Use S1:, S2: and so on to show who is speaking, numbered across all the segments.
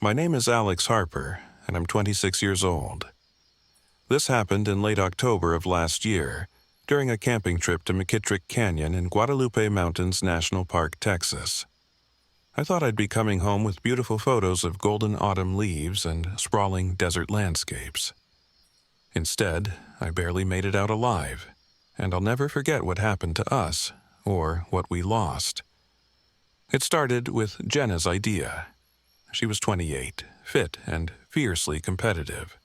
S1: My name is Alex Harper, and I'm 26 years old. This happened in late October of last year, during a camping trip to McKitrick Canyon in Guadalupe Mountains National Park, Texas. I thought I'd be coming home with beautiful photos of golden autumn leaves and sprawling desert landscapes. Instead, I barely made it out alive, and I'll never forget what happened to us, or what we lost. It started with Jenna's idea. She was 28, fit, and fiercely competitive.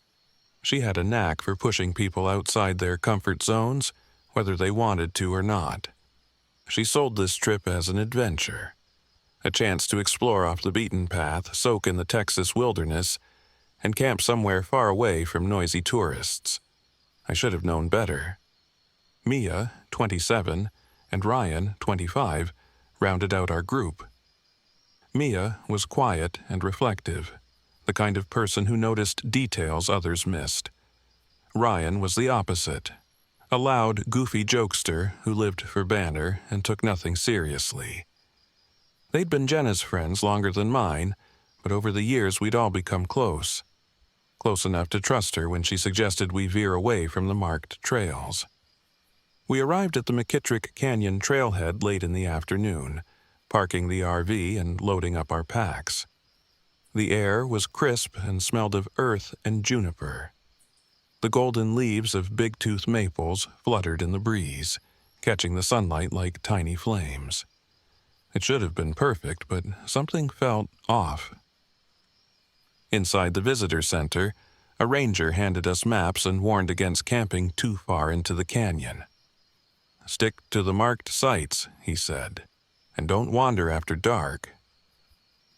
S1: She had a knack for pushing people outside their comfort zones, whether they wanted to or not. She sold this trip as an adventure, a chance to explore off the beaten path, soak in the Texas wilderness, and camp somewhere far away from noisy tourists. I should have known better. Mia, 27, and Ryan, 25, rounded out our group. Mia was quiet and reflective, the kind of person who noticed details others missed. Ryan was the opposite, a loud, goofy jokester who lived for banter and took nothing seriously. They'd been Jenna's friends longer than mine, but over the years we'd all become close enough to trust her when she suggested we veer away from the marked trails. We arrived at the McKitrick Canyon trailhead late in the afternoon, parking the RV and loading up our packs. The air was crisp and smelled of earth and juniper. The golden leaves of big-tooth maples fluttered in the breeze, catching the sunlight like tiny flames. It should have been perfect, but something felt off. Inside the visitor center, a ranger handed us maps and warned against camping too far into the canyon. "Stick to the marked sites," he said, "and don't wander after dark."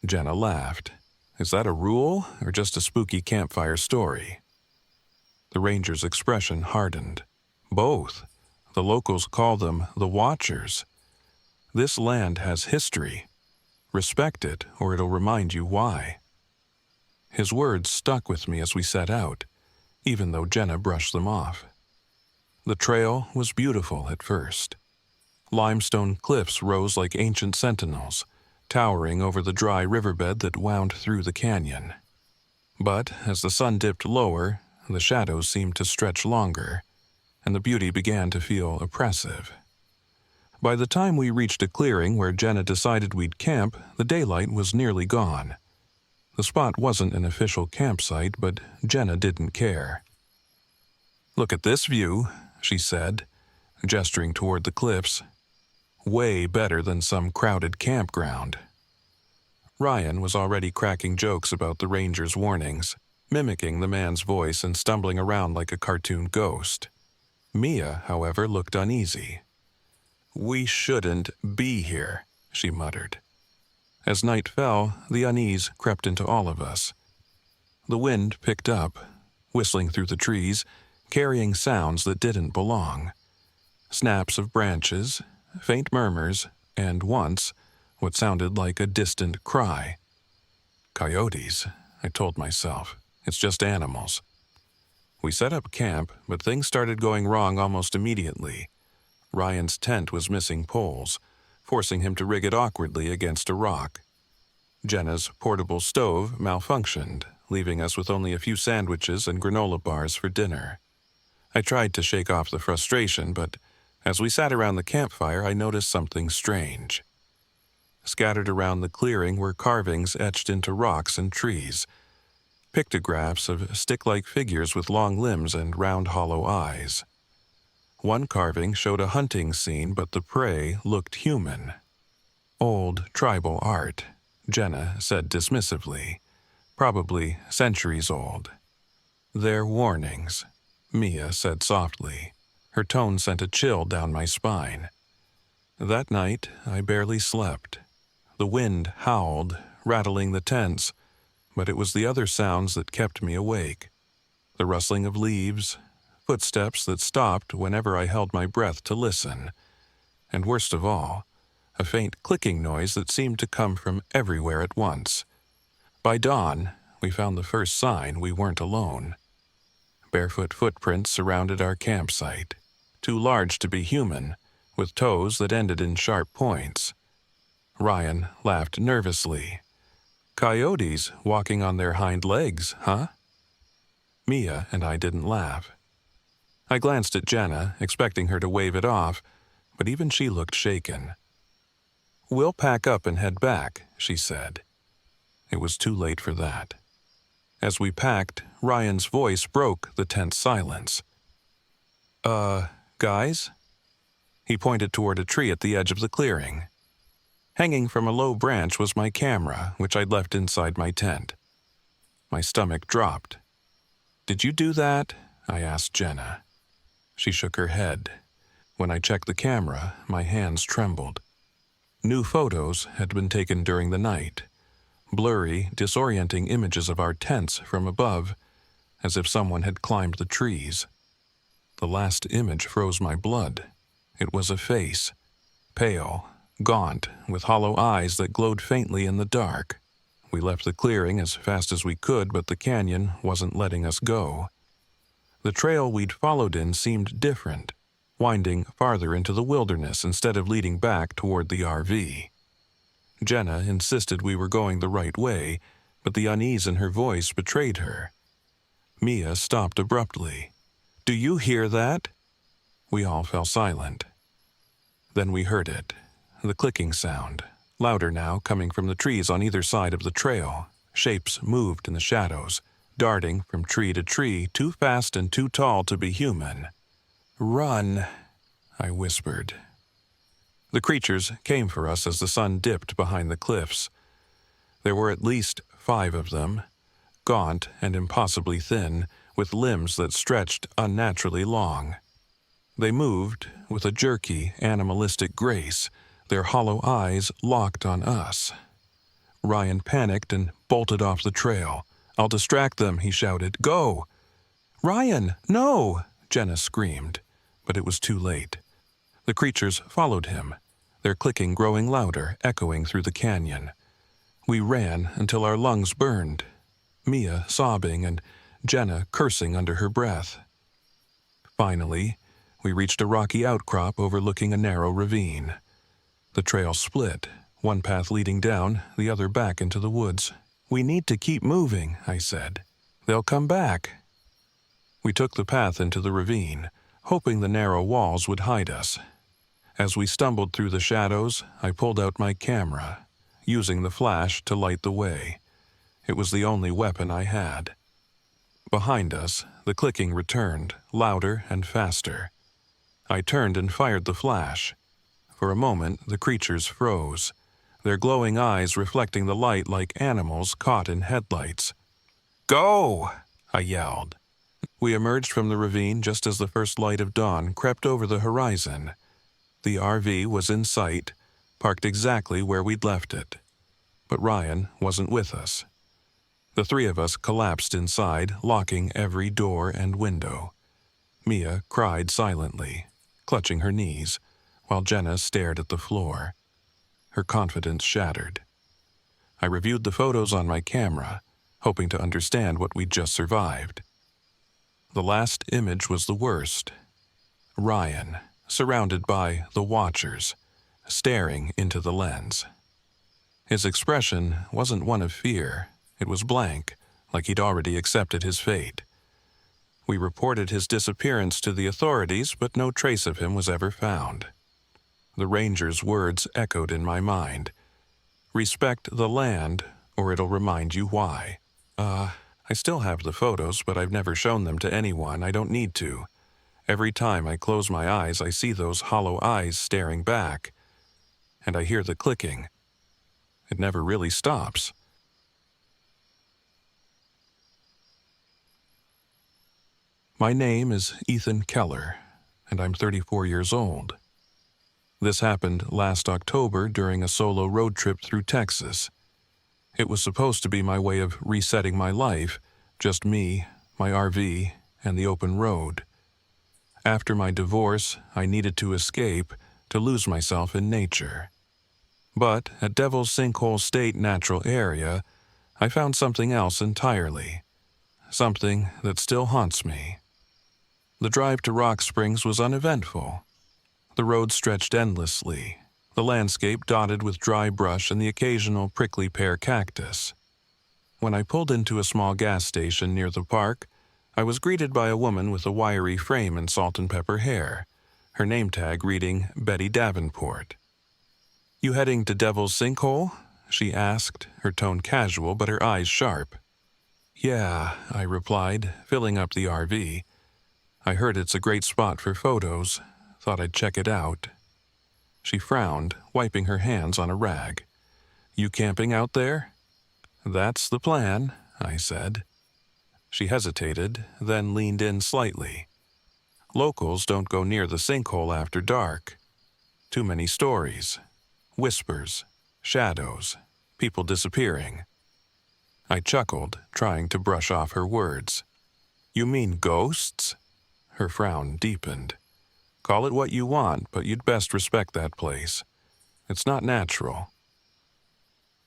S1: Jenna laughed. Is that a rule, or just a spooky campfire story? The ranger's expression hardened. Both. The locals call them the Watchers. This land has history. Respect it, or it'll remind you why. His words stuck with me as we set out, even though Jenna brushed them off. The trail was beautiful at first. Limestone cliffs rose like ancient sentinels, towering over the dry riverbed that wound through the canyon. But as the sun dipped lower, the shadows seemed to stretch longer, and the beauty began to feel oppressive. By the time we reached a clearing where Jenna decided we'd camp, the daylight was nearly gone. The spot wasn't an official campsite, but Jenna didn't care. "Look at this view," she said, gesturing toward the cliffs. "Way better than some crowded campground." Ryan was already cracking jokes about the ranger's warnings, mimicking the man's voice and stumbling around like a cartoon ghost. Mia, however, looked uneasy. "We shouldn't be here," she muttered. As night fell, the unease crept into all of us. The wind picked up, whistling through the trees, carrying sounds that didn't belong. Snaps of branches, faint murmurs, and once, what sounded like a distant cry. Coyotes, I told myself. It's just animals. We set up camp, but things started going wrong almost immediately. Ryan's tent was missing poles, forcing him to rig it awkwardly against a rock. Jenna's portable stove malfunctioned, leaving us with only a few sandwiches and granola bars for dinner. I tried to shake off the frustration, but as we sat around the campfire, I noticed something strange. Scattered around the clearing were carvings etched into rocks and trees, pictographs of stick-like figures with long limbs and round hollow eyes. One carving showed a hunting scene, but the prey looked human. "Old tribal art," Jenna said dismissively. "Probably centuries old." "They're warnings," Mia said softly. Her tone sent a chill down my spine. That night, I barely slept. The wind howled, rattling the tents, but it was the other sounds that kept me awake. The rustling of leaves, footsteps that stopped whenever I held my breath to listen, and worst of all, a faint clicking noise that seemed to come from everywhere at once. By dawn, we found the first sign we weren't alone. Barefoot footprints surrounded our campsite, too large to be human, with toes that ended in sharp points. Ryan laughed nervously. Coyotes walking on their hind legs, huh? Mia and I didn't laugh. I glanced at Jenna, expecting her to wave it off, but even she looked shaken. "We'll pack up and head back," she said. It was too late for that. As we packed, Ryan's voice broke the tense silence. Guys?" He pointed toward a tree at the edge of the clearing. Hanging from a low branch was my camera, which I'd left inside my tent. My stomach dropped. "Did you do that?" I asked Jenna. She shook her head. When I checked the camera, my hands trembled. New photos had been taken during the night. Blurry, disorienting images of our tents from above, as if someone had climbed the trees. The last image froze my blood. It was a face, pale, gaunt, with hollow eyes that glowed faintly in the dark. We left the clearing as fast as we could, but the canyon wasn't letting us go. The trail we'd followed in seemed different, winding farther into the wilderness instead of leading back toward the RV. Jenna insisted we were going the right way, but the unease in her voice betrayed her. Mia stopped abruptly. "Do you hear that?" We all fell silent. Then we heard it, the clicking sound, louder now, coming from the trees on either side of the trail. Shapes moved in the shadows, darting from tree to tree, too fast and too tall to be human. "Run," I whispered. The creatures came for us as the sun dipped behind the cliffs. There were at least 5 of them, gaunt and impossibly thin, with limbs that stretched unnaturally long. They moved with a jerky, animalistic grace, their hollow eyes locked on us. Ryan panicked and bolted off the trail. "I'll distract them," he shouted. "Go!" "Ryan, no!" Jenna screamed, but it was too late. The creatures followed him, their clicking growing louder, echoing through the canyon. We ran until our lungs burned, Mia sobbing and Jenna cursing under her breath. Finally, we reached a rocky outcrop overlooking a narrow ravine. The trail split, one path leading down, the other back into the woods. "We need to keep moving," I said. "They'll come back." We took the path into the ravine, hoping the narrow walls would hide us. As we stumbled through the shadows, I pulled out my camera, using the flash to light the way. It was the only weapon I had. Behind us, the clicking returned, louder and faster. I turned and fired the flash. For a moment, the creatures froze, their glowing eyes reflecting the light like animals caught in headlights. "Go!" I yelled. We emerged from the ravine just as the first light of dawn crept over the horizon. The RV was in sight, parked exactly where we'd left it. But Ryan wasn't with us. The 3 of us collapsed inside, locking every door and window. Mia cried silently, clutching her knees, while Jenna stared at the floor. Her confidence shattered. I reviewed the photos on my camera, hoping to understand what we'd just survived. The last image was the worst. Ryan, surrounded by the Watchers, staring into the lens. His expression wasn't one of fear. It was blank, like he'd already accepted his fate. We reported his disappearance to the authorities, but no trace of him was ever found. The ranger's words echoed in my mind. "Respect the land, or it'll remind you why." I still have the photos, but I've never shown them to anyone. I don't need to. Every time I close my eyes, I see those hollow eyes staring back. And I hear the clicking. It never really stops. My name is Ethan Keller, and I'm 34 years old. This happened last October during a solo road trip through Texas. It was supposed to be my way of resetting my life, just me, my RV, and the open road. After my divorce, I needed to escape, to lose myself in nature. But at Devil's Sinkhole State Natural Area, I found something else entirely. Something that still haunts me. The drive to Rock Springs was uneventful. The road stretched endlessly, the landscape dotted with dry brush and the occasional prickly pear cactus. When I pulled into a small gas station near the park, I was greeted by a woman with a wiry frame and salt and pepper hair, her name tag reading Betty Davenport. "You heading to Devil's Sinkhole?" she asked, her tone casual but her eyes sharp. "Yeah," I replied, filling up the RV. "I heard it's a great spot for photos. Thought I'd check it out." She frowned, wiping her hands on a rag. "You camping out there?" "That's the plan," I said. She hesitated, then leaned in slightly. "Locals don't go near the sinkhole after dark. Too many stories. Whispers, shadows, people disappearing." I chuckled, trying to brush off her words. "You mean ghosts?" Her frown deepened. "Call it what you want, but you'd best respect that place. It's not natural."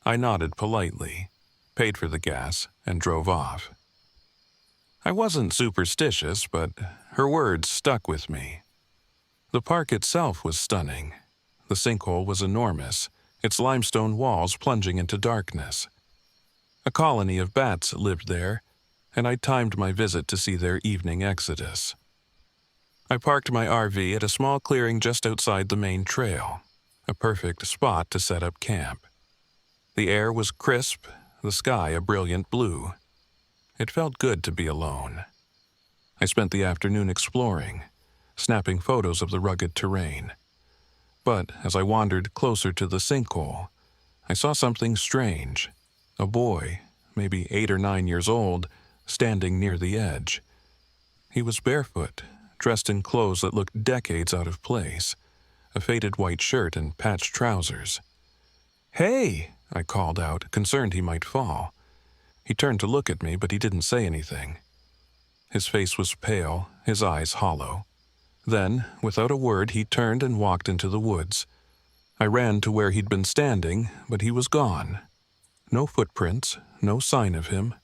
S1: I nodded politely, paid for the gas, and drove off. I wasn't superstitious, but her words stuck with me. The park itself was stunning. The sinkhole was enormous, its limestone walls plunging into darkness. A colony of bats lived there, and I timed my visit to see their evening exodus. I parked my RV at a small clearing just outside the main trail, a perfect spot to set up camp. The air was crisp, the sky a brilliant blue. It felt good to be alone. I spent the afternoon exploring, snapping photos of the rugged terrain. But as I wandered closer to the sinkhole, I saw something strange. A boy, maybe 8 or 9 years old, standing near the edge. He was barefoot, dressed in clothes that looked decades out of place, a faded white shirt and patched trousers. "Hey!" I called out, concerned he might fall. He turned to look at me, but he didn't say anything. His face was pale, his eyes hollow. Then, without a word, he turned and walked into the woods. I ran to where he'd been standing, but he was gone. No footprints, no sign of him.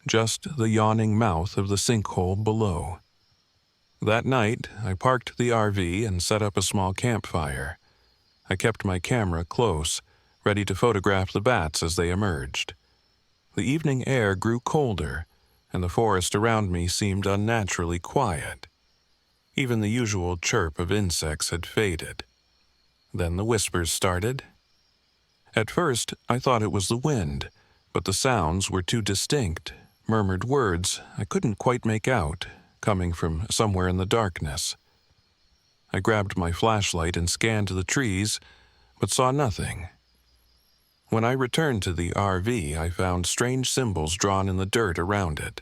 S1: Just the yawning mouth of the sinkhole below. That night, I parked the RV and set up a small campfire. I kept my camera close, ready to photograph the bats as they emerged. The evening air grew colder, and the forest around me seemed unnaturally quiet. Even the usual chirp of insects had faded. Then the whispers started. At first, I thought it was the wind, but the sounds were too distinct, murmured words I couldn't quite make out, coming from somewhere in the darkness. I grabbed my flashlight and scanned the trees, but saw nothing. When I returned to the RV, I found strange symbols drawn in the dirt around it.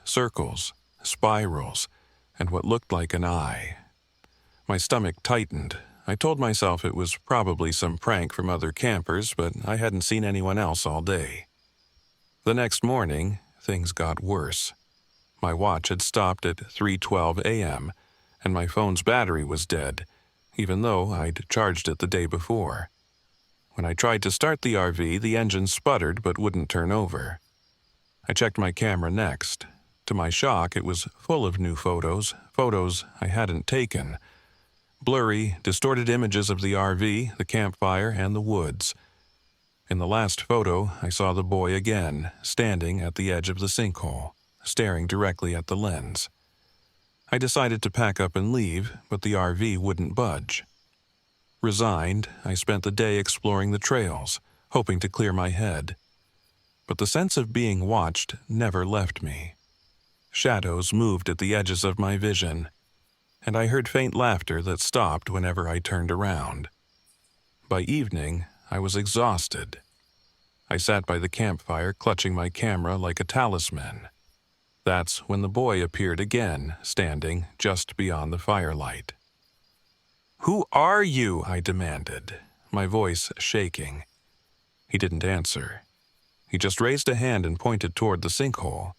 S1: Circles, spirals, and what looked like an eye. My stomach tightened. I told myself it was probably some prank from other campers, but I hadn't seen anyone else all day. The next morning, things got worse. My watch had stopped at 3:12 a.m., and my phone's battery was dead, even though I'd charged it the day before. When I tried to start the RV, the engine sputtered but wouldn't turn over. I checked my camera next. To my shock, it was full of new photos I hadn't taken. Blurry, distorted images of the RV, the campfire, and the woods. In the last photo, I saw the boy again, standing at the edge of the sinkhole, staring directly at the lens. I decided to pack up and leave, but the RV wouldn't budge. Resigned, I spent the day exploring the trails, hoping to clear my head. But the sense of being watched never left me. Shadows moved at the edges of my vision, and I heard faint laughter that stopped whenever I turned around. By evening, I was exhausted. I sat by the campfire, clutching my camera like a talisman. That's when the boy appeared again, standing just beyond the firelight. "Who are you?" I demanded, my voice shaking. He didn't answer. He just raised a hand and pointed toward the sinkhole.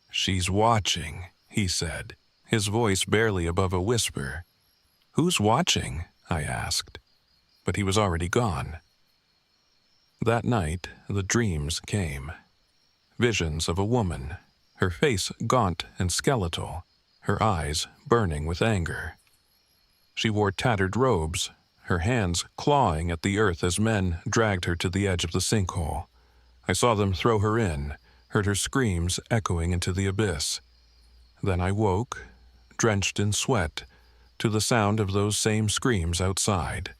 S1: "She's watching," he said, his voice barely above a whisper. "Who's watching?" I asked. But he was already gone. That night, the dreams came. Visions of a woman, her face gaunt and skeletal, her eyes burning with anger. She wore tattered robes, her hands clawing at the earth as men dragged her to the edge of the sinkhole. I saw them throw her in, heard her screams echoing into the abyss. Then I woke, drenched in sweat, to the sound of those same screams outside.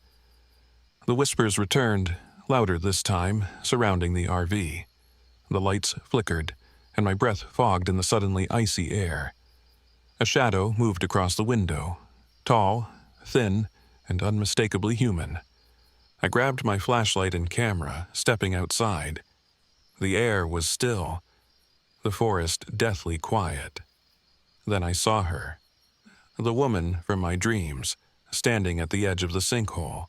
S1: The whispers returned, louder this time, surrounding the RV. The lights flickered, and my breath fogged in the suddenly icy air. A shadow moved across the window, tall, thin, and unmistakably human. I grabbed my flashlight and camera, stepping outside. The air was still, the forest deathly quiet. Then I saw her, the woman from my dreams, standing at the edge of the sinkhole.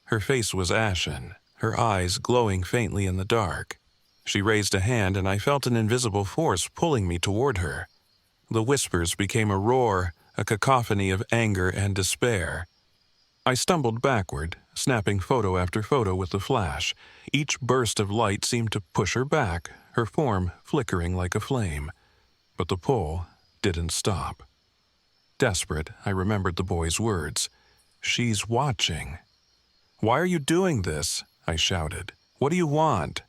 S1: Her face was ashen, her eyes glowing faintly in the dark. She raised a hand, and I felt an invisible force pulling me toward her. The whispers became a roar, a cacophony of anger and despair. I stumbled backward, snapping photo after photo with the flash. Each burst of light seemed to push her back, her form flickering like a flame. But the pull didn't stop. Desperate, I remembered the boy's words. "She's watching." "Why are you doing this?" I shouted. "What do you want?"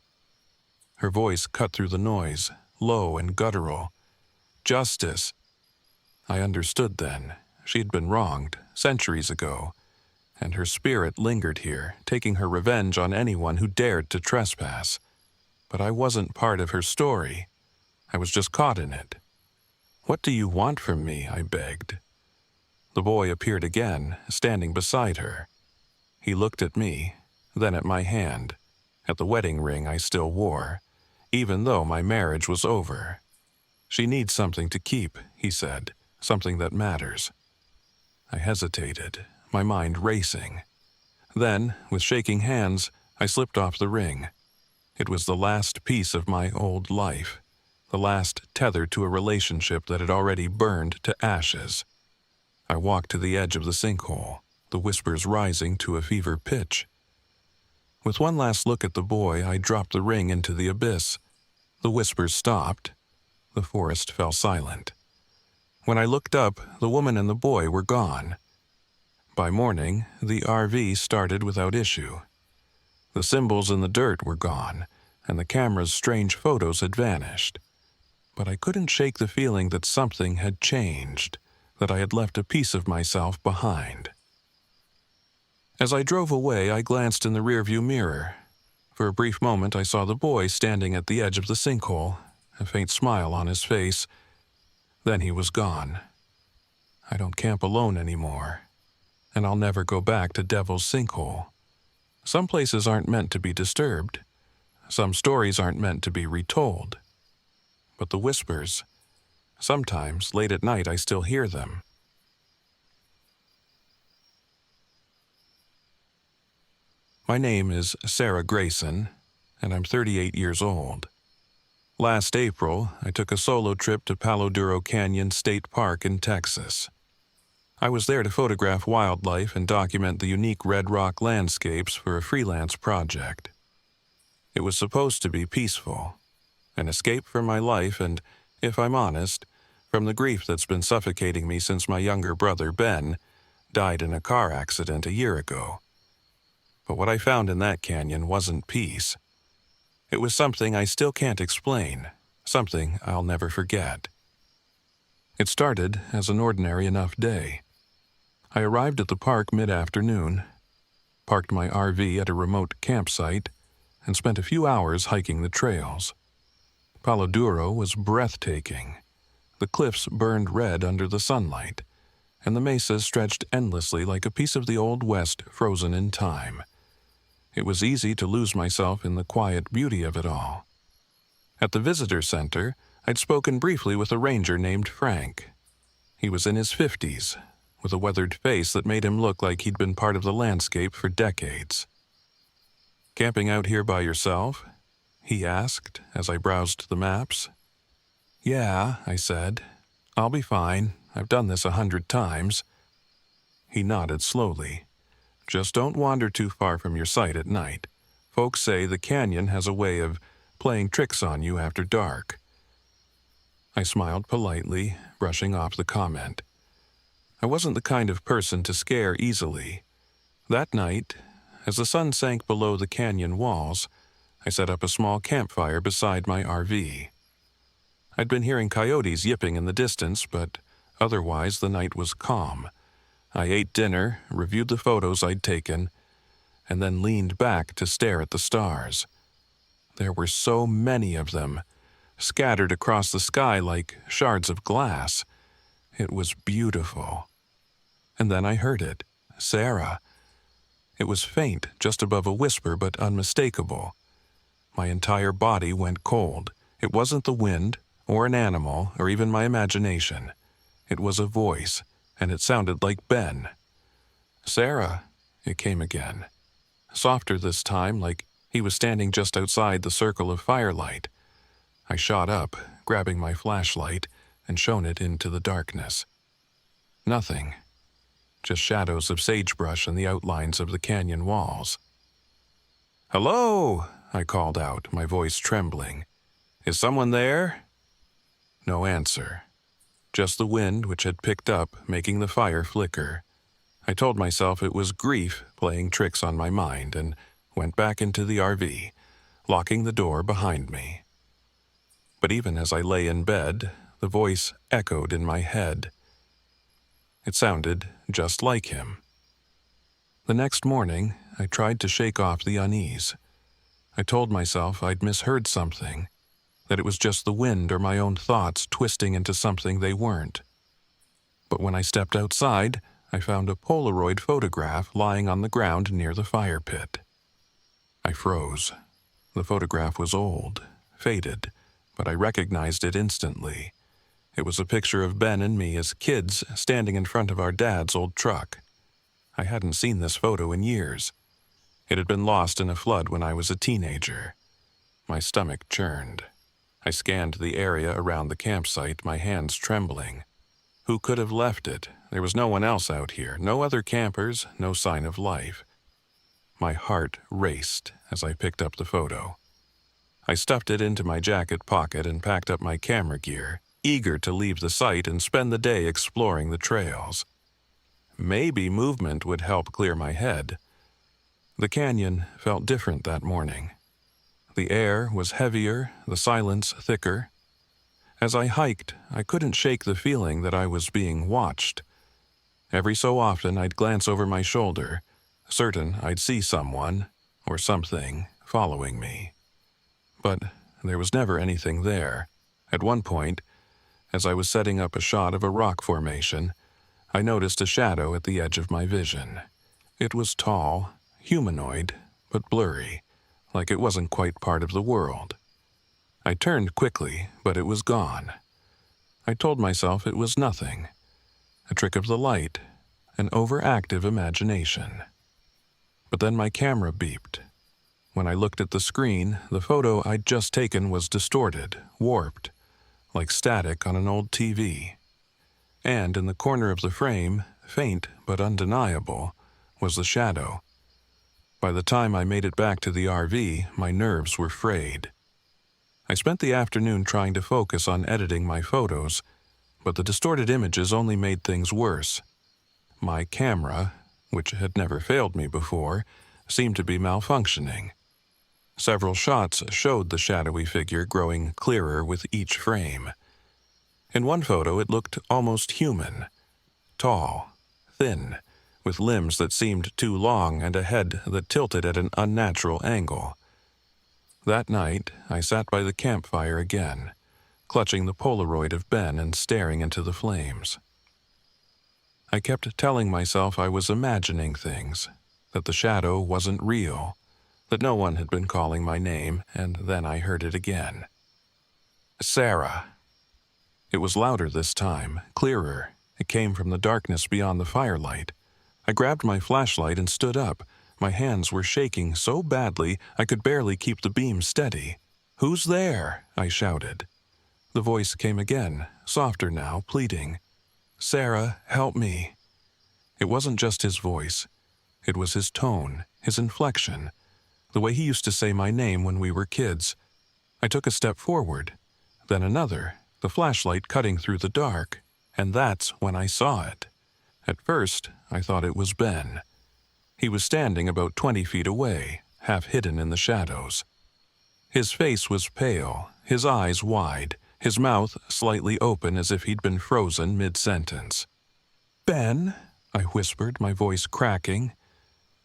S1: Her voice cut through the noise, low and guttural. "Justice." I understood then. She had been wronged, centuries ago, and her spirit lingered here, taking her revenge on anyone who dared to trespass. But I wasn't part of her story. I was just caught in it. "What do you want from me?" I begged. The boy appeared again, standing beside her. He looked at me, then at my hand, at the wedding ring I still wore, even though my marriage was over. "She needs something to keep," he said, "something that matters." I hesitated, my mind racing. Then, with shaking hands, I slipped off the ring. It was the last piece of my old life, the last tether to a relationship that had already burned to ashes. I walked to the edge of the sinkhole, the whispers rising to a fever pitch. With one last look at the boy, I dropped the ring into the abyss. The whispers stopped. The forest fell silent. When I looked up, the woman and the boy were gone. By morning, the RV started without issue. The symbols in the dirt were gone, and the camera's strange photos had vanished. But I couldn't shake the feeling that something had changed, that I had left a piece of myself behind. As I drove away, I glanced in the rearview mirror. For a brief moment, I saw the boy standing at the edge of the sinkhole, a faint smile on his face. Then he was gone. I don't camp alone anymore, and I'll never go back to Devil's Sinkhole. Some places aren't meant to be disturbed. Some stories aren't meant to be retold. But the whispers, sometimes, late at night, I still hear them. My name is Sarah Grayson, and I'm 38 years old. Last April, I took a solo trip to Paloduro Canyon State Park in Texas. I was there to photograph wildlife and document the unique red rock landscapes for a freelance project. It was supposed to be peaceful, an escape from my life and, if I'm honest, from the grief that's been suffocating me since my younger brother, Ben, died in a car accident a year ago. But what I found in that canyon wasn't peace. It was something I still can't explain, something I'll never forget. It started as an ordinary enough day. I arrived at the park mid-afternoon, parked my RV at a remote campsite, and spent a few hours hiking the trails. Paloduro was breathtaking. The cliffs burned red under the sunlight, and the mesas stretched endlessly like a piece of the Old West frozen in time. It was easy to lose myself in the quiet beauty of it all. At the visitor center, I'd spoken briefly with a ranger named Frank. He was in his 50s, with a weathered face that made him look like he'd been part of the landscape for decades. "Camping out here by yourself?" he asked as I browsed the maps. "Yeah," I said. "I'll be fine. I've done this 100 times. He nodded slowly. "Just don't wander too far from your site at night. Folks say the canyon has a way of playing tricks on you after dark." I smiled politely, brushing off the comment. I wasn't the kind of person to scare easily. That night, as the sun sank below the canyon walls, I set up a small campfire beside my RV. I'd been hearing coyotes yipping in the distance, but otherwise the night was calm. I ate dinner, reviewed the photos I'd taken, and then leaned back to stare at the stars. There were so many of them, scattered across the sky like shards of glass. It was beautiful. And then I heard it. Sarah. It was faint, just above a whisper, but unmistakable. My entire body went cold. It wasn't the wind, or an animal, or even my imagination. It was a voice, and it sounded like Ben. "Sarah," it came again. Softer this time, like he was standing just outside the circle of firelight. I shot up, grabbing my flashlight, and shone it into the darkness. Nothing. Just shadows of sagebrush and the outlines of the canyon walls. "Hello!" I called out, my voice trembling. "Is someone there?" No answer. Just the wind, which had picked up, making the fire flicker. I told myself it was grief playing tricks on my mind and went back into the RV, locking the door behind me. But even as I lay in bed, the voice echoed in my head. It sounded just like him. The next morning, I tried to shake off the unease. I told myself I'd misheard something, that it was just the wind or my own thoughts twisting into something they weren't. But when I stepped outside, I found a Polaroid photograph lying on the ground near the fire pit. I froze. The photograph was old, faded, but I recognized it instantly. It was a picture of Ben and me as kids standing in front of our dad's old truck. I hadn't seen this photo in years. It had been lost in a flood when I was a teenager. My stomach churned. I scanned the area around the campsite, my hands trembling. Who could have left it? There was no one else out here, no other campers, no sign of life. My heart raced as I picked up the photo. I stuffed it into my jacket pocket and packed up my camera gear, eager to leave the site and spend the day exploring the trails. Maybe movement would help clear my head. The canyon felt different that morning. The air was heavier, the silence thicker. As I hiked, I couldn't shake the feeling that I was being watched. Every so often I'd glance over my shoulder, certain I'd see someone, or something, following me. But there was never anything there. At one point, as I was setting up a shot of a rock formation, I noticed a shadow at the edge of my vision. It was tall, humanoid, but blurry, like it wasn't quite part of the world. I turned quickly, but it was gone. I told myself it was nothing. A trick of the light, an overactive imagination. But then my camera beeped. When I looked at the screen, the photo I'd just taken was distorted, warped, like static on an old TV. And in the corner of the frame, faint but undeniable, was the shadow. By the time I made it back to the RV, my nerves were frayed. I spent the afternoon trying to focus on editing my photos, but the distorted images only made things worse. My camera, which had never failed me before, seemed to be malfunctioning. Several shots showed the shadowy figure growing clearer with each frame. In one photo, it looked almost human. Tall, thin, with limbs that seemed too long and a head that tilted at an unnatural angle. That night, I sat by the campfire again, clutching the Polaroid of Ben and staring into the flames. I kept telling myself I was imagining things, that the shadow wasn't real, that no one had been calling my name, and then I heard it again. "Sarah." It was louder this time, clearer. It came from the darkness beyond the firelight. I grabbed my flashlight and stood up. My hands were shaking so badly I could barely keep the beam steady. "Who's there?" I shouted. The voice came again, softer now, pleading. "Sarah, help me." It wasn't just his voice. It was his tone, his inflection, the way he used to say my name when we were kids. I took a step forward, then another, the flashlight cutting through the dark, and that's when I saw it. At first, I thought it was Ben. He was standing about 20 feet away, half hidden in the shadows. His face was pale, his eyes wide, his mouth slightly open as if he'd been frozen mid-sentence. "Ben," I whispered, my voice cracking.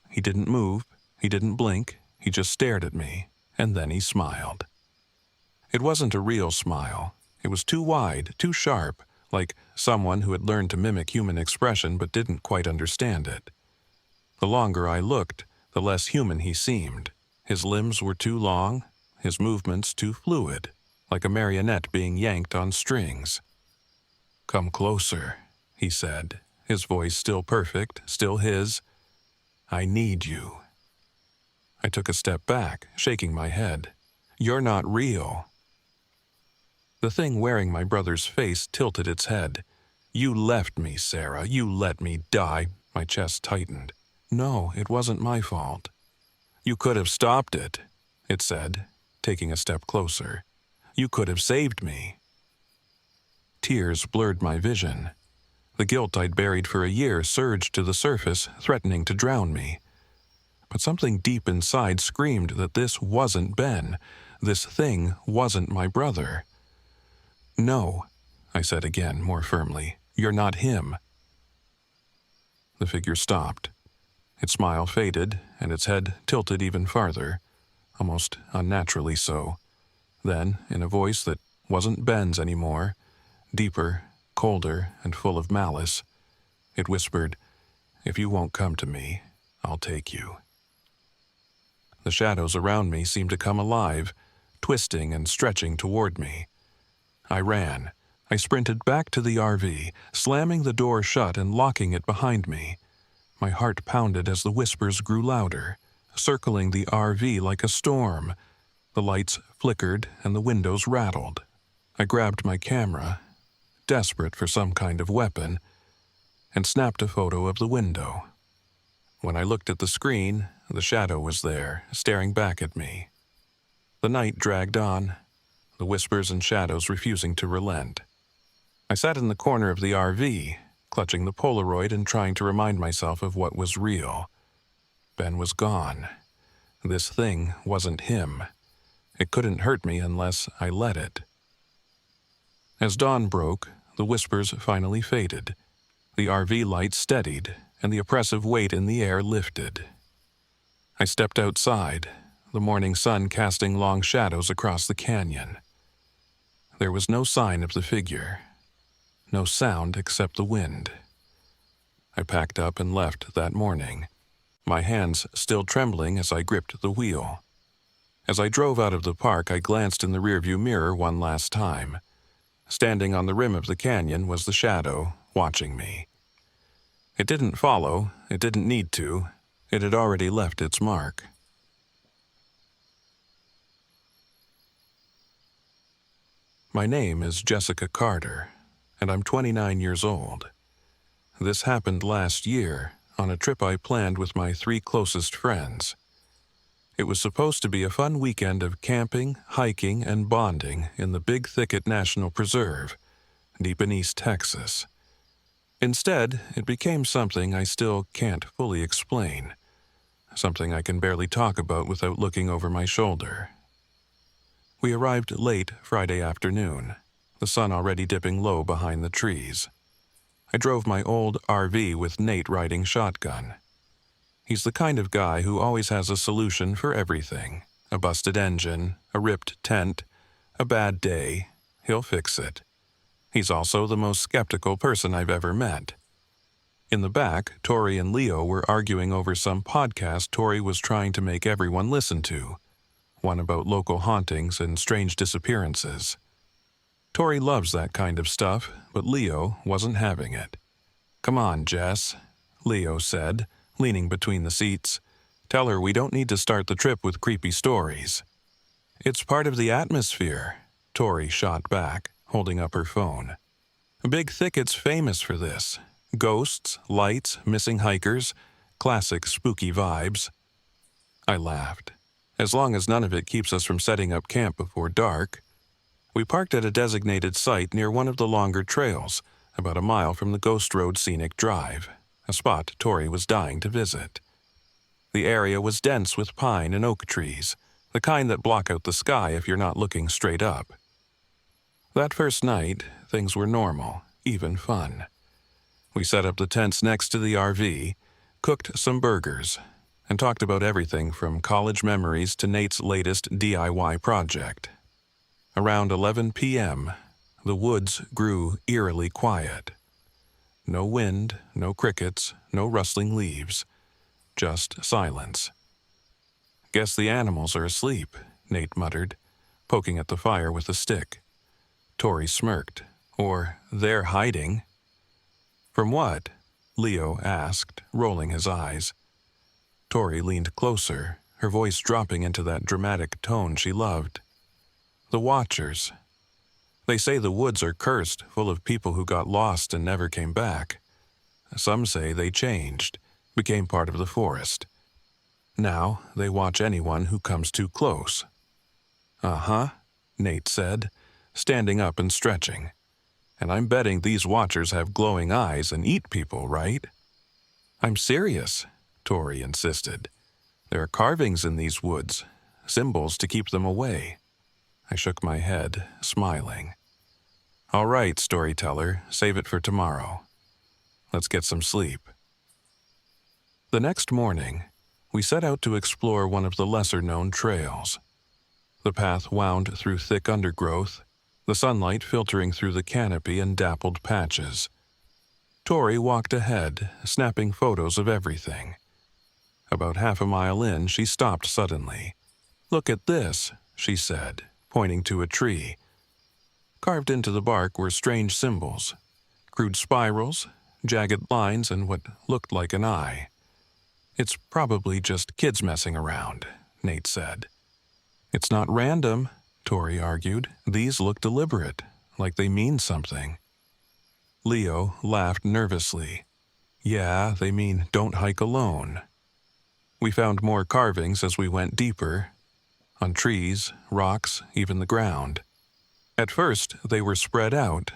S1: He didn't move, he didn't blink, he just stared at me, and then he smiled. It wasn't a real smile. It was too wide, too sharp, like someone who had learned to mimic human expression but didn't quite understand it. The longer I looked, the less human he seemed. His limbs were too long, his movements too fluid, like a marionette being yanked on strings. "Come closer," he said, his voice still perfect, still his. "I need you." I took a step back, shaking my head. "You're not real." The thing wearing my brother's face tilted its head. "You left me, Sarah. You let me die." My chest tightened. "No, it wasn't my fault." "You could have stopped it," it said, taking a step closer. "You could have saved me." Tears blurred my vision. The guilt I'd buried for a year surged to the surface, threatening to drown me. But something deep inside screamed that this wasn't Ben. This thing wasn't my brother. "No," I said again, more firmly. "You're not him." The figure stopped. Its smile faded, and its head tilted even farther, almost unnaturally so. Then, in a voice that wasn't Ben's anymore, deeper, colder, and full of malice, it whispered, "If you won't come to me, I'll take you." The shadows around me seemed to come alive, twisting and stretching toward me. I ran. I sprinted back to the RV, slamming the door shut and locking it behind me. My heart pounded as the whispers grew louder, circling the RV like a storm. The lights flickered and the windows rattled. I grabbed my camera, desperate for some kind of weapon, and snapped a photo of the window. When I looked at the screen, the shadow was there, staring back at me. The night dragged on, the whispers and shadows refusing to relent. I sat in the corner of the RV, clutching the Polaroid and trying to remind myself of what was real. Ben was gone. This thing wasn't him. It couldn't hurt me unless I let it. As dawn broke, the whispers finally faded. The RV light steadied, and the oppressive weight in the air lifted. I stepped outside, the morning sun casting long shadows across the canyon. There was no sign of the figure, no sound except the wind. I packed up and left that morning, my hands still trembling as I gripped the wheel. As I drove out of the park, I glanced in the rearview mirror one last time. Standing on the rim of the canyon was the shadow, watching me. It didn't follow, it didn't need to. It had already left its mark. My name is Jessica Carter, and I'm 29 years old. This happened last year on a trip I planned with my 3 closest friends. It was supposed to be a fun weekend of camping, hiking, and bonding in the Big Thicket National Preserve, deep in East Texas. Instead, it became something I still can't fully explain, something I can barely talk about without looking over my shoulder. We arrived late Friday afternoon, the sun already dipping low behind the trees. I drove my old RV with Nate riding shotgun. He's the kind of guy who always has a solution for everything. A busted engine, a ripped tent, a bad day. He'll fix it. He's also the most skeptical person I've ever met. In the back, Tori and Leo were arguing over some podcast Tori was trying to make everyone listen to, one about local hauntings and strange disappearances. Tori loves that kind of stuff, but Leo wasn't having it. "Come on, Jess," Leo said, leaning between the seats. "Tell her we don't need to start the trip with creepy stories." "It's part of the atmosphere," Tori shot back, holding up her phone. "Big Thicket's famous for this. Ghosts, lights, missing hikers, classic spooky vibes." I laughed. "As long as none of it keeps us from setting up camp before dark." We parked at a designated site near one of the longer trails, about a mile from the Ghost Road Scenic Drive, a spot Tori was dying to visit. The area was dense with pine and oak trees, the kind that block out the sky if you're not looking straight up. That first night, things were normal, even fun. We set up the tents next to the RV, cooked some burgers, and talked about everything from college memories to Nate's latest DIY project. Around 11 p.m., the woods grew eerily quiet. No wind, no crickets, no rustling leaves, just silence. "Guess the animals are asleep," Nate muttered, poking at the fire with a stick. Tori smirked. "Or they're hiding." "From what?" Leo asked, rolling his eyes. Tori leaned closer, her voice dropping into that dramatic tone she loved. "The Watchers. They say the woods are cursed, full of people who got lost and never came back. Some say they changed, became part of the forest. Now they watch anyone who comes too close." "Uh-huh," Nate said, standing up and stretching. "And I'm betting these Watchers have glowing eyes and eat people, right?" "I'm serious," Tori insisted. "There are carvings in these woods, symbols to keep them away." I shook my head, smiling. "All right, storyteller, save it for tomorrow. Let's get some sleep." The next morning, we set out to explore one of the lesser-known trails. The path wound through thick undergrowth, the sunlight filtering through the canopy in dappled patches. Tori walked ahead, snapping photos of everything. About half a mile in, she stopped suddenly. "Look at this," she said, pointing to a tree. Carved into the bark were strange symbols, crude spirals, jagged lines, and what looked like an eye. "It's probably just kids messing around," Nate said. "It's not random," Tori argued. "These look deliberate, like they mean something." Leo laughed nervously. "Yeah, they mean don't hike alone." We found more carvings as we went deeper, on trees, rocks, even the ground. At first, they were spread out,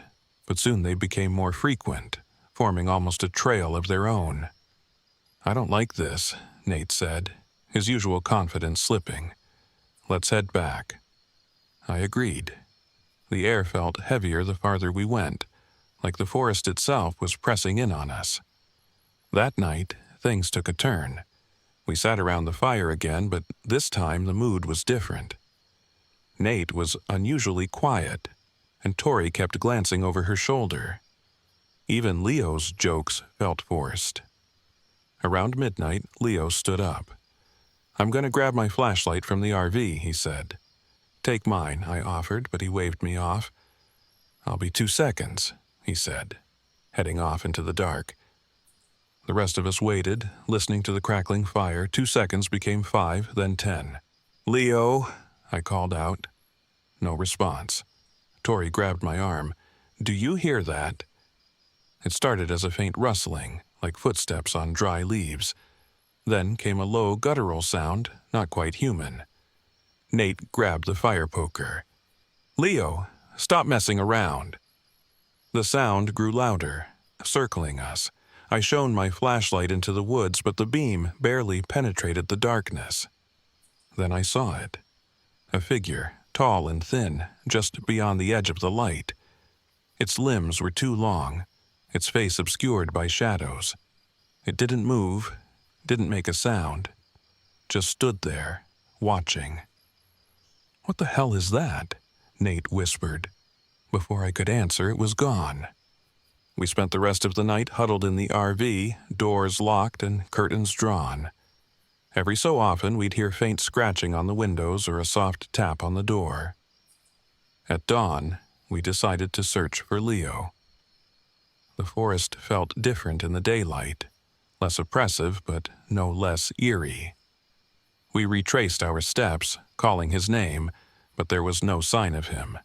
S1: but soon they became more frequent, forming almost a trail of their own. "I don't like this," Nate said, his usual confidence slipping. "Let's head back." I agreed. The air felt heavier the farther we went, like the forest itself was pressing in on us. That night, things took a turn. We sat around the fire again, but this time the mood was different. Nate was unusually quiet, and Tori kept glancing over her shoulder. Even Leo's jokes felt forced. Around midnight, Leo stood up. "I'm going to grab my flashlight from the RV," he said. "Take mine," I offered, but he waved me off. "I'll be 2 seconds," he said, heading off into the dark. The rest of us waited, listening to the crackling fire. 2 seconds became 5, then 10. "Leo," I called out. No response. Tori grabbed my arm. "Do you hear that?" It started as a faint rustling, like footsteps on dry leaves. Then came a low, guttural sound, not quite human. Nate grabbed the fire poker. "Leo, stop messing around." The sound grew louder, circling us. I shone my flashlight into the woods, but the beam barely penetrated the darkness. Then I saw it. A figure, tall and thin, just beyond the edge of the light. Its limbs were too long, its face obscured by shadows. It didn't move, didn't make a sound, just stood there, watching. "What the hell is that?" Nate whispered. Before I could answer, it was gone. We spent the rest of the night huddled in the RV, doors locked and curtains drawn. Every so often, we'd hear faint scratching on the windows or a soft tap on the door. At dawn, we decided to search for Leo. The forest felt different in the daylight, less oppressive but no less eerie. We retraced our steps, calling his name, but there was no sign of him.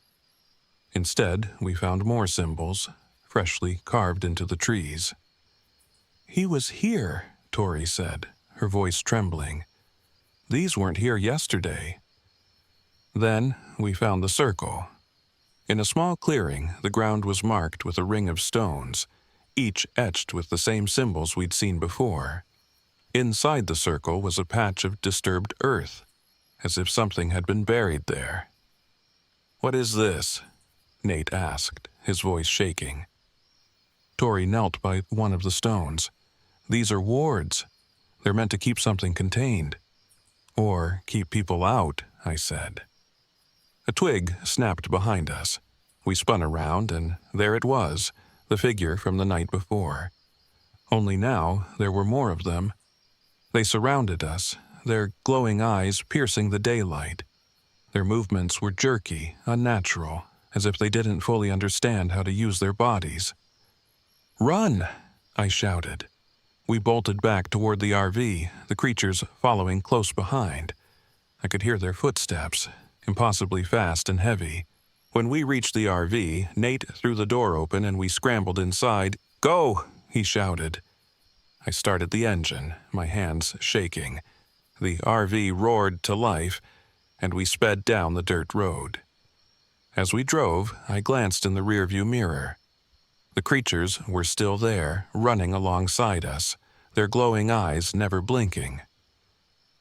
S1: Instead, we found more symbols, freshly carved into the trees. "He was here," Tori said, her voice trembling. "These weren't here yesterday." Then we found the circle. In a small clearing, the ground was marked with a ring of stones, each etched with the same symbols we'd seen before. Inside the circle was a patch of disturbed earth. as if something had been buried there. "What is this?" Nate asked, his voice shaking. Tori knelt by one of the stones. "These are wards. They're meant to keep something contained. Or keep people out," I said. A twig snapped behind us. We spun around, and there it was, the figure from the night before. Only now there were more of them. They surrounded us, their glowing eyes piercing the daylight. Their movements were jerky, unnatural, as if they didn't fully understand how to use their bodies. "Run!" I shouted. We bolted back toward the RV, the creatures following close behind. I could hear their footsteps, impossibly fast and heavy. When we reached the RV, Nate threw the door open and we scrambled inside. "Go!" he shouted. I started the engine, my hands shaking. The RV roared to life, and we sped down the dirt road. As we drove, I glanced in the rearview mirror. The creatures were still there, running alongside us, their glowing eyes never blinking.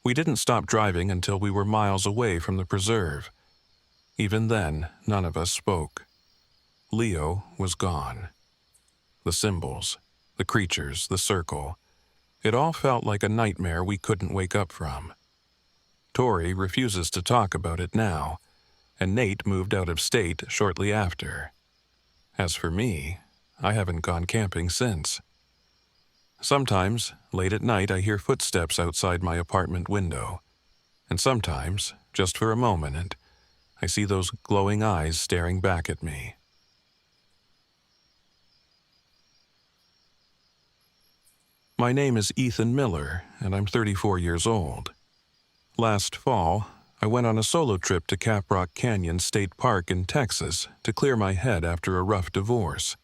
S1: We didn't stop driving until we were miles away from the preserve. Even then, none of us spoke. Leo was gone. The symbols, the creatures, the circle. It all felt like a nightmare we couldn't wake up from. Tori refuses to talk about it now, and Nate moved out of state shortly after. As for me, I haven't gone camping since. Sometimes, late at night, I hear footsteps outside my apartment window. And sometimes, just for a moment, I see those glowing eyes staring back at me. My name is Ethan Miller, and I'm 34 years old. Last fall, I went on a solo trip to Caprock Canyon State Park in Texas to clear my head after a rough divorce.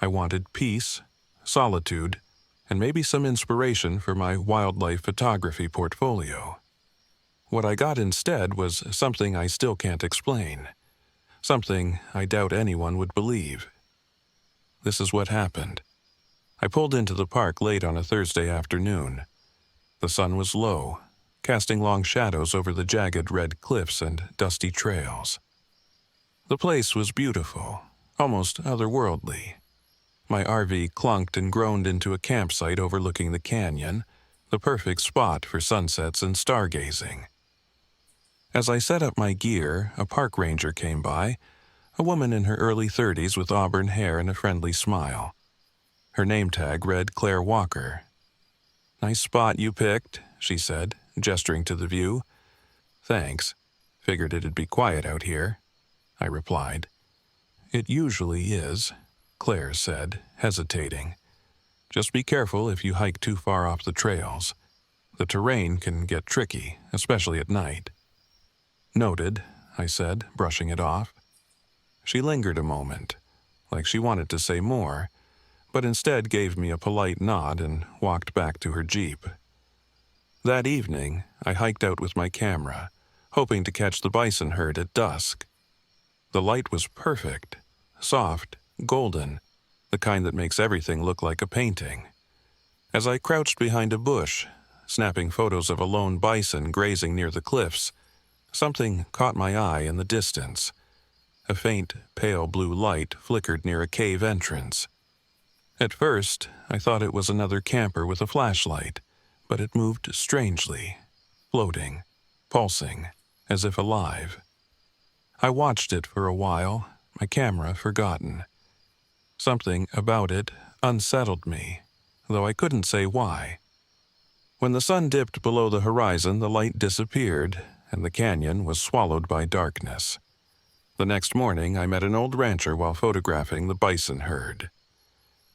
S1: I wanted peace, solitude, and maybe some inspiration for my wildlife photography portfolio. What I got instead was something I still can't explain, something I doubt anyone would believe. This is what happened. I pulled into the park late on a Thursday afternoon. The sun was low, casting long shadows over the jagged red cliffs and dusty trails. The place was beautiful, almost otherworldly. My RV clunked and groaned into a campsite overlooking the canyon, the perfect spot for sunsets and stargazing. As I set up my gear, a park ranger came by, a woman in her early 30s with auburn hair and a friendly smile. Her name tag read Claire Walker. "Nice spot you picked," she said, gesturing to the view. "Thanks. Figured it'd be quiet out here," I replied. "It usually is," Claire said, hesitating. "Just be careful if you hike too far off the trails. The terrain can get tricky, especially at night." "Noted," I said, brushing it off. She lingered a moment, like she wanted to say more, but instead gave me a polite nod and walked back to her Jeep. That evening, I hiked out with my camera, hoping to catch the bison herd at dusk. The light was perfect, soft, golden, the kind that makes everything look like a painting. As I crouched behind a bush, snapping photos of a lone bison grazing near the cliffs, something caught my eye in the distance. A faint, pale blue light flickered near a cave entrance. At first, I thought it was another camper with a flashlight, but it moved strangely, floating, pulsing, as if alive. I watched it for a while, my camera forgotten. Something about it unsettled me, though I couldn't say why. When the sun dipped below the horizon, the light disappeared, and the canyon was swallowed by darkness. The next morning, I met an old rancher while photographing the bison herd.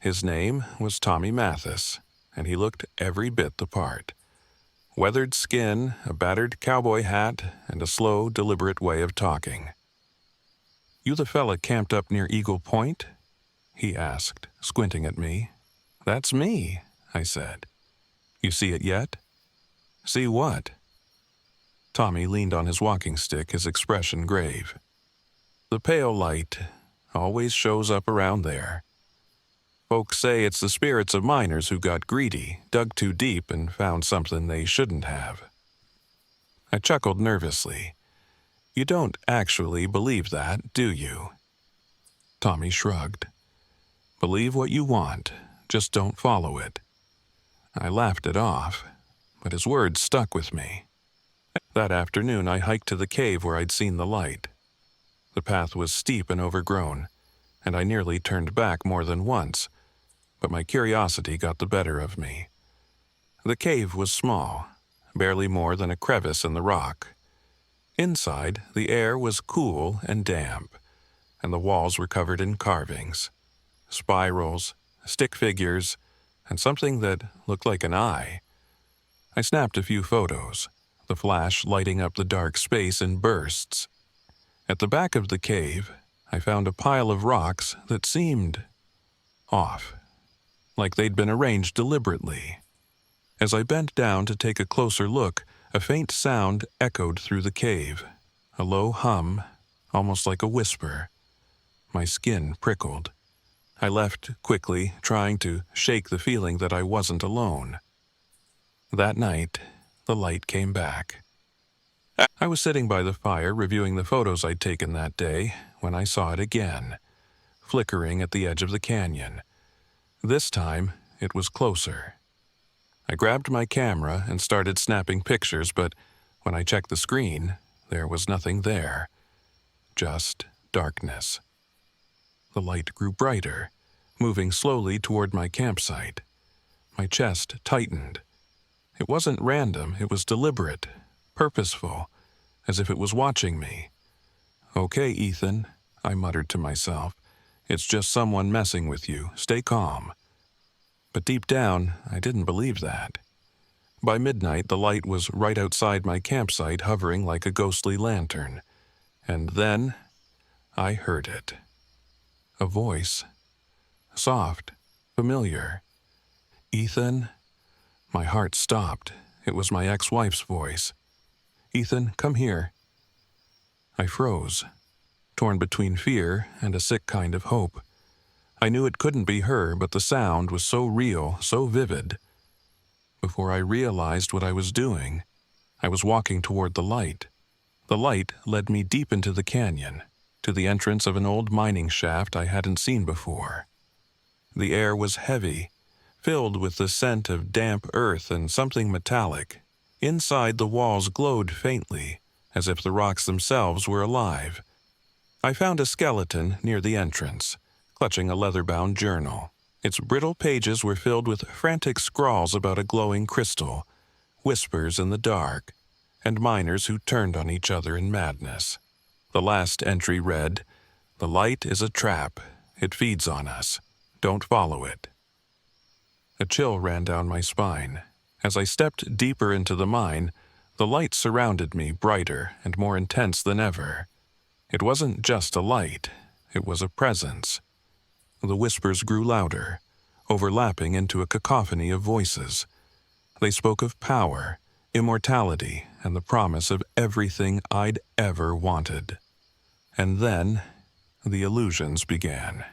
S1: His name was Tommy Mathis, and he looked every bit the part. Weathered skin, a battered cowboy hat, and a slow, deliberate way of talking. "You the fella camped up near Eagle Point?" he asked, squinting at me. "That's me," I said. "You see it yet?" "See what?" Tommy leaned on his walking stick, his expression grave. "The pale light always shows up around there. Folks say it's the spirits of miners who got greedy, dug too deep, and found something they shouldn't have." I chuckled nervously. You don't actually believe that, do you? Tommy shrugged. Believe what you want, just don't follow it. I laughed it off, but his words stuck with me. That afternoon I hiked to the cave where I'd seen the light. The path was steep and overgrown, and I nearly turned back more than once, but my curiosity got the better of me. The cave was small, barely more than a crevice in the rock. Inside, the air was cool and damp, and the walls were covered in carvings, spirals, stick figures, and something that looked like an eye. I snapped a few photos, the flash lighting up the dark space in bursts. At the back of the cave, I found a pile of rocks that seemed off, like they'd been arranged deliberately. As I bent down to take a closer look, a faint sound echoed through the cave, a low hum, almost like a whisper. My skin prickled. I left quickly, trying to shake the feeling that I wasn't alone. That night, the light came back. I was sitting by the fire reviewing the photos I'd taken that day when I saw it again, flickering at the edge of the canyon. This time, it was closer. I grabbed my camera and started snapping pictures, but when I checked the screen, there was nothing there. Just darkness. The light grew brighter, moving slowly toward my campsite. My chest tightened. It wasn't random, it was deliberate, purposeful, as if it was watching me. Okay, Ethan, I muttered to myself. It's just someone messing with you. Stay calm. But deep down, I didn't believe that. By midnight, the light was right outside my campsite, hovering like a ghostly lantern. And then, I heard it. A voice. Soft, familiar. Ethan? My heart stopped. It was my ex-wife's voice. Ethan, come here. I froze, torn between fear and a sick kind of hope. I knew it couldn't be her, but the sound was so real, so vivid. Before I realized what I was doing, I was walking toward the light. The light led me deep into the canyon, to the entrance of an old mining shaft I hadn't seen before. The air was heavy, filled with the scent of damp earth and something metallic. Inside, the walls glowed faintly, as if the rocks themselves were alive. I found a skeleton near the entrance, clutching a leather-bound journal. Its brittle pages were filled with frantic scrawls about a glowing crystal, whispers in the dark, and miners who turned on each other in madness. The last entry read, "The light is a trap. It feeds on us. Don't follow it." A chill ran down my spine. As I stepped deeper into the mine, the light surrounded me, brighter and more intense than ever. It wasn't just a light, it was a presence. The whispers grew louder, overlapping into a cacophony of voices. They spoke of power, immortality, and the promise of everything I'd ever wanted. And then, the illusions began.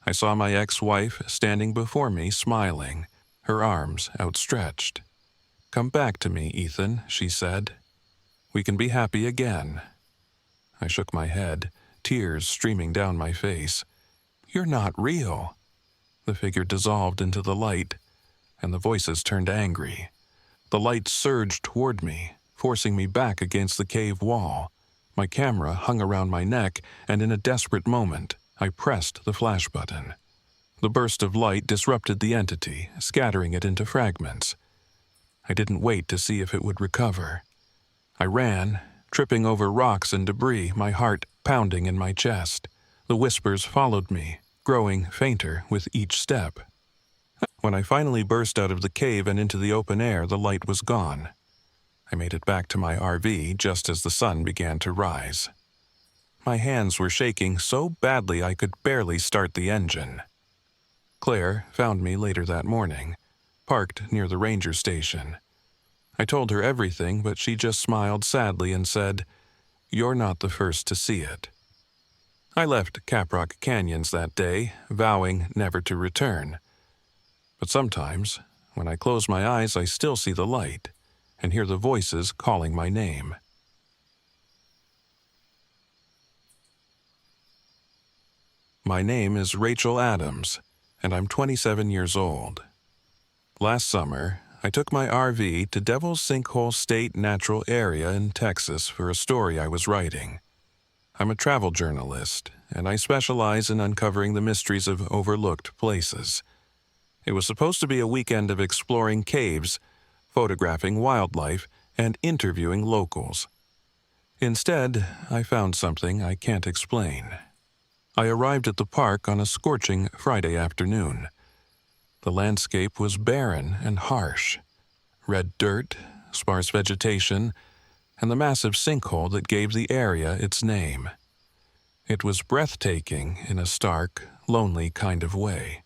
S1: I saw my ex-wife standing before me, smiling, her arms outstretched. "Come back to me, Ethan," she said. "We can be happy again." I shook my head, tears streaming down my face. "You're not real." The figure dissolved into the light, and the voices turned angry. The light surged toward me, forcing me back against the cave wall. My camera hung around my neck, and in a desperate moment, I pressed the flash button. The burst of light disrupted the entity, scattering it into fragments. I didn't wait to see if it would recover. I ran, tripping over rocks and debris, my heart pounding in my chest. The whispers followed me, growing fainter with each step. When I finally burst out of the cave and into the open air, the light was gone. I made it back to my RV just as the sun began to rise. My hands were shaking so badly I could barely start the engine. Claire found me later that morning, parked near the ranger station. I told her everything, but she just smiled sadly and said, "You're not the first to see it." I left Caprock Canyons that day, vowing never to return. But sometimes, when I close my eyes, I still see the light. and hear the voices calling my name. My name is Rachel Adams, and I'm 27 years old. Last summer, I took my RV to Devil's Sinkhole State Natural Area in Texas for a story I was writing. I'm a travel journalist, and I specialize in uncovering the mysteries of overlooked places. It was supposed to be a weekend of exploring caves, photographing wildlife, and interviewing locals. Instead, I found something I can't explain. I arrived at the park on a scorching Friday afternoon. The landscape was barren and harsh. Red dirt, sparse vegetation, and the massive sinkhole that gave the area its name. It was breathtaking in a stark, lonely kind of way.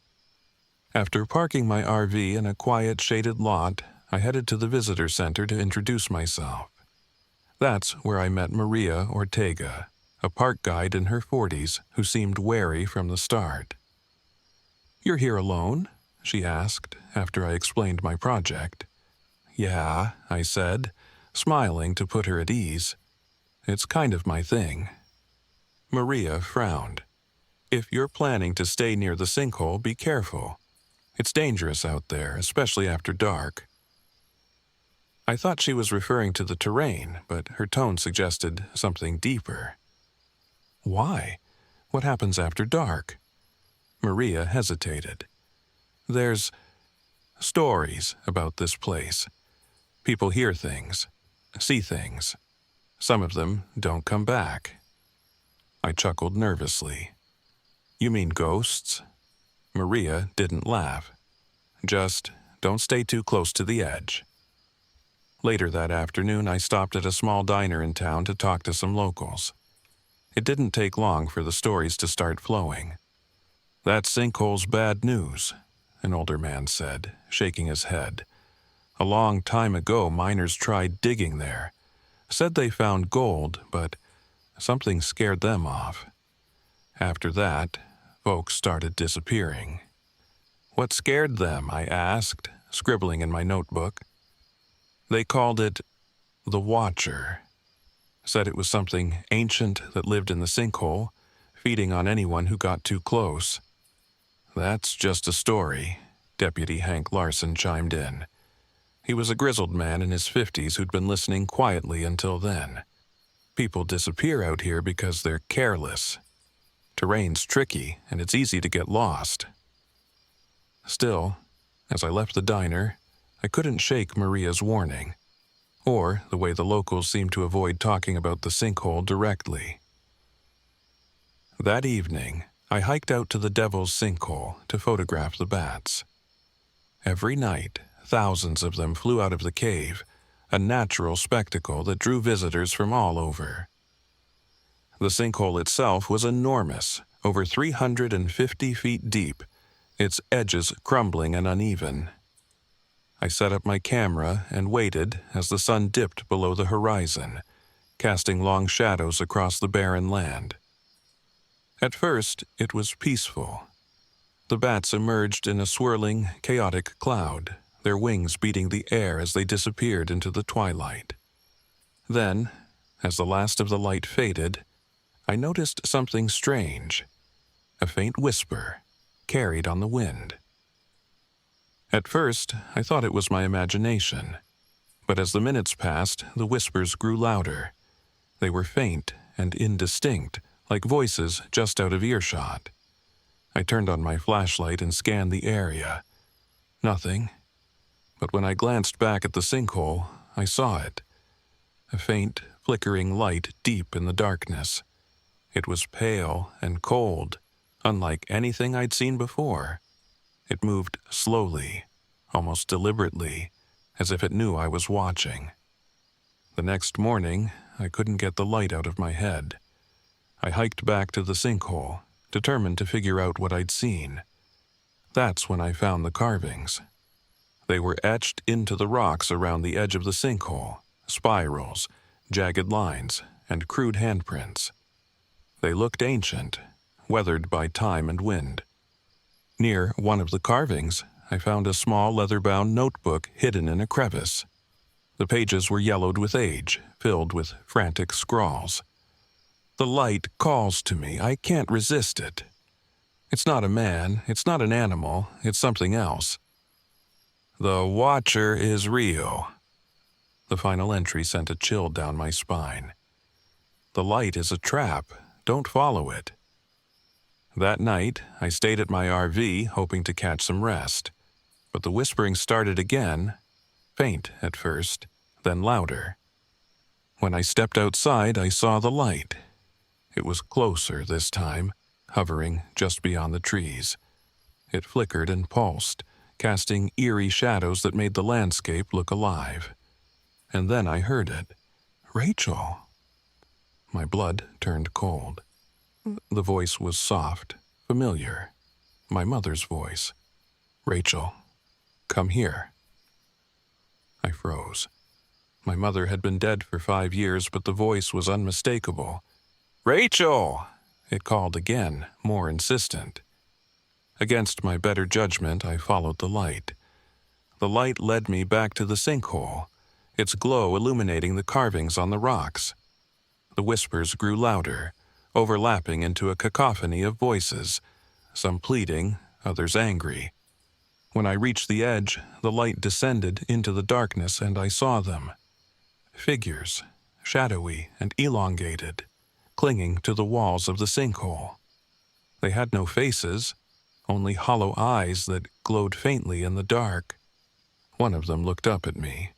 S1: After parking my RV in a quiet, shaded lot, I headed to the visitor center to introduce myself. That's where I met Maria Ortega, a park guide in her 40s who seemed wary from the start. "You're here alone?" she asked after I explained my project. "Yeah," I said, smiling to put her at ease. "It's kind of my thing." Maria frowned. "If you're planning to stay near the sinkhole, be careful. It's dangerous out there, especially after dark." I thought she was referring to the terrain, but her tone suggested something deeper. "Why? What happens after dark?" Maria hesitated. "There's stories about this place. People hear things, see things. Some of them don't come back." I chuckled nervously. "You mean ghosts?" Maria didn't laugh. "Just don't stay too close to the edge." Later that afternoon, I stopped at a small diner in town to talk to some locals. It didn't take long for the stories to start flowing. "That sinkhole's bad news," an older man said, shaking his head. "A long time ago, miners tried digging there. Said they found gold, but something scared them off. After that, folks started disappearing." "What scared them?" I asked, scribbling in my notebook. "They called it the Watcher. Said it was something ancient that lived in the sinkhole, feeding on anyone who got too close." "That's just a story," Deputy Hank Larson chimed in. He was a grizzled man in his 50s who'd been listening quietly until then. "People disappear out here because they're careless. Terrain's tricky, and it's easy to get lost." Still, as I left the diner, I couldn't shake Maria's warning, or the way the locals seemed to avoid talking about the sinkhole directly. That evening, I hiked out to the Devil's Sinkhole to photograph the bats. Every night, thousands of them flew out of the cave, a natural spectacle that drew visitors from all over. The sinkhole itself was enormous, over 350 feet deep, its edges crumbling and uneven. I set up my camera and waited as the sun dipped below the horizon, casting long shadows across the barren land. At first, it was peaceful. The bats emerged in a swirling, chaotic cloud, their wings beating the air as they disappeared into the twilight. Then, as the last of the light faded, I noticed something strange, a faint whisper, carried on the wind. At first, I thought it was my imagination, but as the minutes passed, the whispers grew louder. They were faint and indistinct, like voices just out of earshot. I turned on my flashlight and scanned the area. Nothing. But when I glanced back at the sinkhole, I saw it. A faint, flickering light deep in the darkness. It was pale and cold, unlike anything I'd seen before. It moved slowly, almost deliberately, as if it knew I was watching. The next morning, I couldn't get the light out of my head. I hiked back to the sinkhole, determined to figure out what I'd seen. That's when I found the carvings. They were etched into the rocks around the edge of the sinkhole, spirals, jagged lines, and crude handprints. They looked ancient, weathered by time and wind. Near one of the carvings, I found a small leather-bound notebook hidden in a crevice. The pages were yellowed with age, filled with frantic scrawls. The light calls to me. I can't resist it. It's not a man, it's not an animal, it's something else. The Watcher is real. The final entry sent a chill down my spine. The light is a trap. Don't follow it. That night, I stayed at my RV hoping to catch some rest. But the whispering started again, faint at first, then louder. When I stepped outside, I saw the light. It was closer this time, hovering just beyond the trees. It flickered and pulsed, casting eerie shadows that made the landscape look alive. And then I heard it. Rachel. My blood turned cold. The voice was soft, familiar. My mother's voice. Rachel, come here. I froze. My mother had been dead for 5 years, but the voice was unmistakable. Rachel! It called again, more insistent. Against my better judgment, I followed the light. The light led me back to the sinkhole, its glow illuminating the carvings on the rocks. The whispers grew louder, overlapping into a cacophony of voices, some pleading, others angry. When I reached the edge, the light descended into the darkness and I saw them. Figures, shadowy and elongated, clinging to the walls of the sinkhole. They had no faces, only hollow eyes that glowed faintly in the dark. One of them looked up at me,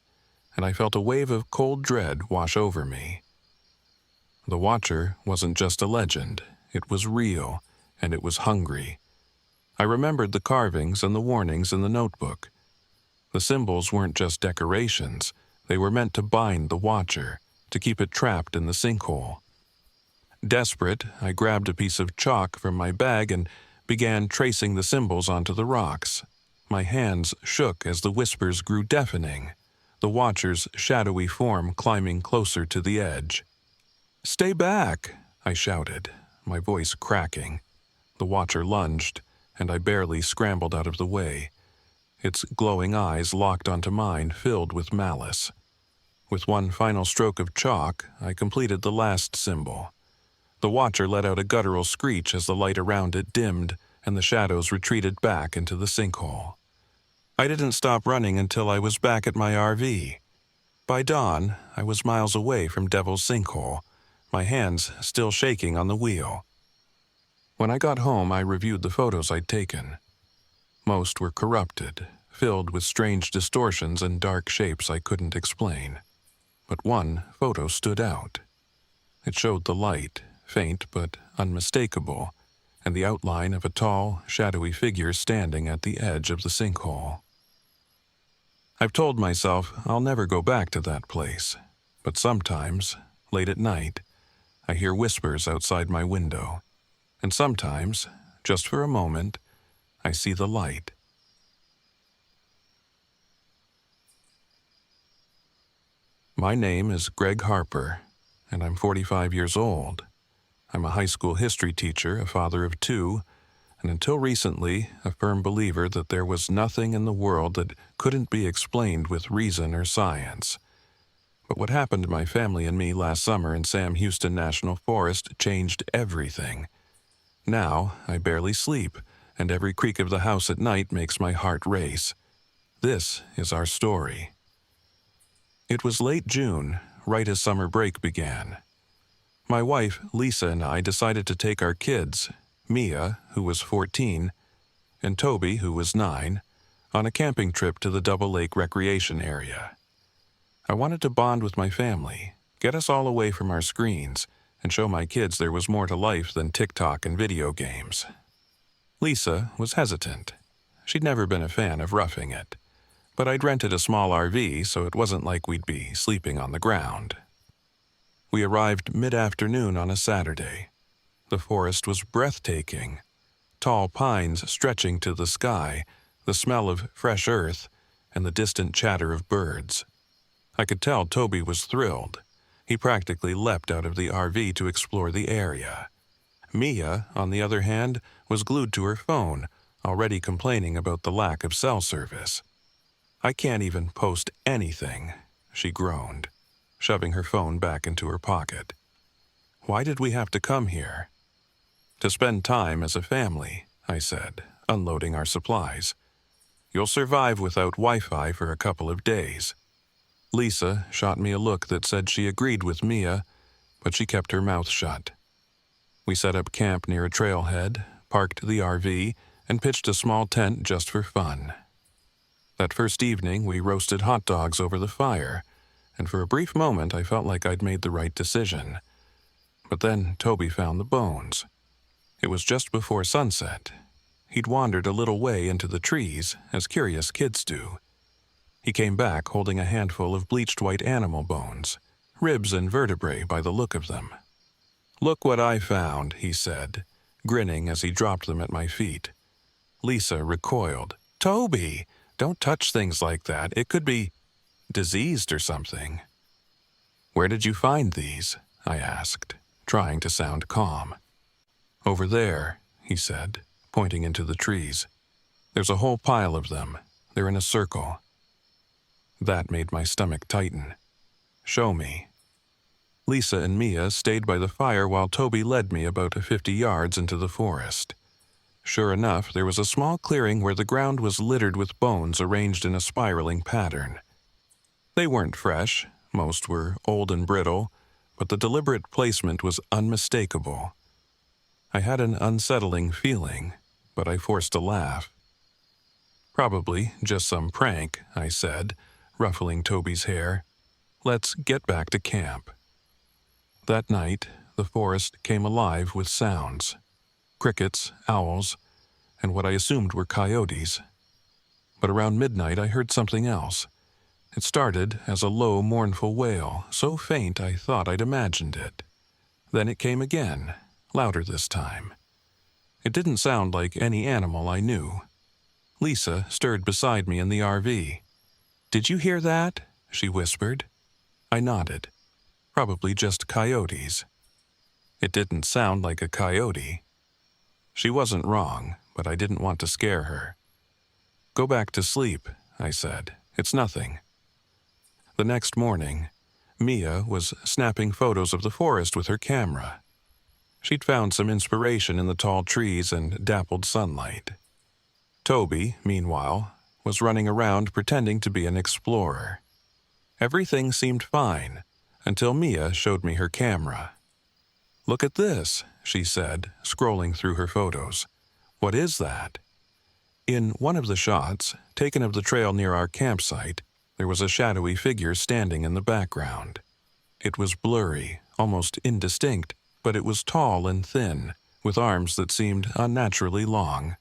S1: and I felt a wave of cold dread wash over me. The Watcher wasn't just a legend, it was real, and it was hungry. I remembered the carvings and the warnings in the notebook. The symbols weren't just decorations, they were meant to bind the Watcher, to keep it trapped in the sinkhole. Desperate, I grabbed a piece of chalk from my bag and began tracing the symbols onto the rocks. My hands shook as the whispers grew deafening, the Watcher's shadowy form climbing closer to the edge. "Stay back!" I shouted, my voice cracking. The Watcher lunged, and I barely scrambled out of the way. Its glowing eyes locked onto mine, filled with malice. With one final stroke of chalk, I completed the last symbol. The Watcher let out a guttural screech as the light around it dimmed and the shadows retreated back into the sinkhole. I didn't stop running until I was back at my RV. By dawn, I was miles away from Devil's Sinkhole, my hands still shaking on the wheel. When I got home, I reviewed the photos I'd taken. Most were corrupted, filled with strange distortions and dark shapes I couldn't explain. But one photo stood out. It showed the light, faint but unmistakable, and the outline of a tall, shadowy figure standing at the edge of the sinkhole. I've told myself I'll never go back to that place, but sometimes, late at night, I hear whispers outside my window, and sometimes, just for a moment, I see the light. My name is Greg Harper, and I'm 45 years old. I'm a high school history teacher, a father of 2, and until recently, a firm believer that there was nothing in the world that couldn't be explained with reason or science. But what happened to my family and me last summer in Sam Houston National Forest changed everything. Now, I barely sleep, and every creak of the house at night makes my heart race. This is our story. It was late June, right as summer break began. My wife, Lisa, and I decided to take our kids, Mia, who was 14, and Toby, who was 9, on a camping trip to the Double Lake Recreation Area. I wanted to bond with my family, get us all away from our screens, and show my kids there was more to life than TikTok and video games. Lisa was hesitant. She'd never been a fan of roughing it, but I'd rented a small RV, so it wasn't like we'd be sleeping on the ground. We arrived mid-afternoon on a Saturday. The forest was breathtaking. Tall pines stretching to the sky, the smell of fresh earth, and the distant chatter of birds. I could tell Toby was thrilled. He practically leapt out of the RV to explore the area. Mia, on the other hand, was glued to her phone, already complaining about the lack of cell service. I can't even post anything. she groaned, shoving her phone back into her pocket. Why did we have to come here? To spend time as a family, I said, unloading our supplies. You'll survive without Wi-Fi for a couple of days. Lisa shot me a look that said she agreed with Mia, but she kept her mouth shut. We set up camp near a trailhead, parked the RV, and pitched a small tent just for fun. That first evening, we roasted hot dogs over the fire, and for a brief moment I felt like I'd made the right decision. But then Toby found the bones. It was just before sunset. He'd wandered a little way into the trees, as curious kids do. He came back holding a handful of bleached white animal bones, ribs and vertebrae by the look of them. "Look what I found," he said, grinning as he dropped them at my feet. Lisa recoiled. "Toby, don't touch things like that. It could be diseased or something." "Where did you find these?" I asked, trying to sound calm. "Over there," he said, pointing into the trees. "There's a whole pile of them. They're in a circle." That made my stomach tighten. "Show me." Lisa and Mia stayed by the fire while Toby led me about 50 yards into the forest. Sure enough, there was a small clearing where the ground was littered with bones arranged in a spiraling pattern. They weren't fresh, most were old and brittle, but the deliberate placement was unmistakable. I had an unsettling feeling, but I forced a laugh. "Probably just some prank," I said, ruffling Toby's hair. "Let's get back to camp." That night, the forest came alive with sounds. Crickets, owls, and what I assumed were coyotes. But around midnight I heard something else. It started as a low, mournful wail, so faint I thought I'd imagined it. Then it came again, louder this time. It didn't sound like any animal I knew. Lisa stirred beside me in the RV. "Did you hear that?" she whispered. I nodded. Probably just coyotes. It didn't sound like a coyote. She wasn't wrong, but I didn't want to scare her. "Go back to sleep," I said. "It's nothing." The next morning, Mia was snapping photos of the forest with her camera. She'd found some inspiration in the tall trees and dappled sunlight. Toby, meanwhile, was running around pretending to be an explorer. Everything seemed fine, until Mia showed me her camera. "Look at this," she said, scrolling through her photos. "What is that?" In one of the shots, taken of the trail near our campsite, there was a shadowy figure standing in the background. It was blurry, almost indistinct, but it was tall and thin, with arms that seemed unnaturally long.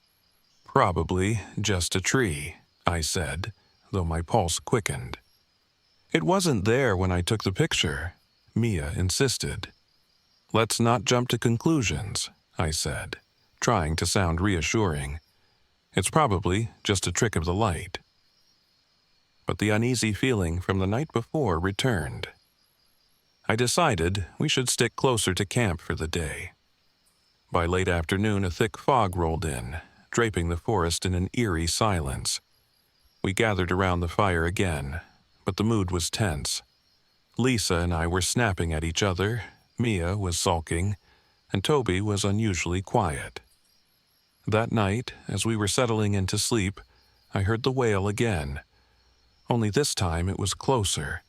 S1: "Probably just a tree," I said, though my pulse quickened. "It wasn't there when I took the picture," Mia insisted. "Let's not jump to conclusions," I said, trying to sound reassuring. "It's probably just a trick of the light." But the uneasy feeling from the night before returned. I decided we should stick closer to camp for the day. By late afternoon, a thick fog rolled in, draping the forest in an eerie silence. We gathered around the fire again, but the mood was tense. Lisa and I were snapping at each other, Mia was sulking, and Toby was unusually quiet. That night, as we were settling into sleep, I heard the wail again. Only this time it was closer.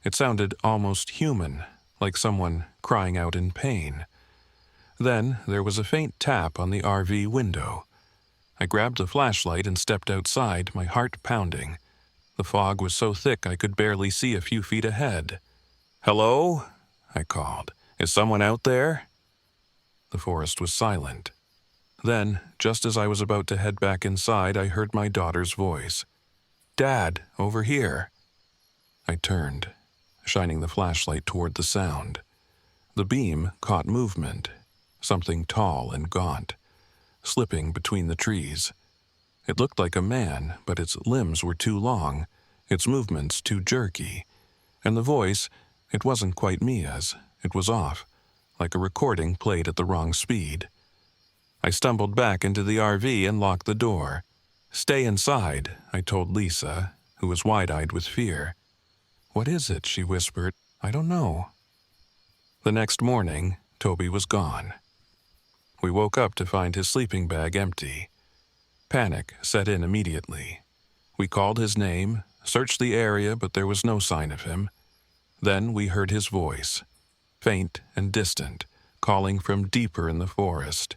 S1: It sounded almost human, like someone crying out in pain. Then there was a faint tap on the RV window. I grabbed the flashlight and stepped outside, my heart pounding. The fog was so thick I could barely see a few feet ahead. "Hello?" I called. "Is someone out there?" The forest was silent. Then, just as I was about to head back inside, I heard my daughter's voice. "Dad, over here." I turned, shining the flashlight toward the sound. The beam caught movement, something tall and gaunt, slipping between the trees. It looked like a man, but its limbs were too long, its movements too jerky. And the voice, it wasn't quite Mia's. It was off, like a recording played at the wrong speed. I stumbled back into the RV and locked the door. "Stay inside," I told Lisa, who was wide-eyed with fear. "What is it?" she whispered. "I don't know." The next morning, Toby was gone. We woke up to find his sleeping bag empty. Panic set in immediately. We called his name, searched the area, but there was no sign of him. Then we heard his voice, faint and distant, calling from deeper in the forest.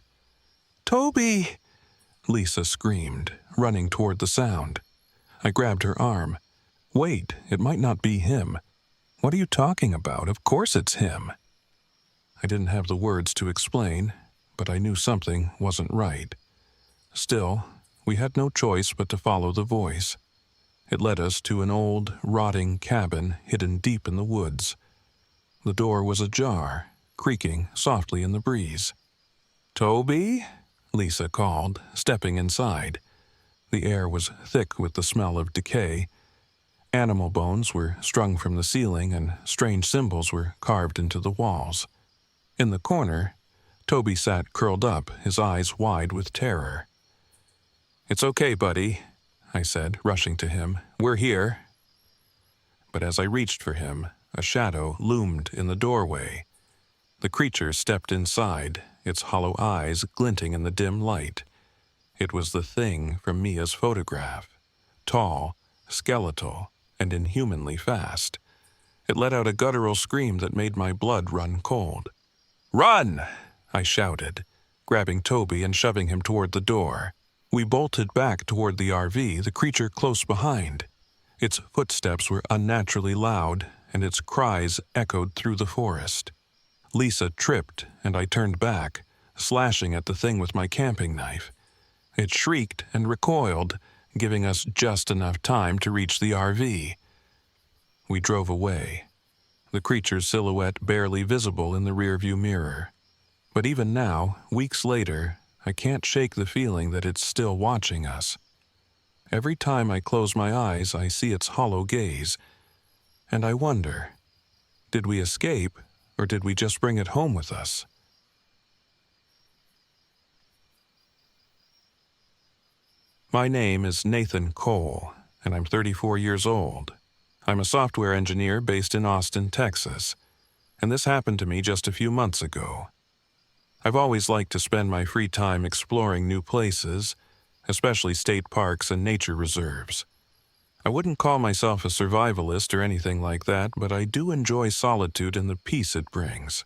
S1: "Toby!" Lisa screamed, running toward the sound. I grabbed her arm. "Wait, it might not be him." "What are you talking about? Of course it's him." I didn't have the words to explain, but I knew something wasn't right. Still, we had no choice but to follow the voice. It led us to an old, rotting cabin hidden deep in the woods. The door was ajar, creaking softly in the breeze. "Toby?" Lisa called, stepping inside. The air was thick with the smell of decay. Animal bones were strung from the ceiling, and strange symbols were carved into the walls. In the corner, Toby sat curled up, his eyes wide with terror. "It's okay, buddy," I said, rushing to him. "We're here." But as I reached for him, a shadow loomed in the doorway. The creature stepped inside, its hollow eyes glinting in the dim light. It was the thing from Mia's photograph, tall, skeletal, and inhumanly fast. It let out a guttural scream that made my blood run cold. "Run!" I shouted, grabbing Toby and shoving him toward the door. We bolted back toward the RV, the creature close behind. Its footsteps were unnaturally loud, and its cries echoed through the forest. Lisa tripped, and I turned back, slashing at the thing with my camping knife. It shrieked and recoiled, giving us just enough time to reach the RV. We drove away, the creature's silhouette barely visible in the rearview mirror. But even now, weeks later, I can't shake the feeling that it's still watching us. Every time I close my eyes, I see its hollow gaze, and I wonder, did we escape, or did we just bring it home with us? My name is Nathan Cole, and I'm 34 years old. I'm a software engineer based in Austin, Texas, and this happened to me just a few months ago. I've always liked to spend my free time exploring new places, especially state parks and nature reserves. I wouldn't call myself a survivalist or anything like that, but I do enjoy solitude and the peace it brings.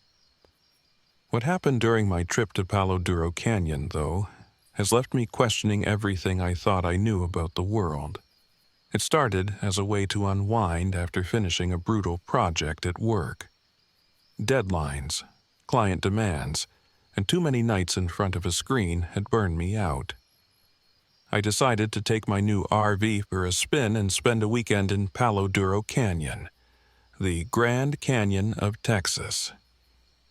S1: What happened during my trip to Paloduro Canyon, though, has left me questioning everything I thought I knew about the world. It started as a way to unwind after finishing a brutal project at work. Deadlines, client demands, and too many nights in front of a screen had burned me out. I decided to take my new RV for a spin and spend a weekend in Paloduro Canyon, the Grand Canyon of Texas.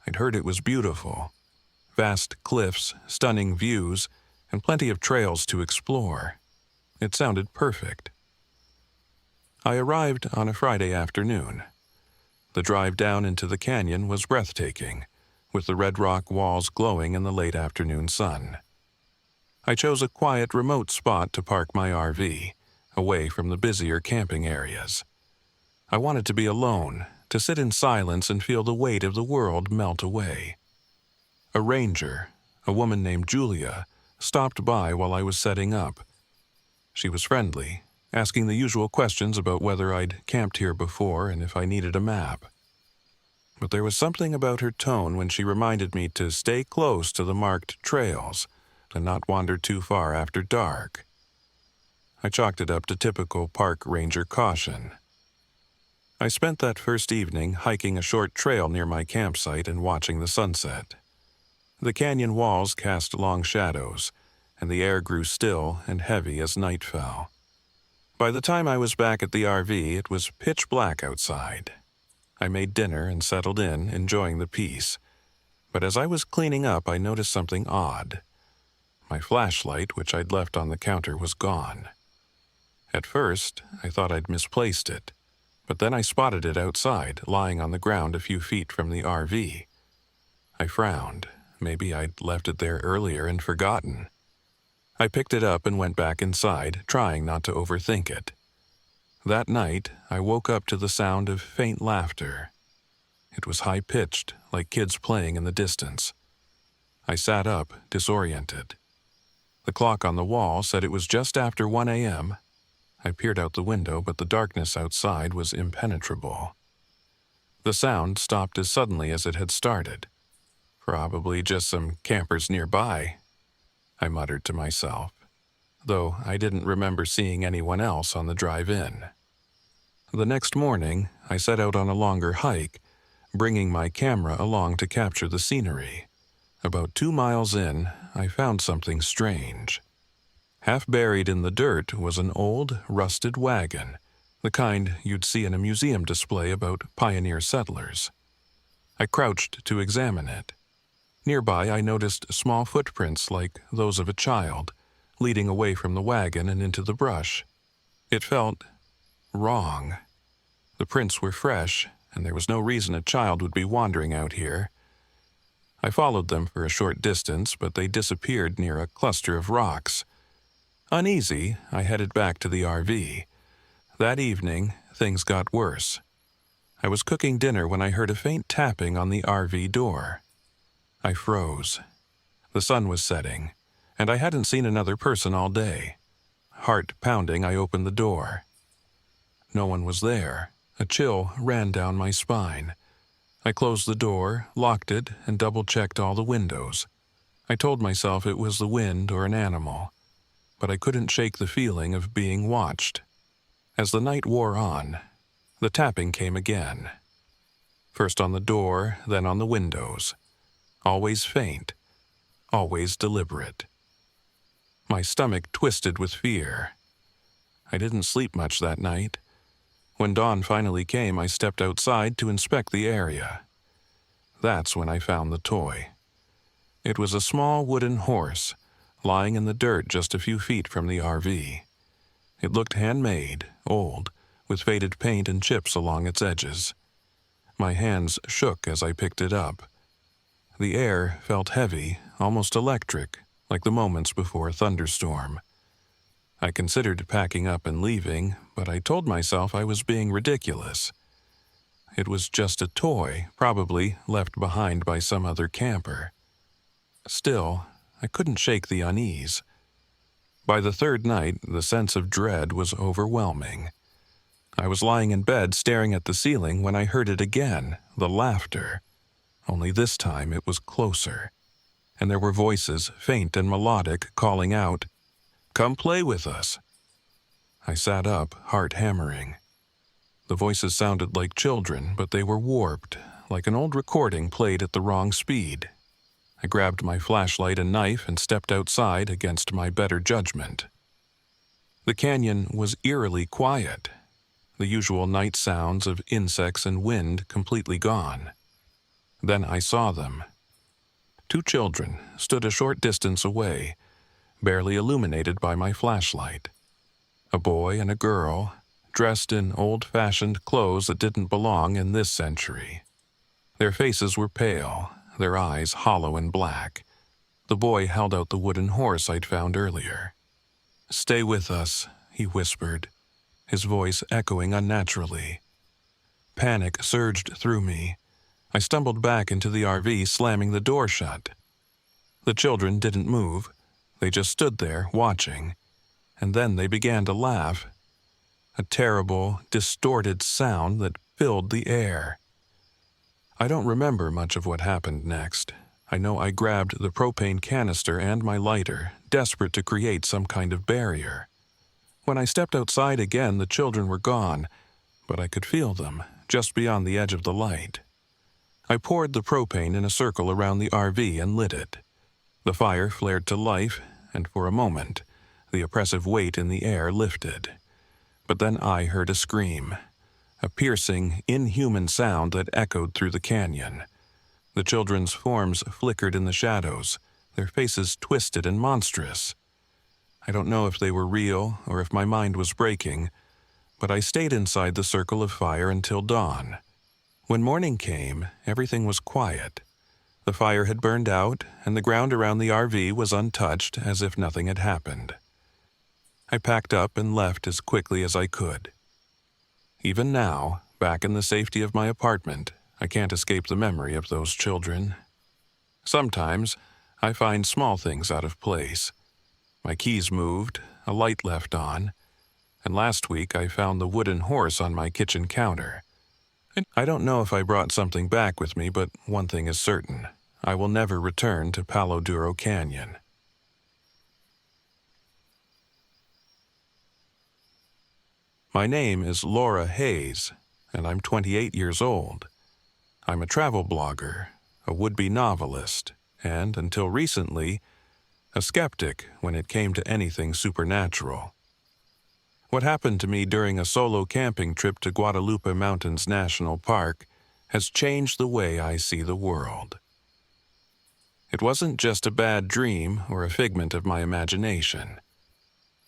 S1: I'd heard it was beautiful. Vast cliffs, stunning views, and plenty of trails to explore. It sounded perfect. I arrived on a Friday afternoon. The drive down into the canyon was breathtaking, with the red rock walls glowing in the late afternoon sun. I chose a quiet, remote spot to park my RV, away from the busier camping areas. I wanted to be alone, to sit in silence and feel the weight of the world melt away. A ranger, a woman named Julia, stopped by while I was setting up. She was friendly, asking the usual questions about whether I'd camped here before and if I needed a map. But there was something about her tone when she reminded me to stay close to the marked trails and not wander too far after dark. I chalked it up to typical park ranger caution. I spent that first evening hiking a short trail near my campsite and watching the sunset. The canyon walls cast long shadows, and the air grew still and heavy as night fell. By the time I was back at the RV, it was pitch black outside. I made dinner and settled in, enjoying the peace. But as I was cleaning up, I noticed something odd. My flashlight, which I'd left on the counter, was gone. At first, I thought I'd misplaced it, but then I spotted it outside, lying on the ground a few feet from the RV. I frowned. Maybe I'd left it there earlier and forgotten. I picked it up and went back inside, trying not to overthink it. That night, I woke up to the sound of faint laughter. It was high-pitched, like kids playing in the distance. I sat up, disoriented. The clock on the wall said it was just after 1 a.m. I peered out the window, but the darkness outside was impenetrable. The sound stopped as suddenly as it had started. Probably just some campers nearby, I muttered to myself, though I didn't remember seeing anyone else on the drive-in. The next morning, I set out on a longer hike, bringing my camera along to capture the scenery. About 2 miles in, I found something strange. Half buried in the dirt was an old, rusted wagon, the kind you'd see in a museum display about pioneer settlers. I crouched to examine it. Nearby, I noticed small footprints like those of a child, leading away from the wagon and into the brush. It felt wrong. The prints were fresh, and there was no reason a child would be wandering out here. I followed them for a short distance, but they disappeared near a cluster of rocks. Uneasy, I headed back to the RV. That evening, things got worse. I was cooking dinner when I heard a faint tapping on the RV door. I froze. The sun was setting, and I hadn't seen another person all day. Heart pounding, I opened the door. No one was there. A chill ran down my spine. I closed the door, locked it, and double-checked all the windows. I told myself it was the wind or an animal, but I couldn't shake the feeling of being watched. As the night wore on, the tapping came again. First on the door, then on the windows. Always faint, always deliberate. My stomach twisted with fear. I didn't sleep much that night. When dawn finally came, I stepped outside to inspect the area. That's when I found the toy. It was a small wooden horse, lying in the dirt just a few feet from the RV. It looked handmade, old, with faded paint and chips along its edges. My hands shook as I picked it up. The air felt heavy, almost electric, like the moments before a thunderstorm. I considered packing up and leaving, but I told myself I was being ridiculous. It was just a toy, probably left behind by some other camper. Still, I couldn't shake the unease. By the third night, the sense of dread was overwhelming. I was lying in bed staring at the ceiling when I heard it again, the laughter. Only this time it was closer, and there were voices, faint and melodic, calling out, "Come play with us." I sat up, heart hammering. The voices sounded like children, but they were warped, like an old recording played at the wrong speed. I grabbed my flashlight and knife and stepped outside against my better judgment. The canyon was eerily quiet, the usual night sounds of insects and wind completely gone. Then I saw them. 2 children stood a short distance away, barely illuminated by my flashlight. A boy and a girl, dressed in old-fashioned clothes that didn't belong in this century. Their faces were pale, their eyes hollow and black. The boy held out the wooden horse I'd found earlier. "Stay with us," he whispered, his voice echoing unnaturally. Panic surged through me. I stumbled back into the RV, slamming the door shut. The children didn't move. They just stood there, watching. And then they began to laugh. A terrible, distorted sound that filled the air. I don't remember much of what happened next. I know I grabbed the propane canister and my lighter, desperate to create some kind of barrier. When I stepped outside again, the children were gone, but I could feel them, just beyond the edge of the light. I poured the propane in a circle around the RV and lit it. The fire flared to life, and for a moment, the oppressive weight in the air lifted. But then I heard a scream, a piercing, inhuman sound that echoed through the canyon. The children's forms flickered in the shadows, their faces twisted and monstrous. I don't know if they were real or if my mind was breaking, but I stayed inside the circle of fire until dawn. When morning came, everything was quiet. The fire had burned out, and the ground around the RV was untouched, as if nothing had happened. I packed up and left as quickly as I could. Even now, back in the safety of my apartment, I can't escape the memory of those children. Sometimes, I find small things out of place. My keys moved, a light left on, and last week I found the wooden horse on my kitchen counter. I don't know if I brought something back with me, but one thing is certain. I will never return to Paloduro Canyon. My name is Laura Hayes, and I'm 28 years old. I'm a travel blogger, a would-be novelist, and, until recently, a skeptic when it came to anything supernatural. What happened to me during a solo camping trip to Guadalupe Mountains National Park has changed the way I see the world. It wasn't just a bad dream or a figment of my imagination.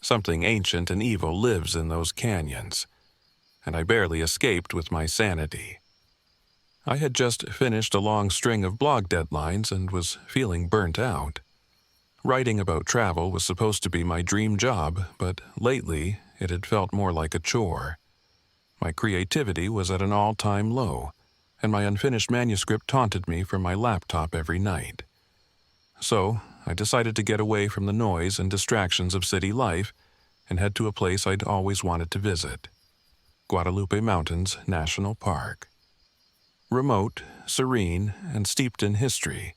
S1: Something ancient and evil lives in those canyons, and I barely escaped with my sanity. I had just finished a long string of blog deadlines and was feeling burnt out. Writing about travel was supposed to be my dream job, but lately it had felt more like a chore. My creativity was at an all-time low, and my unfinished manuscript taunted me from my laptop every night. So, I decided to get away from the noise and distractions of city life and head to a place I'd always wanted to visit: Guadalupe Mountains National Park. Remote, serene, and steeped in history,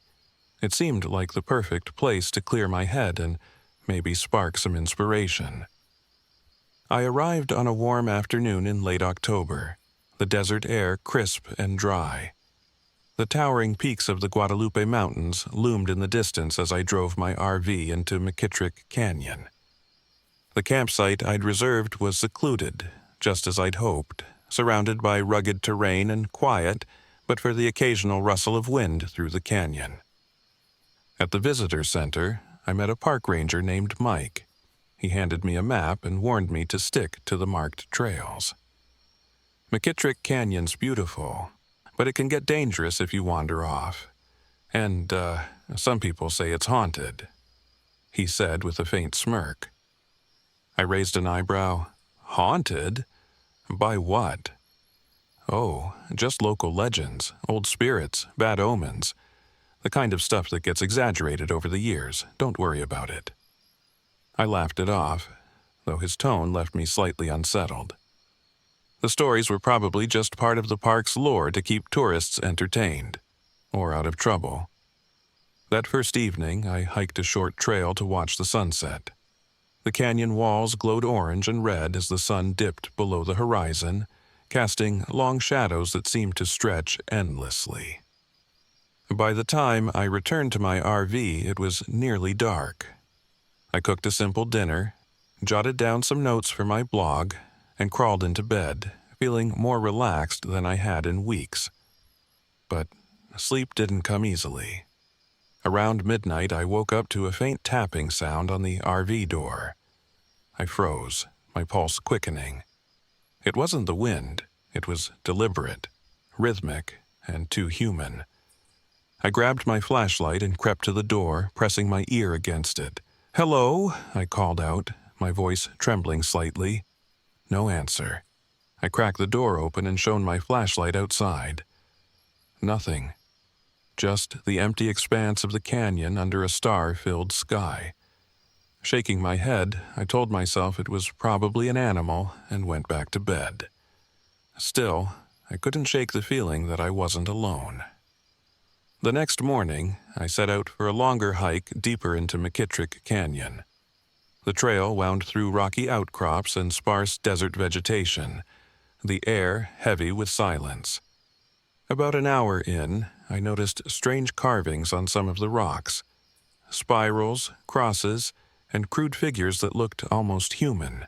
S1: it seemed like the perfect place to clear my head and maybe spark some inspiration. I arrived on a warm afternoon in late October, the desert air crisp and dry. The towering peaks of the Guadalupe Mountains loomed in the distance as I drove my RV into McKitrick Canyon. The campsite I'd reserved was secluded, just as I'd hoped, surrounded by rugged terrain and quiet, but for the occasional rustle of wind through the canyon. At the visitor center, I met a park ranger named Mike. He handed me a map and warned me to stick to the marked trails. McKitrick Canyon's beautiful, but it can get dangerous if you wander off. And, some people say it's haunted, he said with a faint smirk. I raised an eyebrow. Haunted? By what? Oh, just local legends, old spirits, bad omens. The kind of stuff that gets exaggerated over the years. Don't worry about it. I laughed it off, though his tone left me slightly unsettled. The stories were probably just part of the park's lore to keep tourists entertained, or out of trouble. That first evening, I hiked a short trail to watch the sunset. The canyon walls glowed orange and red as the sun dipped below the horizon, casting long shadows that seemed to stretch endlessly. By the time I returned to my RV, it was nearly dark. I cooked a simple dinner, jotted down some notes for my blog, and crawled into bed, feeling more relaxed than I had in weeks. But sleep didn't come easily. Around midnight, I woke up to a faint tapping sound on the RV door. I froze, my pulse quickening. It wasn't the wind. It was deliberate, rhythmic, and too human. I grabbed my flashlight and crept to the door, pressing my ear against it. "Hello," I called out, my voice trembling slightly. No answer. I cracked the door open and shone my flashlight outside. Nothing. Just the empty expanse of the canyon under a star-filled sky. Shaking my head, I told myself it was probably an animal and went back to bed. Still, I couldn't shake the feeling that I wasn't alone. The next morning, I set out for a longer hike deeper into McKitrick Canyon. The trail wound through rocky outcrops and sparse desert vegetation, the air heavy with silence. About an hour in, I noticed strange carvings on some of the rocks. Spirals, crosses, and crude figures that looked almost human.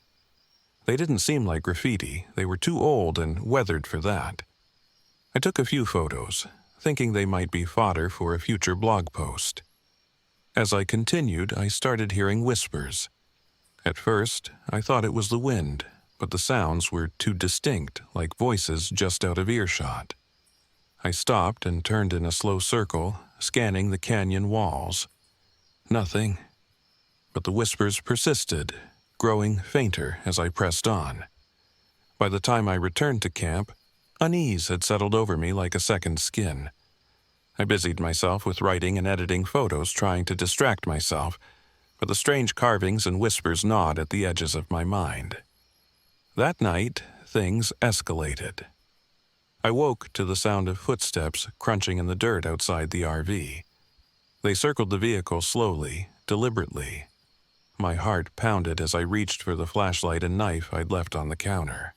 S1: They didn't seem like graffiti. They were too old and weathered for that. I took a few photos, thinking they might be fodder for a future blog post. As I continued, I started hearing whispers. At first, I thought it was the wind, but the sounds were too distinct, like voices just out of earshot. I stopped and turned in a slow circle, scanning the canyon walls. Nothing. But the whispers persisted, growing fainter as I pressed on. By the time I returned to camp, unease had settled over me like a second skin. I busied myself with writing and editing photos, trying to distract myself, but the strange carvings and whispers gnawed at the edges of my mind. That night, things escalated. I woke to the sound of footsteps crunching in the dirt outside the RV. They circled the vehicle slowly, deliberately. My heart pounded as I reached for the flashlight and knife I'd left on the counter.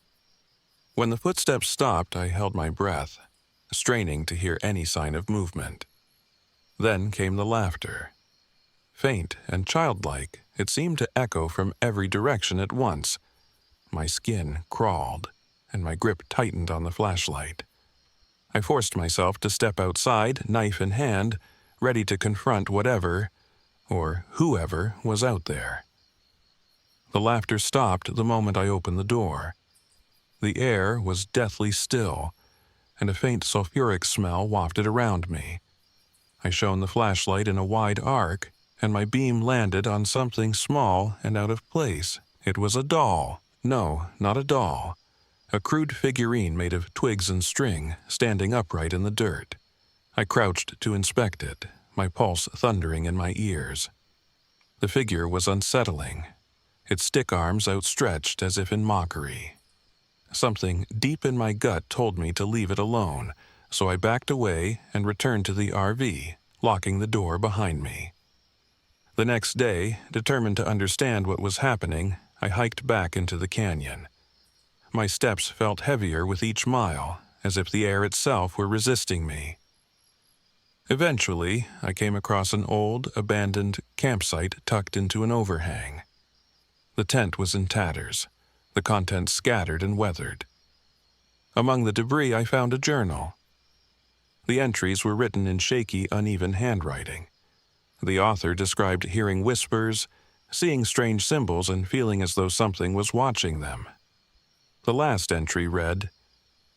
S1: When the footsteps stopped, I held my breath, straining to hear any sign of movement. Then came the laughter. Faint and childlike, it seemed to echo from every direction at once. My skin crawled, and my grip tightened on the flashlight. I forced myself to step outside, knife in hand, ready to confront whatever, or whoever, was out there. The laughter stopped the moment I opened the door. The air was deathly still, and a faint sulfuric smell wafted around me. I shone the flashlight in a wide arc, and my beam landed on something small and out of place. It was a doll. No, not a doll. A crude figurine made of twigs and string, standing upright in the dirt. I crouched to inspect it, my pulse thundering in my ears. The figure was unsettling, its stick arms outstretched as if in mockery. Something deep in my gut told me to leave it alone, so I backed away and returned to the RV, locking the door behind me. The next day, determined to understand what was happening, I hiked back into the canyon. My steps felt heavier with each mile, as if the air itself were resisting me. Eventually, I came across an old, abandoned campsite tucked into an overhang. The tent was in tatters, the contents scattered and weathered. Among the debris, I found a journal. The entries were written in shaky, uneven handwriting. The author described hearing whispers, seeing strange symbols, and feeling as though something was watching them. The last entry read,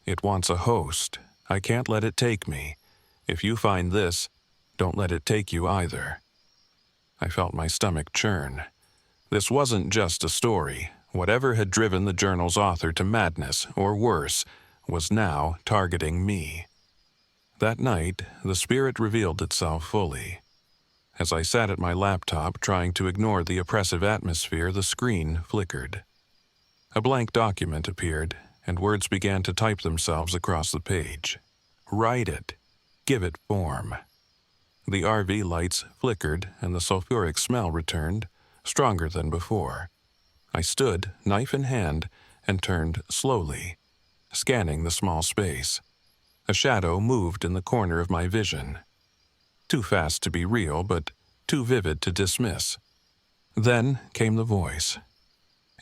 S1: "It wants a host. I can't let it take me. If you find this, don't let it take you either." I felt my stomach churn. This wasn't just a story. Whatever had driven the journal's author to madness, or worse, was now targeting me. That night, the spirit revealed itself fully. As I sat at my laptop trying to ignore the oppressive atmosphere, the screen flickered. A blank document appeared, and words began to type themselves across the page. Write it. Give it form. The RV lights flickered, and the sulfuric smell returned, stronger than before. I stood, knife in hand, and turned slowly, scanning the small space. A shadow moved in the corner of my vision. Too fast to be real, but too vivid to dismiss. Then came the voice.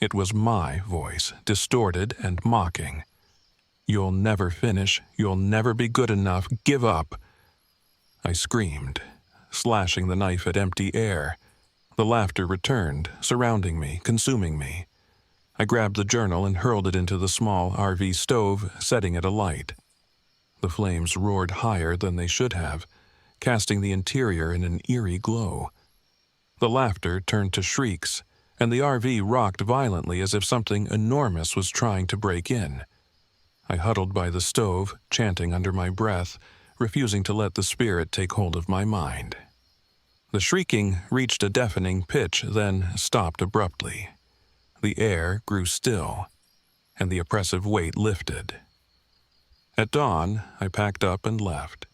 S1: It was my voice, distorted and mocking. "You'll never finish. You'll never be good enough. Give up." I screamed, slashing the knife at empty air. The laughter returned, surrounding me, consuming me. I grabbed the journal and hurled it into the small RV stove, setting it alight. The flames roared higher than they should have, casting the interior in an eerie glow. The laughter turned to shrieks, and the RV rocked violently as if something enormous was trying to break in. I huddled by the stove, chanting under my breath, refusing to let the spirit take hold of my mind. The shrieking reached a deafening pitch, then stopped abruptly. The air grew still, and the oppressive weight lifted. At dawn, I packed up and left.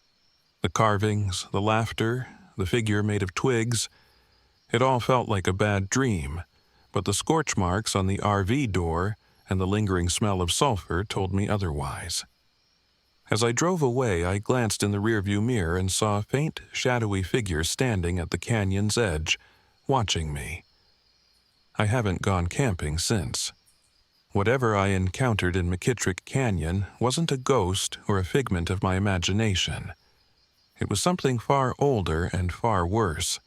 S1: The carvings, the laughter, the figure made of twigs, it all felt like a bad dream, but the scorch marks on the RV door and the lingering smell of sulfur told me otherwise. As I drove away, I glanced in the rearview mirror and saw a faint, shadowy figure standing at the canyon's edge, watching me. I haven't gone camping since. Whatever I encountered in McKitrick Canyon wasn't a ghost or a figment of my imagination. It was something far older and far worse,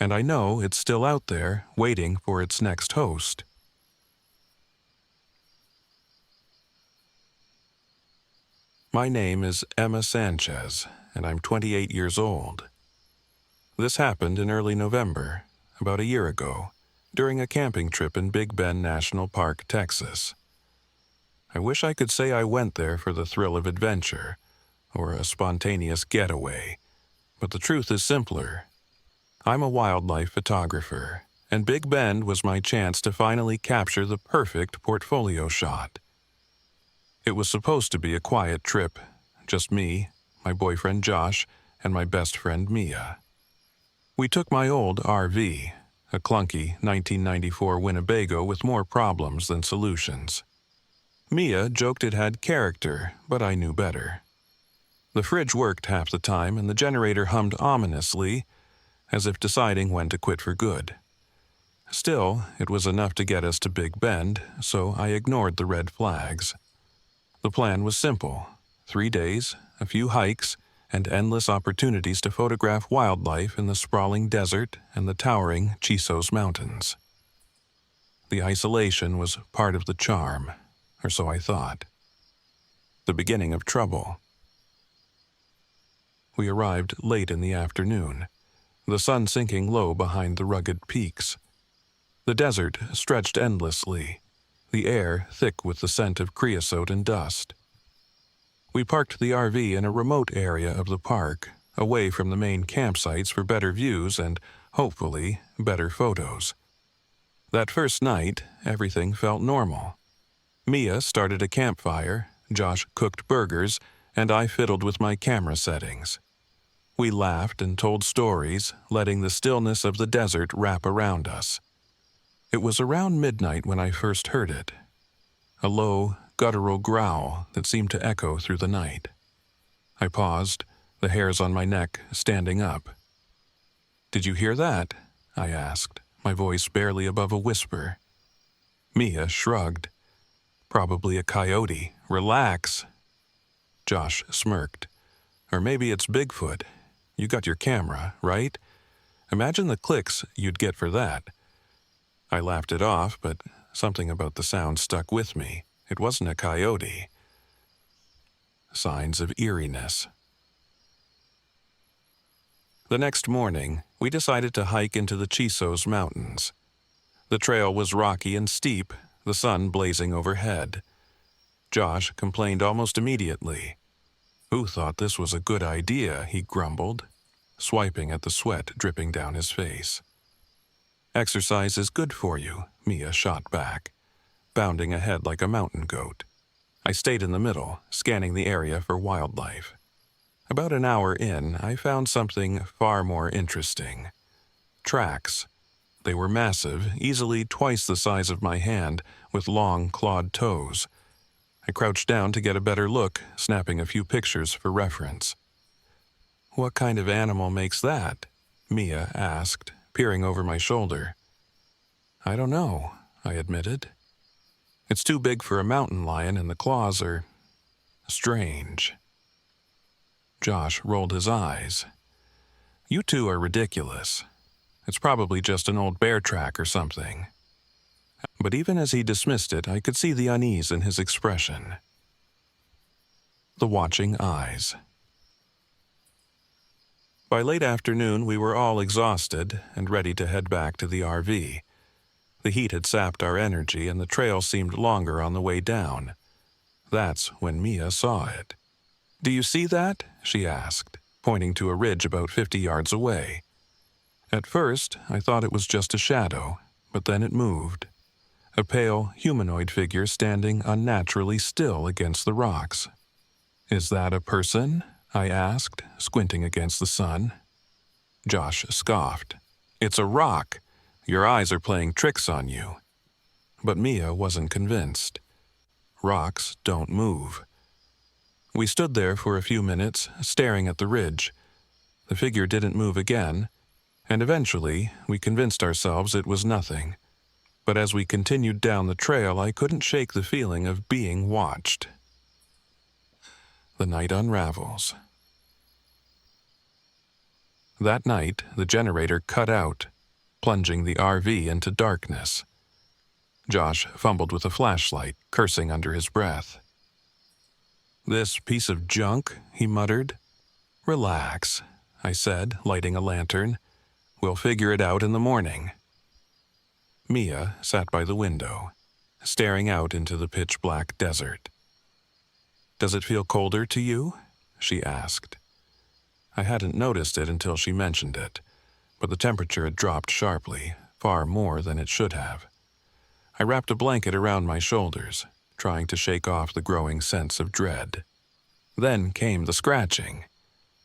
S1: and I know it's still out there, waiting for its next host. My name is Emma Sanchez, and I'm 28 years old. This happened in early November, about a year ago, during a camping trip in Big Bend National Park, Texas. I wish I could say I went there for the thrill of adventure, or a spontaneous getaway, but the truth is simpler. I'm a wildlife photographer, and Big Bend was my chance to finally capture the perfect portfolio shot. It was supposed to be a quiet trip, just me, my boyfriend Josh, and my best friend Mia. We took my old RV, a clunky 1994 Winnebago with more problems than solutions. Mia joked it had character, but I knew better. The fridge worked half the time and the generator hummed ominously, as if deciding when to quit for good. Still, it was enough to get us to Big Bend, so I ignored the red flags. The plan was simple: 3 days, a few hikes, and endless opportunities to photograph wildlife in the sprawling desert and the towering Chisos Mountains. The isolation was part of the charm, or so I thought. The beginning of trouble. We arrived late in the afternoon, the sun sinking low behind the rugged peaks. The desert stretched endlessly, the air thick with the scent of creosote and dust. We parked the RV in a remote area of the park, away from the main campsites for better views and, hopefully, better photos. That first night, everything felt normal. Mia started a campfire, Josh cooked burgers, and I fiddled with my camera settings. We laughed and told stories, letting the stillness of the desert wrap around us. It was around midnight when I first heard it, a low, guttural growl that seemed to echo through the night. I paused, the hairs on my neck standing up. "Did you hear that?" I asked, my voice barely above a whisper. Mia shrugged. "Probably a coyote. Relax." Josh smirked. "Or maybe it's Bigfoot. You got your camera, right? Imagine the clicks you'd get for that." I laughed it off, but something about the sound stuck with me. It wasn't a coyote. Signs of eeriness. The next morning, we decided to hike into the Chisos Mountains. The trail was rocky and steep, the sun blazing overhead. Josh complained almost immediately. "Who thought this was a good idea?" he grumbled, swiping at the sweat dripping down his face. "Exercise is good for you," Mia shot back, bounding ahead like a mountain goat. I stayed in the middle, scanning the area for wildlife. About an hour in, I found something far more interesting. Tracks. They were massive, easily twice the size of my hand, with long, clawed toes. I crouched down to get a better look, snapping a few pictures for reference. "What kind of animal makes that?" Mia asked, peering over my shoulder. "I don't know," I admitted. "It's too big for a mountain lion and the claws are strange." Josh rolled his eyes. "You two are ridiculous. It's probably just an old bear track or something." But even as he dismissed it, I could see the unease in his expression. The watching eyes. By late afternoon, we were all exhausted and ready to head back to the RV. The heat had sapped our energy and the trail seemed longer on the way down. That's when Mia saw it. "Do you see that?" she asked, pointing to a ridge about 50 yards away. At first, I thought it was just a shadow, but then it moved. A pale, humanoid figure standing unnaturally still against the rocks. "Is that a person?" I asked, squinting against the sun. Josh scoffed. "It's a rock. Your eyes are playing tricks on you." But Mia wasn't convinced. Rocks don't move. We stood there for a few minutes, staring at the ridge. The figure didn't move again, and eventually we convinced ourselves it was nothing. But as we continued down the trail, I couldn't shake the feeling of being watched. The night unravels. That night, the generator cut out, plunging the RV into darkness. Josh fumbled with a flashlight, cursing under his breath. "This piece of junk," he muttered. "Relax," I said, lighting a lantern. "We'll figure it out in the morning." Mia sat by the window. staring out into the pitch-black desert. "Does it feel colder to you?" she asked. I hadn't noticed it until she mentioned it, but the temperature had dropped sharply, far more than it should have. I wrapped a blanket around my shoulders, trying to shake off the growing sense of dread. Then came the scratching.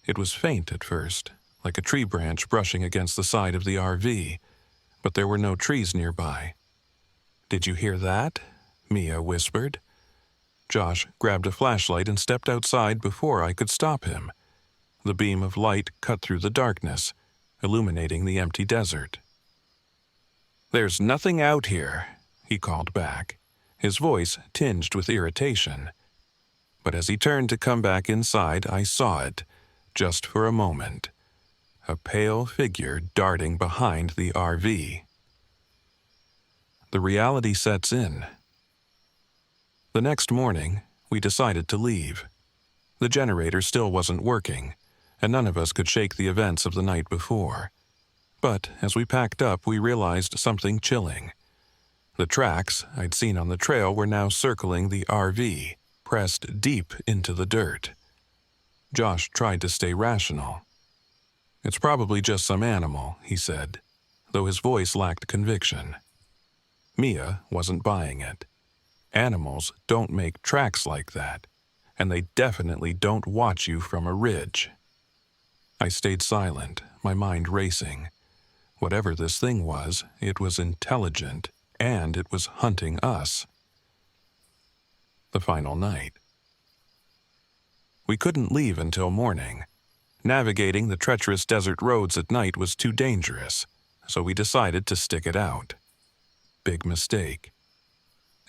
S1: It was faint at first, like a tree branch brushing against the side of the RV, but there were no trees nearby. "Did you hear that?" Mia whispered. Josh grabbed a flashlight and stepped outside before I could stop him. The beam of light cut through the darkness, illuminating the empty desert. "There's nothing out here," he called back, his voice tinged with irritation. But as he turned to come back inside, I saw it, just for a moment. A pale figure darting behind the RV. The reality sets in. The next morning, we decided to leave. The generator still wasn't working, and none of us could shake the events of the night before. But as we packed up, we realized something chilling. The tracks I'd seen on the trail were now circling the RV, pressed deep into the dirt. Josh tried to stay rational. "It's probably just some animal," he said, though his voice lacked conviction. Mia wasn't buying it. Animals don't make tracks like that, and they definitely don't watch you from a ridge. I stayed silent, my mind racing. Whatever this thing was, it was intelligent, and it was hunting us. The final night. We couldn't leave until morning. Navigating the treacherous desert roads at night was too dangerous, so we decided to stick it out. Big mistake.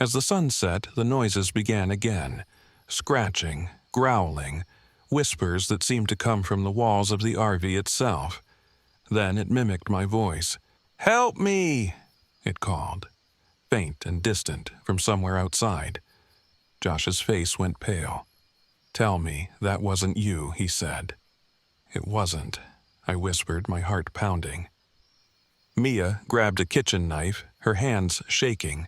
S1: As the sun set, the noises began again, scratching, growling, whispers that seemed to come from the walls of the RV itself. Then it mimicked my voice. "Help me!" it called, faint and distant from somewhere outside. Josh's face went pale. "Tell me that wasn't you," he said. "It wasn't," I whispered, my heart pounding. Mia grabbed a kitchen knife, her hands shaking.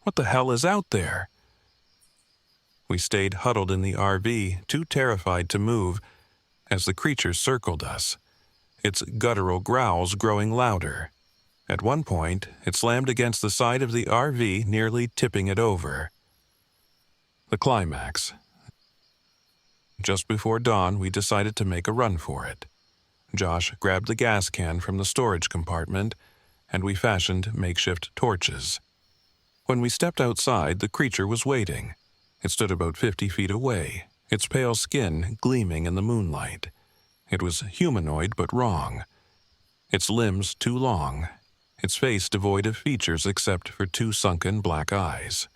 S1: "What the hell is out there?" We stayed huddled in the RV, too terrified to move, as the creature circled us, its guttural growls growing louder. At one point, it slammed against the side of the RV, nearly tipping it over. The climax. Just before dawn, we decided to make a run for it. Josh grabbed the gas can from the storage compartment, and we fashioned makeshift torches. When we stepped outside, the creature was waiting. It stood about 50 feet away, its pale skin gleaming in the moonlight. It was humanoid but wrong. Its limbs too long, its face devoid of features except for two sunken black eyes.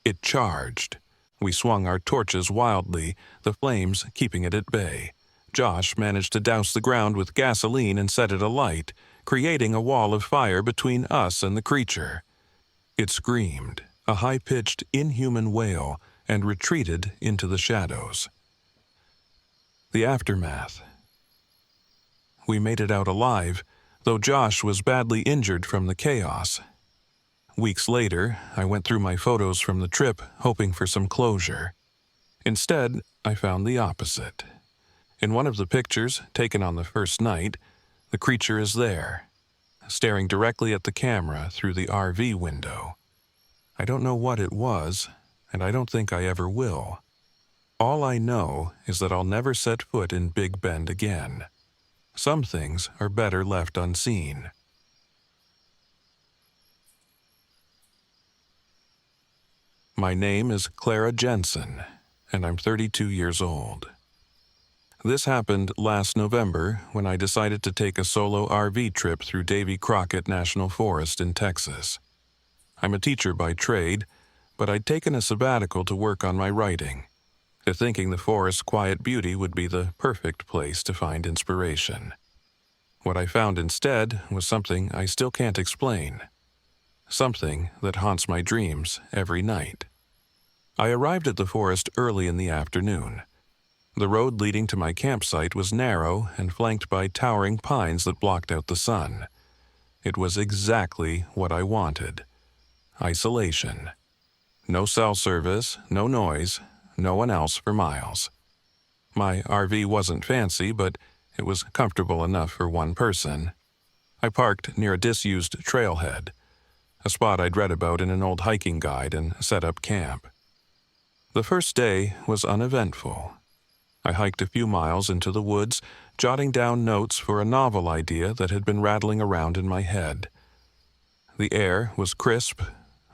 S1: It charged. We swung our torches wildly, the flames keeping it at bay. Josh managed to douse the ground with gasoline and set it alight, creating a wall of fire between us and the creature. It screamed, a high-pitched, inhuman wail, and retreated into the shadows. The aftermath. We made it out alive, though Josh was badly injured from the chaos. Weeks later, I went through my photos from the trip, hoping for some closure. Instead, I found the opposite. In one of the pictures, taken on the first night, the creature is there, staring directly at the camera through the RV window. I don't know what it was, and I don't think I ever will. All I know is that I'll never set foot in Big Bend again. Some things are better left unseen. My name is Clara Jensen, and I'm 32 years old. This happened last November when I decided to take a solo RV trip through Davy Crockett National Forest in Texas. I'm a teacher by trade, but I'd taken a sabbatical to work on my writing, to thinking the forest's quiet beauty would be the perfect place to find inspiration. What I found instead was something I still can't explain, something that haunts my dreams every night. I arrived at the forest early in the afternoon. The road leading to my campsite was narrow and flanked by towering pines that blocked out the sun. It was exactly what I wanted. Isolation, No cell service, no noise, no one else for miles. My RV wasn't fancy, but it was comfortable enough for one person. I parked near a disused trailhead, a spot I'd read about in an old hiking guide, and set up camp. The first day was uneventful. I hiked a few miles into the woods, jotting down notes for a novel idea that had been rattling around in my head. The air was crisp,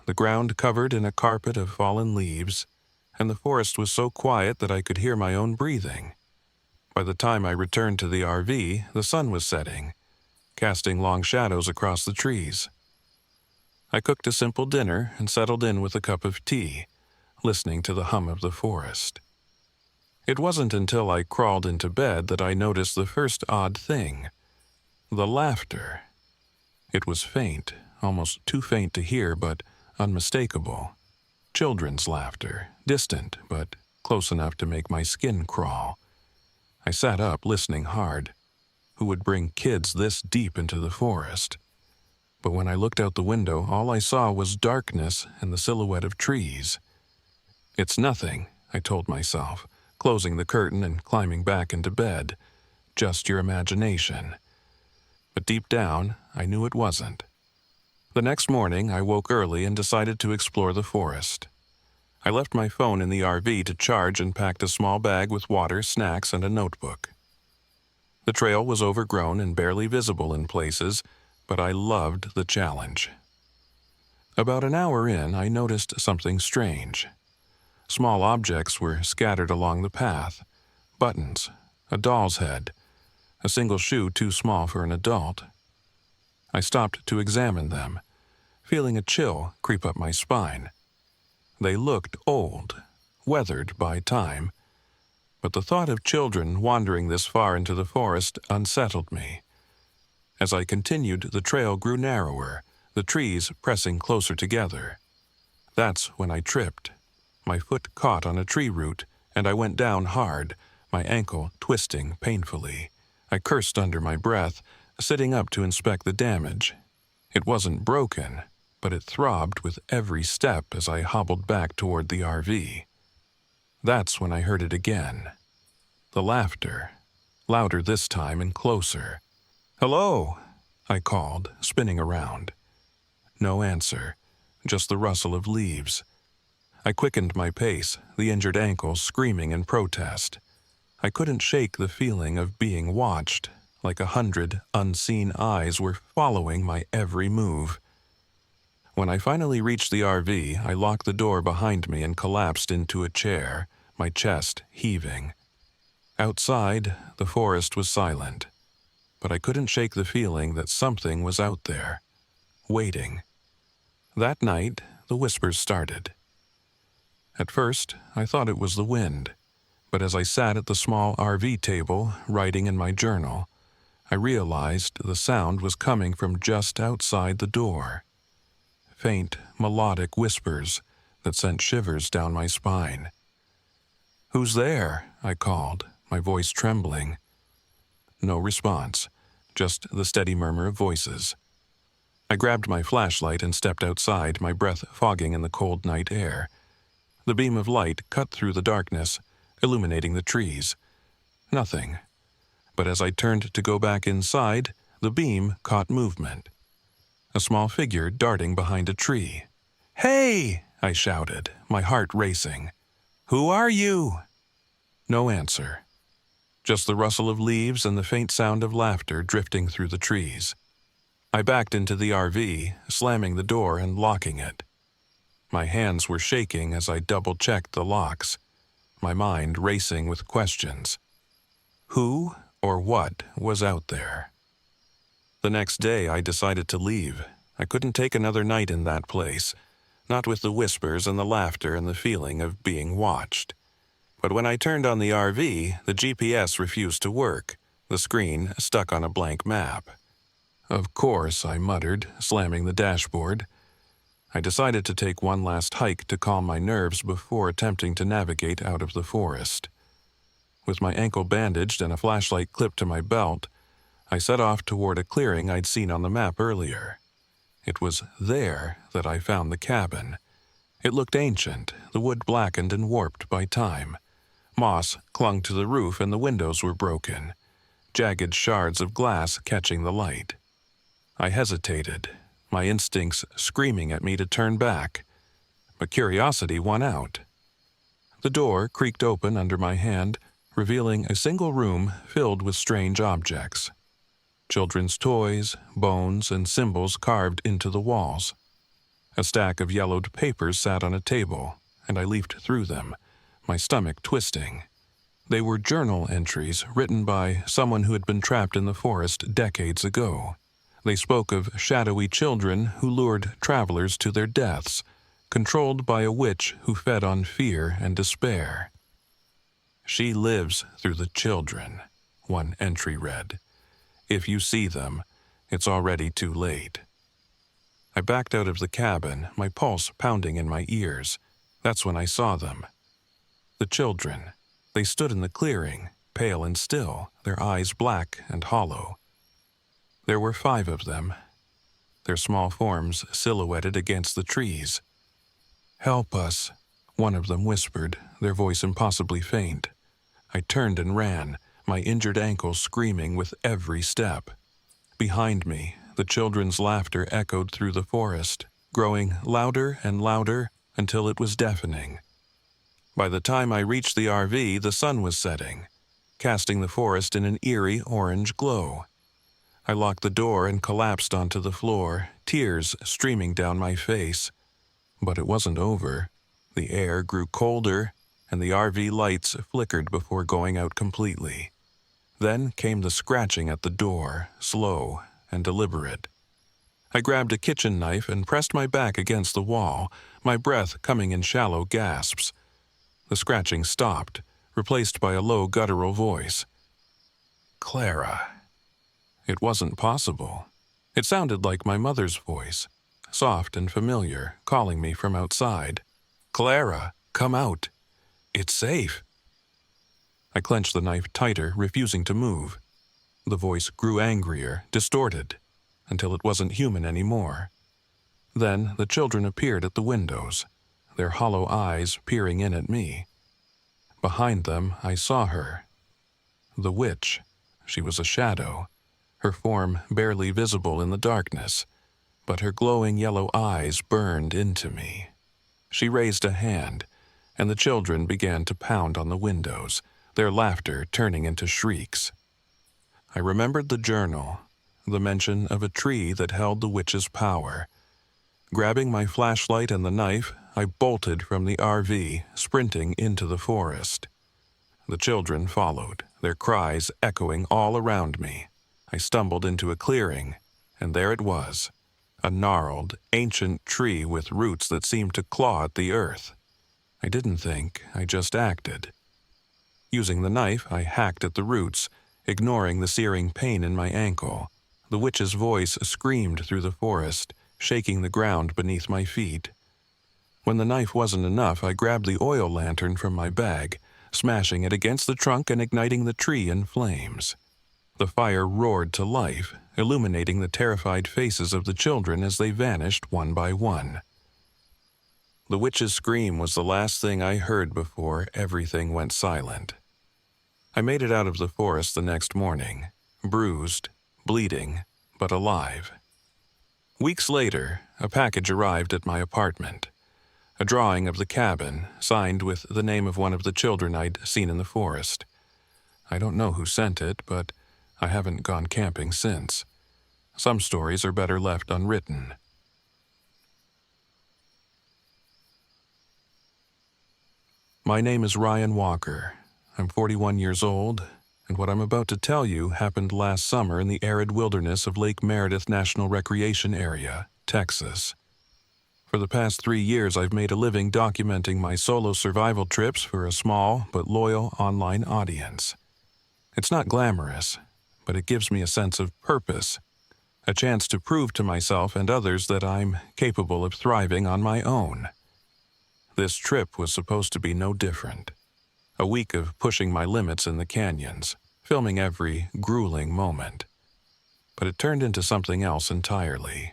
S1: the ground covered in a carpet of fallen leaves, and the forest was so quiet that I could hear my own breathing. By the time I returned to the RV, the sun was setting, casting long shadows across the trees. I cooked a simple dinner and settled in with a cup of tea, listening to the hum of the forest. It wasn't until I crawled into bed that I noticed the first odd thing: the laughter. It was faint, almost too faint to hear, but unmistakable. Children's laughter, distant, but close enough to make my skin crawl. I sat up, listening hard. Who would bring kids this deep into the forest? But when I looked out the window, all I saw was darkness and the silhouette of trees. It's nothing, I told myself, closing the curtain and climbing back into bed. Just your imagination. But deep down, I knew it wasn't. The next morning, I woke early and decided to explore the forest. I left my phone in the RV to charge and packed a small bag with water, snacks, and a notebook. The trail was overgrown and barely visible in places, but I loved the challenge. About an hour in, I noticed something strange. Small objects were scattered along the path: buttons, a doll's head, a single shoe too small for an adult. I stopped to examine them, feeling a chill creep up my spine. They looked old, weathered by time, but the thought of children wandering this far into the forest unsettled me. As I continued, the trail grew narrower, the trees pressing closer together. That's when I tripped. My foot caught on a tree root, and I went down hard, my ankle twisting painfully. I cursed under my breath, sitting up to inspect the damage. It wasn't broken, but it throbbed with every step as I hobbled back toward the RV. That's when I heard it again. The laughter, louder this time and closer. "Hello," I called, spinning around. No answer, just the rustle of leaves. I quickened my pace, the injured ankle screaming in protest. I couldn't shake the feeling of being watched, like 100 unseen eyes were following my every move. When I finally reached the RV, I locked the door behind me and collapsed into a chair, my chest heaving. Outside, the forest was silent, but I couldn't shake the feeling that something was out there, waiting. That night, the whispers started. At first, I thought it was the wind, but as I sat at the small RV table, writing in my journal, I realized the sound was coming from just outside the door. Faint, melodic whispers that sent shivers down my spine. "Who's there?" I called, my voice trembling. No response, just the steady murmur of voices. I grabbed my flashlight and stepped outside, my breath fogging in the cold night air. The beam of light cut through the darkness, illuminating the trees. Nothing. But as I turned to go back inside, the beam caught movement. A small figure darting behind a tree. "Hey!" I shouted, my heart racing. "Who are you?" No answer. Just the rustle of leaves and the faint sound of laughter drifting through the trees. I backed into the RV, slamming the door and locking it. My hands were shaking as I double-checked the locks, my mind racing with questions. Who or what was out there? The next day, I decided to leave. I couldn't take another night in that place, not with the whispers and the laughter and the feeling of being watched. But when I turned on the RV, the GPS refused to work, the screen stuck on a blank map. "Of course," I muttered, slamming the dashboard. I decided to take one last hike to calm my nerves before attempting to navigate out of the forest. With my ankle bandaged and a flashlight clipped to my belt, I set off toward a clearing I'd seen on the map earlier. It was there that I found the cabin. It looked ancient, the wood blackened and warped by time. Moss clung to the roof and the windows were broken, jagged shards of glass catching the light. I hesitated, my instincts screaming at me to turn back, but curiosity won out. The door creaked open under my hand, revealing a single room filled with strange objects. Children's toys, bones, and symbols carved into the walls. A stack of yellowed papers sat on a table, and I leafed through them, my stomach twisting. They were journal entries written by someone who had been trapped in the forest decades ago. They spoke of shadowy children who lured travelers to their deaths, controlled by a witch who fed on fear and despair. "She lives through the children," one entry read. "If you see them, it's already too late." I backed out of the cabin, my pulse pounding in my ears. That's when I saw them. The children. They stood in the clearing, pale and still, their eyes black and hollow. There were 5 of them, their small forms silhouetted against the trees. "Help us," one of them whispered, their voice impossibly faint. I turned and ran, my injured ankle screaming with every step. Behind me, the children's laughter echoed through the forest, growing louder and louder until it was deafening. By the time I reached the RV, the sun was setting, casting the forest in an eerie orange glow. I locked the door and collapsed onto the floor, tears streaming down my face. But it wasn't over. The air grew colder, and the RV lights flickered before going out completely. Then came the scratching at the door, slow and deliberate. I grabbed a kitchen knife and pressed my back against the wall, my breath coming in shallow gasps. The scratching stopped, replaced by a low guttural voice. "Clara." It wasn't possible. It sounded like my mother's voice, soft and familiar, calling me from outside. "Clara, come out. It's safe." I clenched the knife tighter, refusing to move. The voice grew angrier, distorted, until it wasn't human anymore. Then the children appeared at the windows, their hollow eyes peering in at me. Behind them, I saw her. The witch. She was a shadow, her form barely visible in the darkness, but her glowing yellow eyes burned into me. She raised a hand, and the children began to pound on the windows, their laughter turning into shrieks. I remembered the journal, the mention of a tree that held the witch's power. Grabbing my flashlight and the knife, I bolted from the RV, sprinting into the forest. The children followed, their cries echoing all around me. I stumbled into a clearing, and there it was, a gnarled, ancient tree with roots that seemed to claw at the earth. I didn't think, I just acted. Using the knife, I hacked at the roots, ignoring the searing pain in my ankle. The witch's voice screamed through the forest, shaking the ground beneath my feet. When the knife wasn't enough, I grabbed the oil lantern from my bag, smashing it against the trunk and igniting the tree in flames. The fire roared to life, illuminating the terrified faces of the children as they vanished one by one. The witch's scream was the last thing I heard before everything went silent. I made it out of the forest the next morning, bruised, bleeding, but alive. Weeks later, a package arrived at my apartment. A drawing of the cabin, signed with the name of one of the children I'd seen in the forest. I don't know who sent it, but I haven't gone camping since. Some stories are better left unwritten. My name is Ryan Walker. I'm 41 years old, and what I'm about to tell you happened last summer in the arid wilderness of Lake Meredith National Recreation Area, Texas. For the past 3 years, I've made a living documenting my solo survival trips for a small but loyal online audience. It's not glamorous, but it gives me a sense of purpose, a chance to prove to myself and others that I'm capable of thriving on my own. This trip was supposed to be no different. A week of pushing my limits in the canyons, filming every grueling moment. But it turned into something else entirely.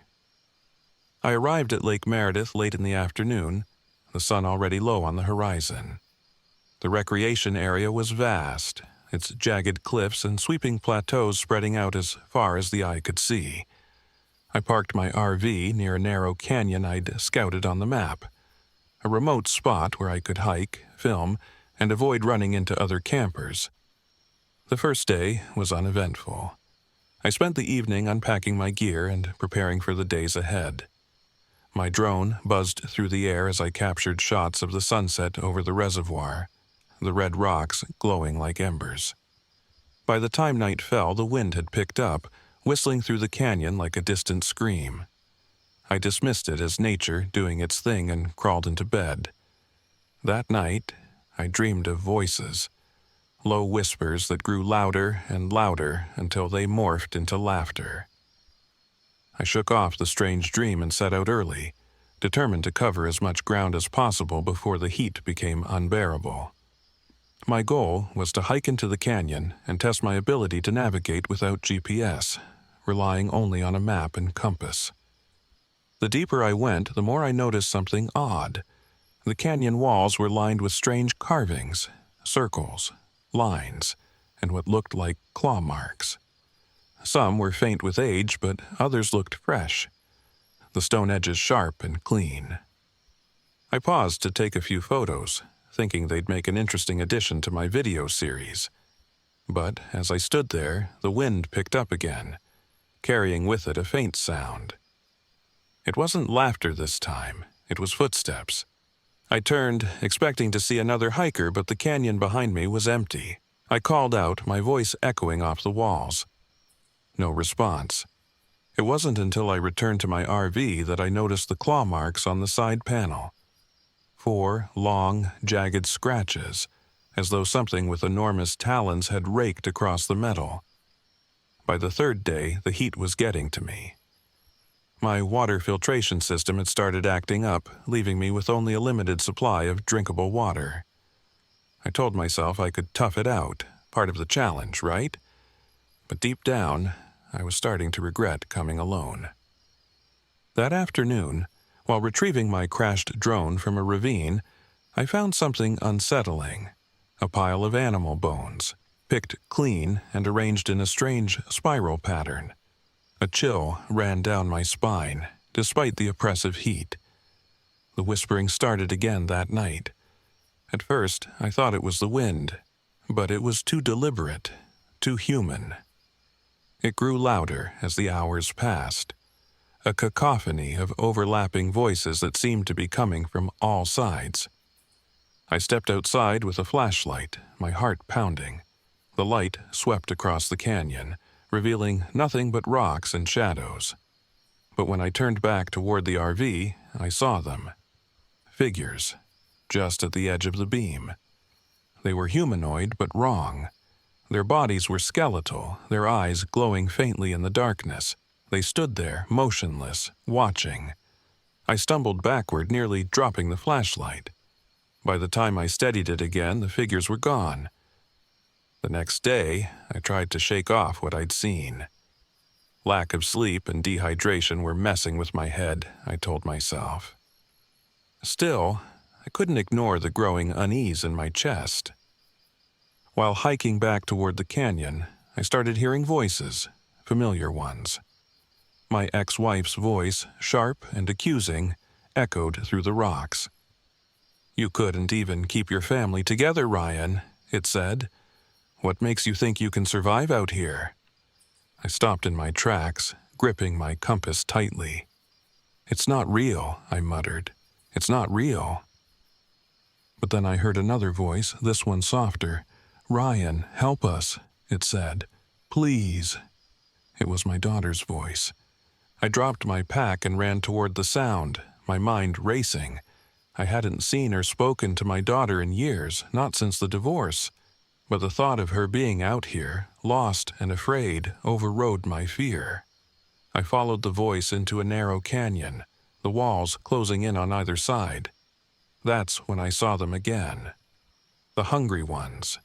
S1: I arrived at Lake Meredith late in the afternoon, the sun already low on the horizon. The recreation area was vast, its jagged cliffs and sweeping plateaus spreading out as far as the eye could see. I parked my RV near a narrow canyon I'd scouted on the map, a remote spot where I could hike, film, and avoid running into other campers. The first day was uneventful. I spent the evening unpacking my gear and preparing for the days ahead. My drone buzzed through the air as I captured shots of the sunset over the reservoir, the red rocks glowing like embers. By the time night fell, the wind had picked up, whistling through the canyon like a distant scream. I dismissed it as nature doing its thing and crawled into bed. That night, I dreamed of voices, low whispers that grew louder and louder until they morphed into laughter. I shook off the strange dream and set out early, determined to cover as much ground as possible before the heat became unbearable. My goal was to hike into the canyon and test my ability to navigate without GPS, relying only on a map and compass. The deeper I went, the more I noticed something odd. The canyon walls were lined with strange carvings, circles, lines, and what looked like claw marks. Some were faint with age, but others looked fresh, the stone edges sharp and clean. I paused to take a few photos, thinking they'd make an interesting addition to my video series. But as I stood there, the wind picked up again, carrying with it a faint sound. It wasn't laughter this time, it was footsteps. I turned, expecting to see another hiker, but the canyon behind me was empty. I called out, my voice echoing off the walls. No response. It wasn't until I returned to my RV that I noticed the claw marks on the side panel. 4 long, jagged scratches, as though something with enormous talons had raked across the metal. By the third day, the heat was getting to me. My water filtration system had started acting up, leaving me with only a limited supply of drinkable water. I told myself I could tough it out, part of the challenge, right? But deep down, I was starting to regret coming alone. That afternoon, while retrieving my crashed drone from a ravine, I found something unsettling, a pile of animal bones, picked clean and arranged in a strange spiral pattern. A chill ran down my spine, despite the oppressive heat. The whispering started again that night. At first, I thought it was the wind, but it was too deliberate, too human. It grew louder as the hours passed, a cacophony of overlapping voices that seemed to be coming from all sides. I stepped outside with a flashlight, my heart pounding. The light swept across the canyon, revealing nothing but rocks and shadows. But when I turned back toward the RV, I saw them. Figures, just at the edge of the beam. They were humanoid but wrong. Their bodies were skeletal, their eyes glowing faintly in the darkness. They stood there, motionless, watching. I stumbled backward, nearly dropping the flashlight. By the time I steadied it again, the figures were gone. The next day, I tried to shake off what I'd seen. Lack of sleep and dehydration were messing with my head, I told myself. Still, I couldn't ignore the growing unease in my chest. While hiking back toward the canyon, I started hearing voices, familiar ones. My ex-wife's voice, sharp and accusing, echoed through the rocks. "You couldn't even keep your family together, Ryan," it said. "What makes you think you can survive out here?" I stopped in my tracks, gripping my compass tightly. "It's not real," I muttered. "It's not real." But then I heard another voice, this one softer. "Ryan, help us," it said. "Please." It was my daughter's voice. I dropped my pack and ran toward the sound, my mind racing. I hadn't seen or spoken to my daughter in years, not since the divorce. But the thought of her being out here, lost and afraid, overrode my fear. I followed the voice into a narrow canyon, the walls closing in on either side. That's when I saw them again. The hungry ones.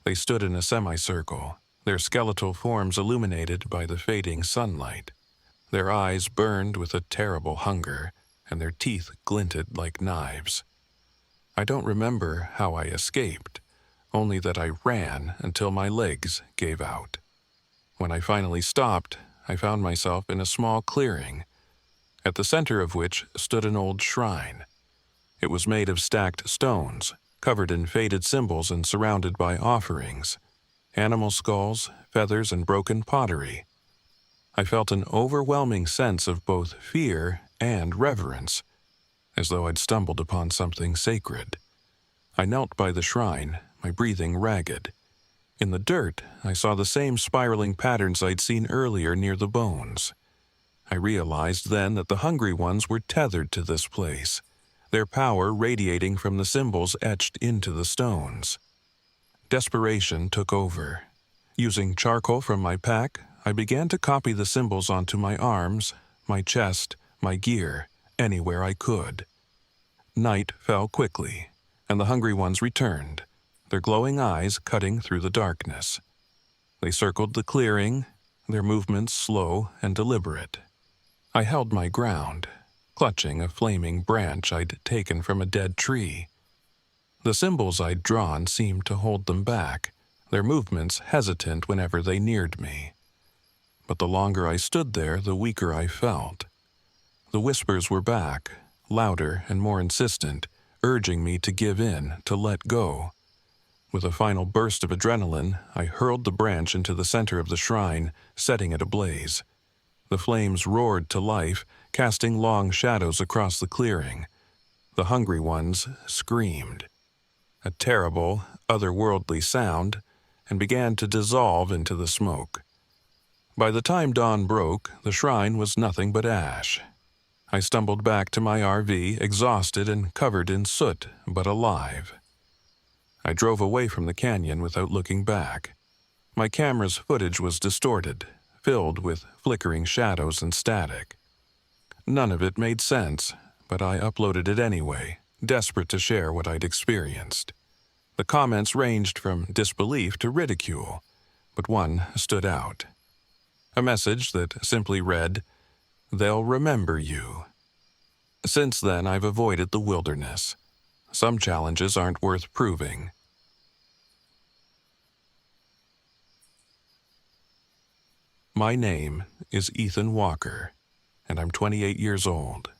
S1: They stood in a semicircle, their skeletal forms illuminated by the fading sunlight. Their eyes burned with a terrible hunger, and their teeth glinted like knives. I don't remember how I escaped, only that I ran until my legs gave out. When I finally stopped, I found myself in a small clearing, at the center of which stood an old shrine. It was made of stacked stones, covered in faded symbols and surrounded by offerings, animal skulls, feathers, and broken pottery. I felt an overwhelming sense of both fear and reverence, as though I'd stumbled upon something sacred. I knelt by the shrine, my breathing ragged. In the dirt, I saw the same spiraling patterns I'd seen earlier near the bones. I realized then that the hungry ones were tethered to this place, their power radiating from the symbols etched into the stones. Desperation took over. Using charcoal from my pack, I began to copy the symbols onto my arms, my chest, my gear, anywhere I could. Night fell quickly, and the hungry ones returned, their glowing eyes cutting through the darkness. They circled the clearing, their movements slow and deliberate. I held my ground, clutching a flaming branch I'd taken from a dead tree. The symbols I'd drawn seemed to hold them back, their movements hesitant whenever they neared me. But the longer I stood there, the weaker I felt. The whispers were back, louder and more insistent, urging me to give in, to let go. With a final burst of adrenaline, I hurled the branch into the center of the shrine, setting it ablaze. The flames roared to life, casting long shadows across the clearing. The hungry ones screamed, a terrible, otherworldly sound, and began to dissolve into the smoke. By the time dawn broke, the shrine was nothing but ash. I stumbled back to my RV, exhausted and covered in soot, but alive. I drove away from the canyon without looking back. My camera's footage was distorted, filled with flickering shadows and static. None of it made sense, but I uploaded it anyway, desperate to share what I'd experienced. The comments ranged from disbelief to ridicule, but one stood out. A message that simply read, "They'll remember you." Since then, I've avoided the wilderness. Some challenges aren't worth proving. My name is Ethan Walker, and I'm 28 years old.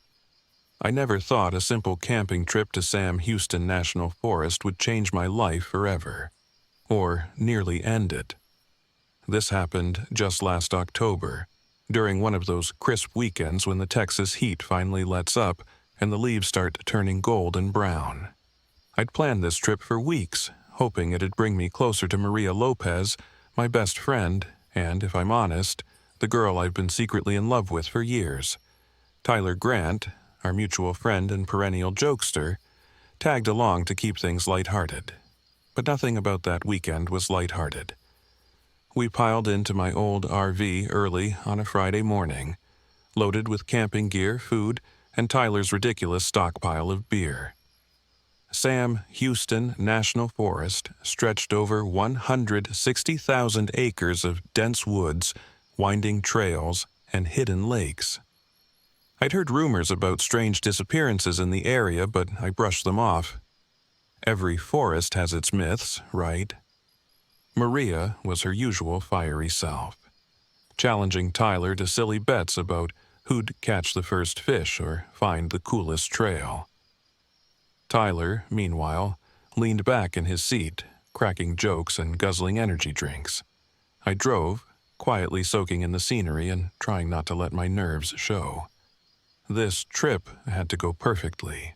S1: I never thought a simple camping trip to Sam Houston National Forest would change my life forever, or nearly end it. This happened just last October, during one of those crisp weekends when the Texas heat finally lets up and the leaves start turning gold and brown. I'd planned this trip for weeks, hoping it'd bring me closer to Maria Lopez, my best friend, and, if I'm honest, the girl I've been secretly in love with for years. Tyler Grant, our mutual friend and perennial jokester, tagged along to keep things lighthearted. But nothing about that weekend was lighthearted. We piled into my old RV early on a Friday morning, loaded with camping gear, food, and Tyler's ridiculous stockpile of beer. Sam Houston National Forest stretched over 160,000 acres of dense woods, winding trails, and hidden lakes. I'd heard rumors about strange disappearances in the area, but I brushed them off. Every forest has its myths, right? Maria was her usual fiery self, challenging Tyler to silly bets about who'd catch the first fish or find the coolest trail. Tyler, meanwhile, leaned back in his seat, cracking jokes and guzzling energy drinks. I drove, quietly soaking in the scenery and trying not to let my nerves show. This trip had to go perfectly.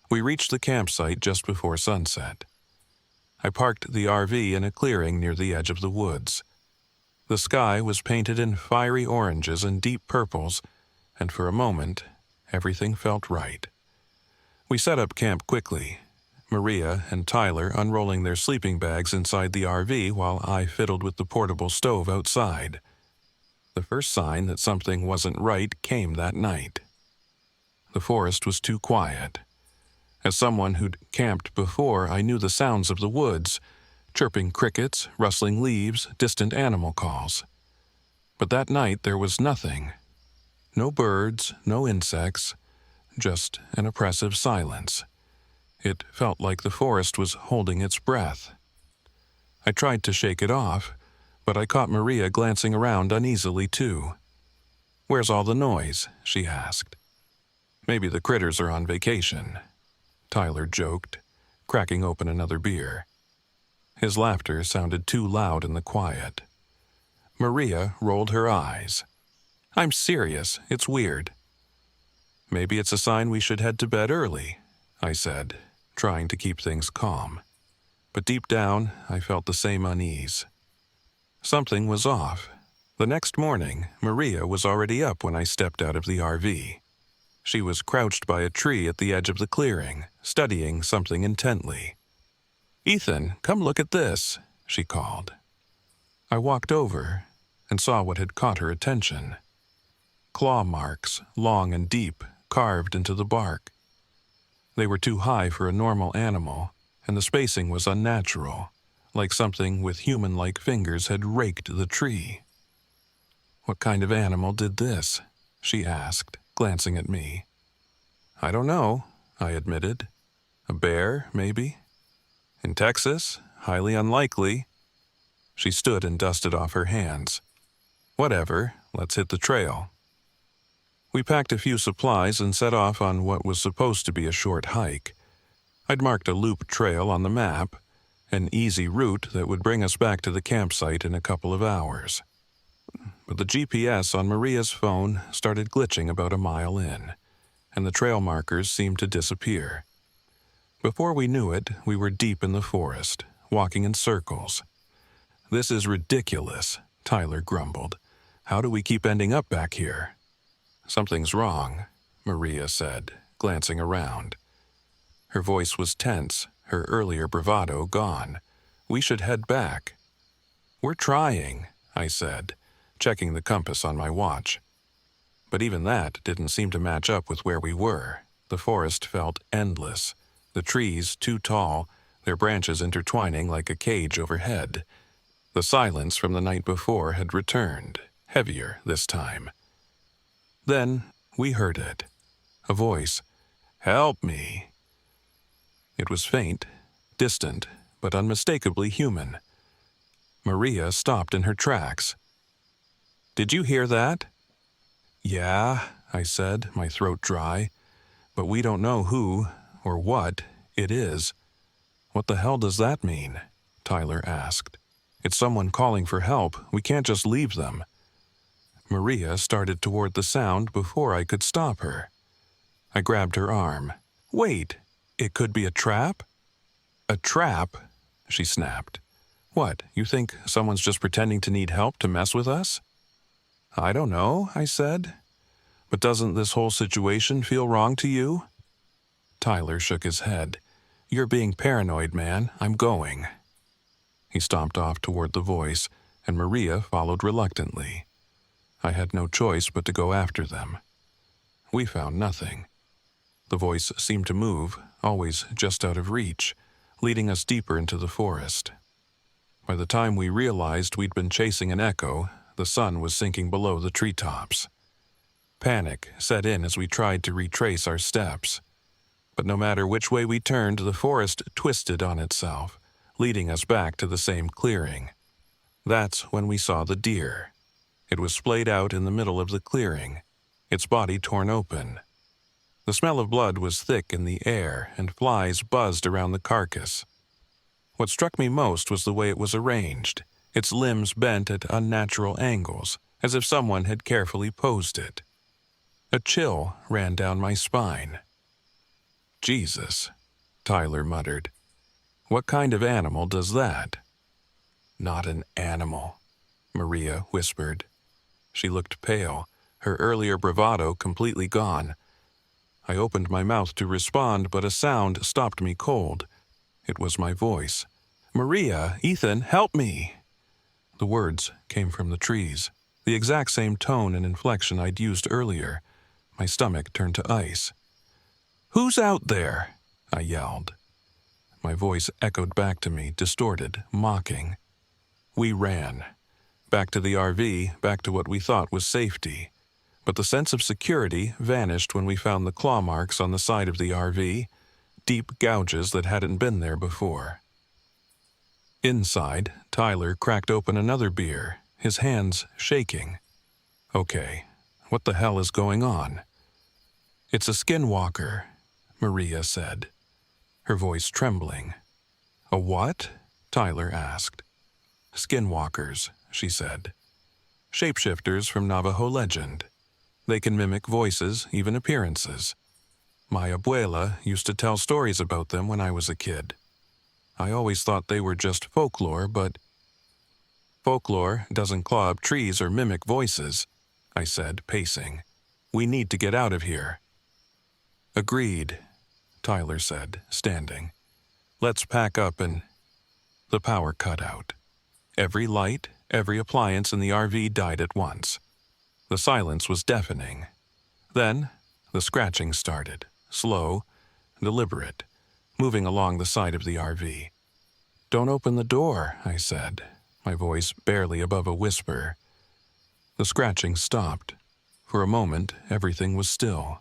S1: We reached the campsite just before sunset. I parked the RV in a clearing near the edge of the woods. The sky was painted in fiery oranges and deep purples, and for a moment, everything felt right. We set up camp quickly, Maria and Tyler unrolling their sleeping bags inside the RV while I fiddled with the portable stove outside. The first sign that something wasn't right came that night. The forest was too quiet. As someone who'd camped before, I knew the sounds of the woods, chirping crickets, rustling leaves, distant animal calls. But that night there was nothing. No birds, no insects, just an oppressive silence. It felt like the forest was holding its breath. I tried to shake it off, but I caught Maria glancing around uneasily too. "Where's all the noise?" she asked. "Maybe the critters are on vacation," Tyler joked, cracking open another beer. His laughter sounded too loud in the quiet. Maria rolled her eyes. "I'm serious, it's weird." "Maybe it's a sign we should head to bed early," I said, trying to keep things calm. But deep down, I felt the same unease. Something was off. The next morning, Maria was already up when I stepped out of the RV. She was crouched by a tree at the edge of the clearing, studying something intently. "Ethan, come look at this," she called. I walked over and saw what had caught her attention. Claw marks, long and deep, carved into the bark. They were too high for a normal animal, and the spacing was unnatural, like something with human-like fingers had raked the tree. "What kind of animal did this?" she asked, glancing at me. "I don't know," I admitted. "A bear, maybe? In Texas? Highly unlikely." She stood and dusted off her hands. "Whatever, let's hit the trail." We packed a few supplies and set off on what was supposed to be a short hike. I'd marked a loop trail on the map, an easy route that would bring us back to the campsite in a couple of hours. But the GPS on Maria's phone started glitching about a mile in, and the trail markers seemed to disappear. Before we knew it, we were deep in the forest, walking in circles. "This is ridiculous," Tyler grumbled. "How do we keep ending up back here?" "Something's wrong," Maria said, glancing around. Her voice was tense, her earlier bravado gone. "We should head back." "We're trying," I said, checking the compass on my watch. But even that didn't seem to match up with where we were. The forest felt endless, the trees too tall, their branches intertwining like a cage overhead. The silence from the night before had returned, heavier this time. Then we heard it. A voice. "Help me." It was faint, distant, but unmistakably human. Maria stopped in her tracks. "Did you hear that?" "Yeah," I said, my throat dry. "But we don't know who, or what, it is." "What the hell does that mean?" Tyler asked. "It's someone calling for help. We can't just leave them." Maria started toward the sound before I could stop her. I grabbed her arm. "Wait, it could be a trap?" "A trap?" she snapped. "What, you think someone's just pretending to need help to mess with us?" "I don't know," I said. "But doesn't this whole situation feel wrong to you?" Tyler shook his head. "You're being paranoid, man. I'm going." He stomped off toward the voice, and Maria followed reluctantly. I had no choice but to go after them. We found nothing. The voice seemed to move, always just out of reach, leading us deeper into the forest. By the time we realized we'd been chasing an echo, the sun was sinking below the treetops. Panic set in as we tried to retrace our steps. But no matter which way we turned, the forest twisted on itself, leading us back to the same clearing. That's when we saw the deer. It was splayed out in the middle of the clearing, its body torn open. The smell of blood was thick in the air, and flies buzzed around the carcass. What struck me most was the way it was arranged, its limbs bent at unnatural angles, as if someone had carefully posed it. A chill ran down my spine. "Jesus," Tyler muttered. "What kind of animal does that?" "Not an animal," Maria whispered. She looked pale, her earlier bravado completely gone. I opened my mouth to respond, but a sound stopped me cold. It was my voice. "Maria, Ethan, help me!" The words came from the trees, the exact same tone and inflection I'd used earlier. My stomach turned to ice. "Who's out there?" I yelled. My voice echoed back to me, distorted, mocking. We ran. Back to the RV, back to what we thought was safety. But the sense of security vanished when we found the claw marks on the side of the RV, deep gouges that hadn't been there before. Inside, Tyler cracked open another beer, his hands shaking. Okay, what the hell is going on? It's a skinwalker, Maria said, her voice trembling. A what? Tyler asked. Skinwalkers, she said. Shapeshifters from Navajo legend. They can mimic voices, even appearances. My abuela used to tell stories about them when I was a kid. I always thought they were just folklore, but... Folklore doesn't claw up trees or mimic voices, I said, pacing. We need to get out of here. Agreed, Tyler said, standing. Let's pack up and... The power cut out. Every light, every appliance in the RV died at once. The silence was deafening. Then, the scratching started, slow, deliberate, moving along the side of the RV. Don't open the door, I said, my voice barely above a whisper. The scratching stopped. For a moment, everything was still.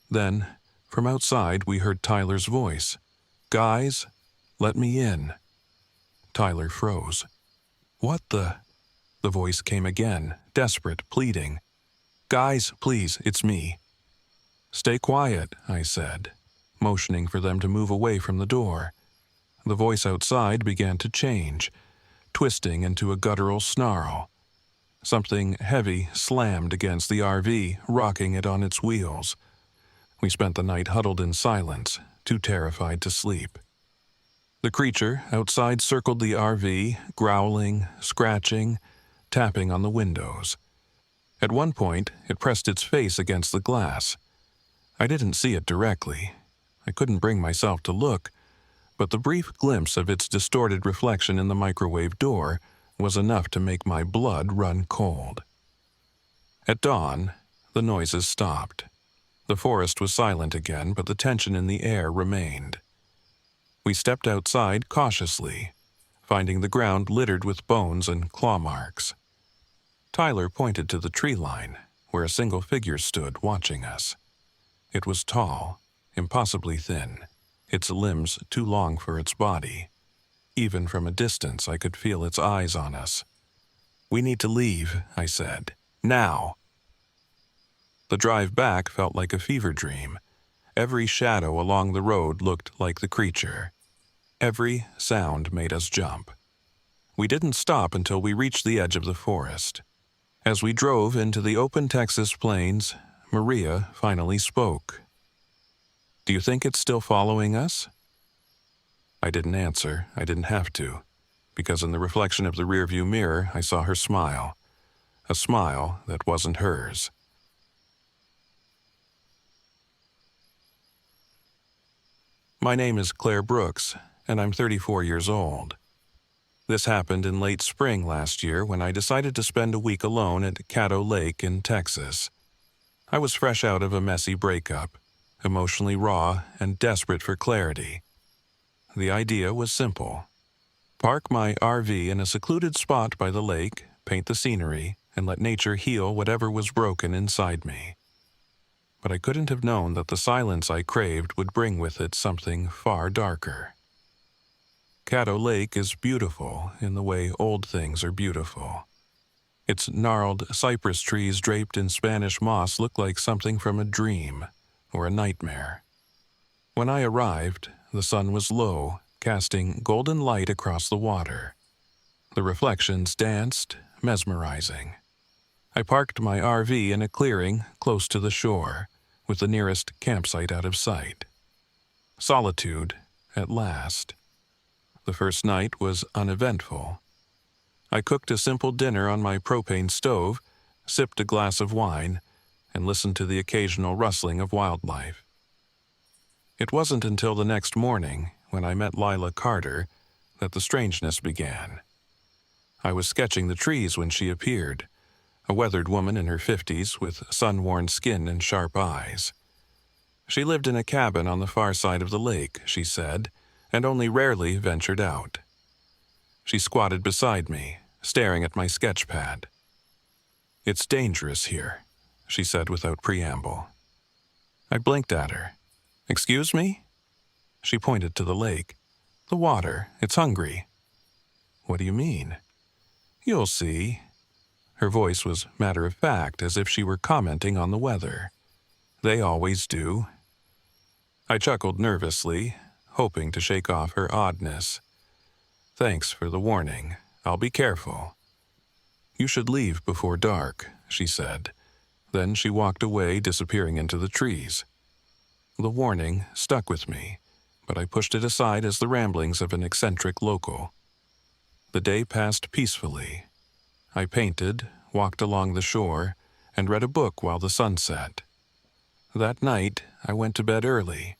S1: Then, from outside, we heard Tyler's voice. Guys, let me in. Tyler froze. What the... The voice came again, desperate, pleading. Guys, please, it's me. Stay quiet, I said, motioning for them to move away from the door. The voice outside began to change, twisting into a guttural snarl. Something heavy slammed against the RV, rocking it on its wheels. We spent the night huddled in silence, too terrified to sleep. The creature outside circled the RV, growling, scratching, tapping on the windows. At one point, it pressed its face against the glass. I didn't see it directly. I couldn't bring myself to look, but the brief glimpse of its distorted reflection in the microwave door was enough to make my blood run cold. At dawn, the noises stopped. The forest was silent again, but the tension in the air remained. We stepped outside cautiously, finding the ground littered with bones and claw marks. Tyler pointed to the tree line, where a single figure stood watching us. It was tall, impossibly thin, its limbs too long for its body. Even from a distance, I could feel its eyes on us. We need to leave, I said. Now! The drive back felt like a fever dream. Every shadow along the road looked like the creature. Every sound made us jump. We didn't stop until we reached the edge of the forest. As we drove into the open Texas plains, Maria finally spoke. Do you think it's still following us? I didn't answer. I didn't have to, because in the reflection of the rearview mirror, I saw her smile. A smile that wasn't hers. My name is Claire Brooks, and I'm 34 years old. This happened in late spring last year when I decided to spend a week alone at Caddo Lake in Texas. I was fresh out of a messy breakup, emotionally raw and desperate for clarity. The idea was simple. Park my RV in a secluded spot by the lake, paint the scenery, and let nature heal whatever was broken inside me. But I couldn't have known that the silence I craved would bring with it something far darker. Caddo Lake is beautiful in the way old things are beautiful. Its gnarled cypress trees draped in Spanish moss look like something from a dream or a nightmare. When I arrived, the sun was low, casting golden light across the water. The reflections danced, mesmerizing. I parked my RV in a clearing close to the shore, with the nearest campsite out of sight. Solitude, at last. The first night was uneventful. I cooked a simple dinner on my propane stove, sipped a glass of wine, and listened to the occasional rustling of wildlife. It wasn't until the next morning, when I met Lila Carter, that the strangeness began. I was sketching the trees when she appeared, a weathered woman in her 50s with sun-worn skin and sharp eyes. She lived in a cabin on the far side of the lake, she said, and only rarely ventured out. She squatted beside me, staring at my sketch pad. It's dangerous here, she said without preamble. I blinked at her. Excuse me? She pointed to the lake. The water, it's hungry. What do you mean? You'll see. Her voice was matter-of-fact, as if she were commenting on the weather. They always do. I chuckled nervously, hoping to shake off her oddness. Thanks for the warning. I'll be careful. You should leave before dark, she said. Then she walked away, disappearing into the trees. The warning stuck with me, but I pushed it aside as the ramblings of an eccentric local. The day passed peacefully. I painted, walked along the shore, and read a book while the sun set. That night, I went to bed early,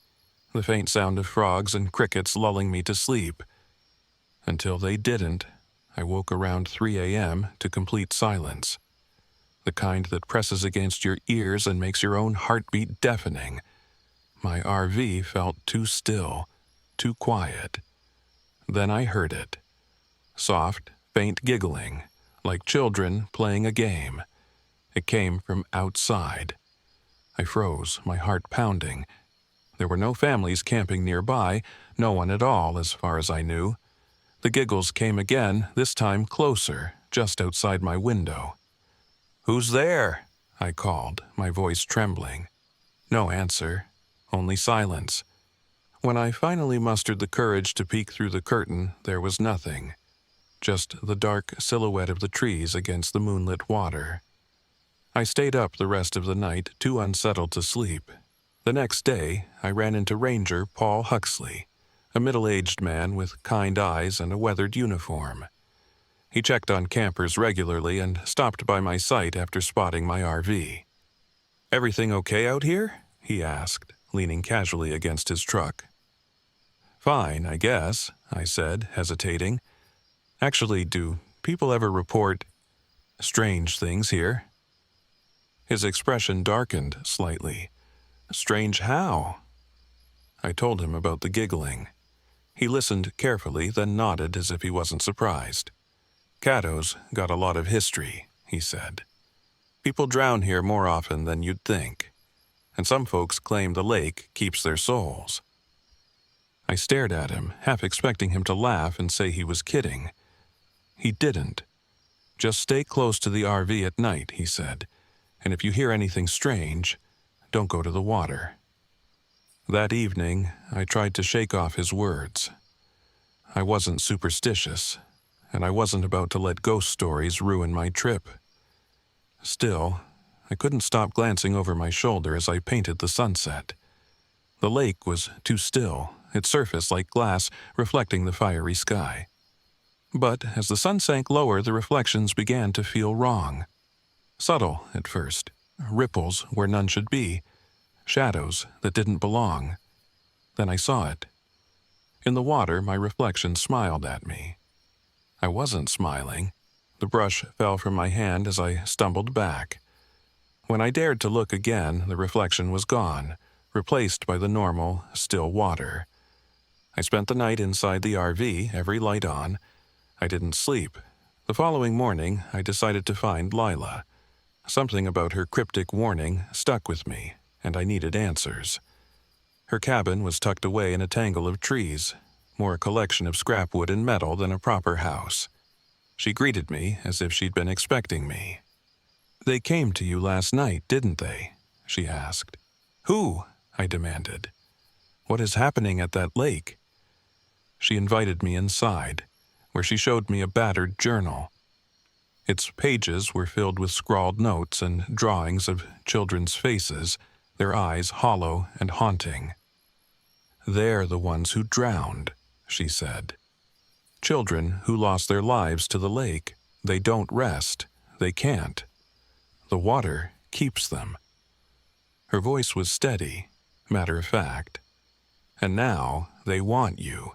S1: the faint sound of frogs and crickets lulling me to sleep. Until they didn't, I woke around 3 a.m. to complete silence. The kind that presses against your ears and makes your own heartbeat deafening. My RV felt too still, too quiet. Then I heard it. Soft, faint giggling, like children playing a game. It came from outside. I froze, my heart pounding. There were no families camping nearby, no one at all as far as I knew. The giggles came again, this time closer, just outside my window. "Who's there?" I called, my voice trembling. No answer, only silence. When I finally mustered the courage to peek through the curtain, there was nothing. Just the dark silhouette of the trees against the moonlit water. I stayed up the rest of the night, too unsettled to sleep. The next day, I ran into Ranger Paul Huxley, a middle-aged man with kind eyes and a weathered uniform. He checked on campers regularly and stopped by my site after spotting my RV. "Everything okay out here?" he asked, leaning casually against his truck. "Fine, I guess," I said, hesitating. "Actually, do people ever report strange things here?" His expression darkened slightly. "Strange how?" I told him about the giggling. He listened carefully, then nodded as if he wasn't surprised. "Caddo's got a lot of history," he said. "People drown here more often than you'd think, and some folks claim the lake keeps their souls." I stared at him, half expecting him to laugh and say he was kidding. He didn't. "Just stay close to the RV at night," he said, "and if you hear anything strange, don't go to the water." That evening, I tried to shake off his words. I wasn't superstitious, and I wasn't about to let ghost stories ruin my trip. Still, I couldn't stop glancing over my shoulder as I painted the sunset. The lake was too still, its surface like glass, reflecting the fiery sky. But as the sun sank lower, the reflections began to feel wrong. Subtle at first, ripples where none should be, shadows that didn't belong. Then I saw it. In the water, my reflection smiled at me. I wasn't smiling. The brush fell from my hand as I stumbled back. When I dared to look again, the reflection was gone, replaced by the normal, still water. I spent the night inside the RV, every light on. I didn't sleep. The following morning, I decided to find Lila. Something about her cryptic warning stuck with me, and I needed answers. Her cabin was tucked away in a tangle of trees, more a collection of scrap wood and metal than a proper house. She greeted me as if she'd been expecting me. "They came to you last night, didn't they?" she asked. "Who?" I demanded. "What is happening at that lake?" She invited me inside, where she showed me a battered journal. Its pages were filled with scrawled notes and drawings of children's faces, their eyes hollow and haunting. "They're the ones who drowned," she said. "Children who lost their lives to the lake. They don't rest. They can't. The water keeps them." Her voice was steady, matter-of-fact. "And now they want you."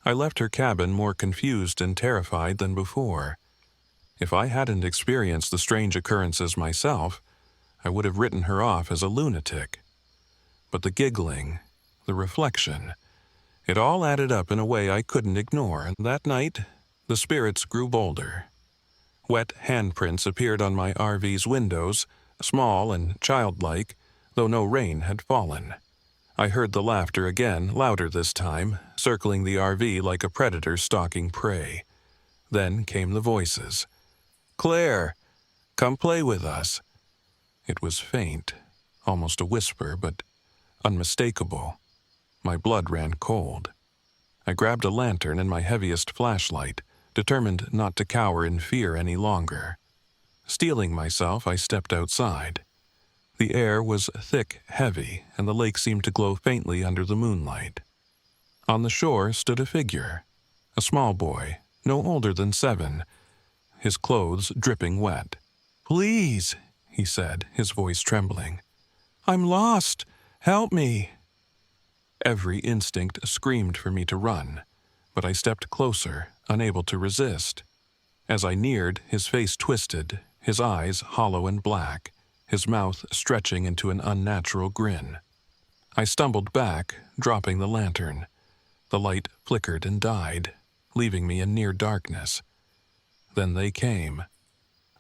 S1: I left her cabin more confused and terrified than before. If I hadn't experienced the strange occurrences myself, I would have written her off as a lunatic. But the giggling, the reflection, it all added up in a way I couldn't ignore, and that night, the spirits grew bolder. Wet handprints appeared on my RV's windows, small and childlike, though no rain had fallen. I heard the laughter again, louder this time, circling the RV like a predator stalking prey. Then came the voices. "Claire, come play with us." It was faint, almost a whisper, but unmistakable. My blood ran cold. I grabbed a lantern and my heaviest flashlight, determined not to cower in fear any longer. Steeling myself, I stepped outside. The air was thick, heavy, and the lake seemed to glow faintly under the moonlight. On the shore stood a figure, a small boy, no older than 7, his clothes dripping wet. "Please," he said, his voice trembling. "I'm lost. Help me." Every instinct screamed for me to run, but I stepped closer, unable to resist. As I neared, his face twisted, his eyes hollow and black, his mouth stretching into an unnatural grin. I stumbled back, dropping the lantern. The light flickered and died, leaving me in near darkness. Then they came.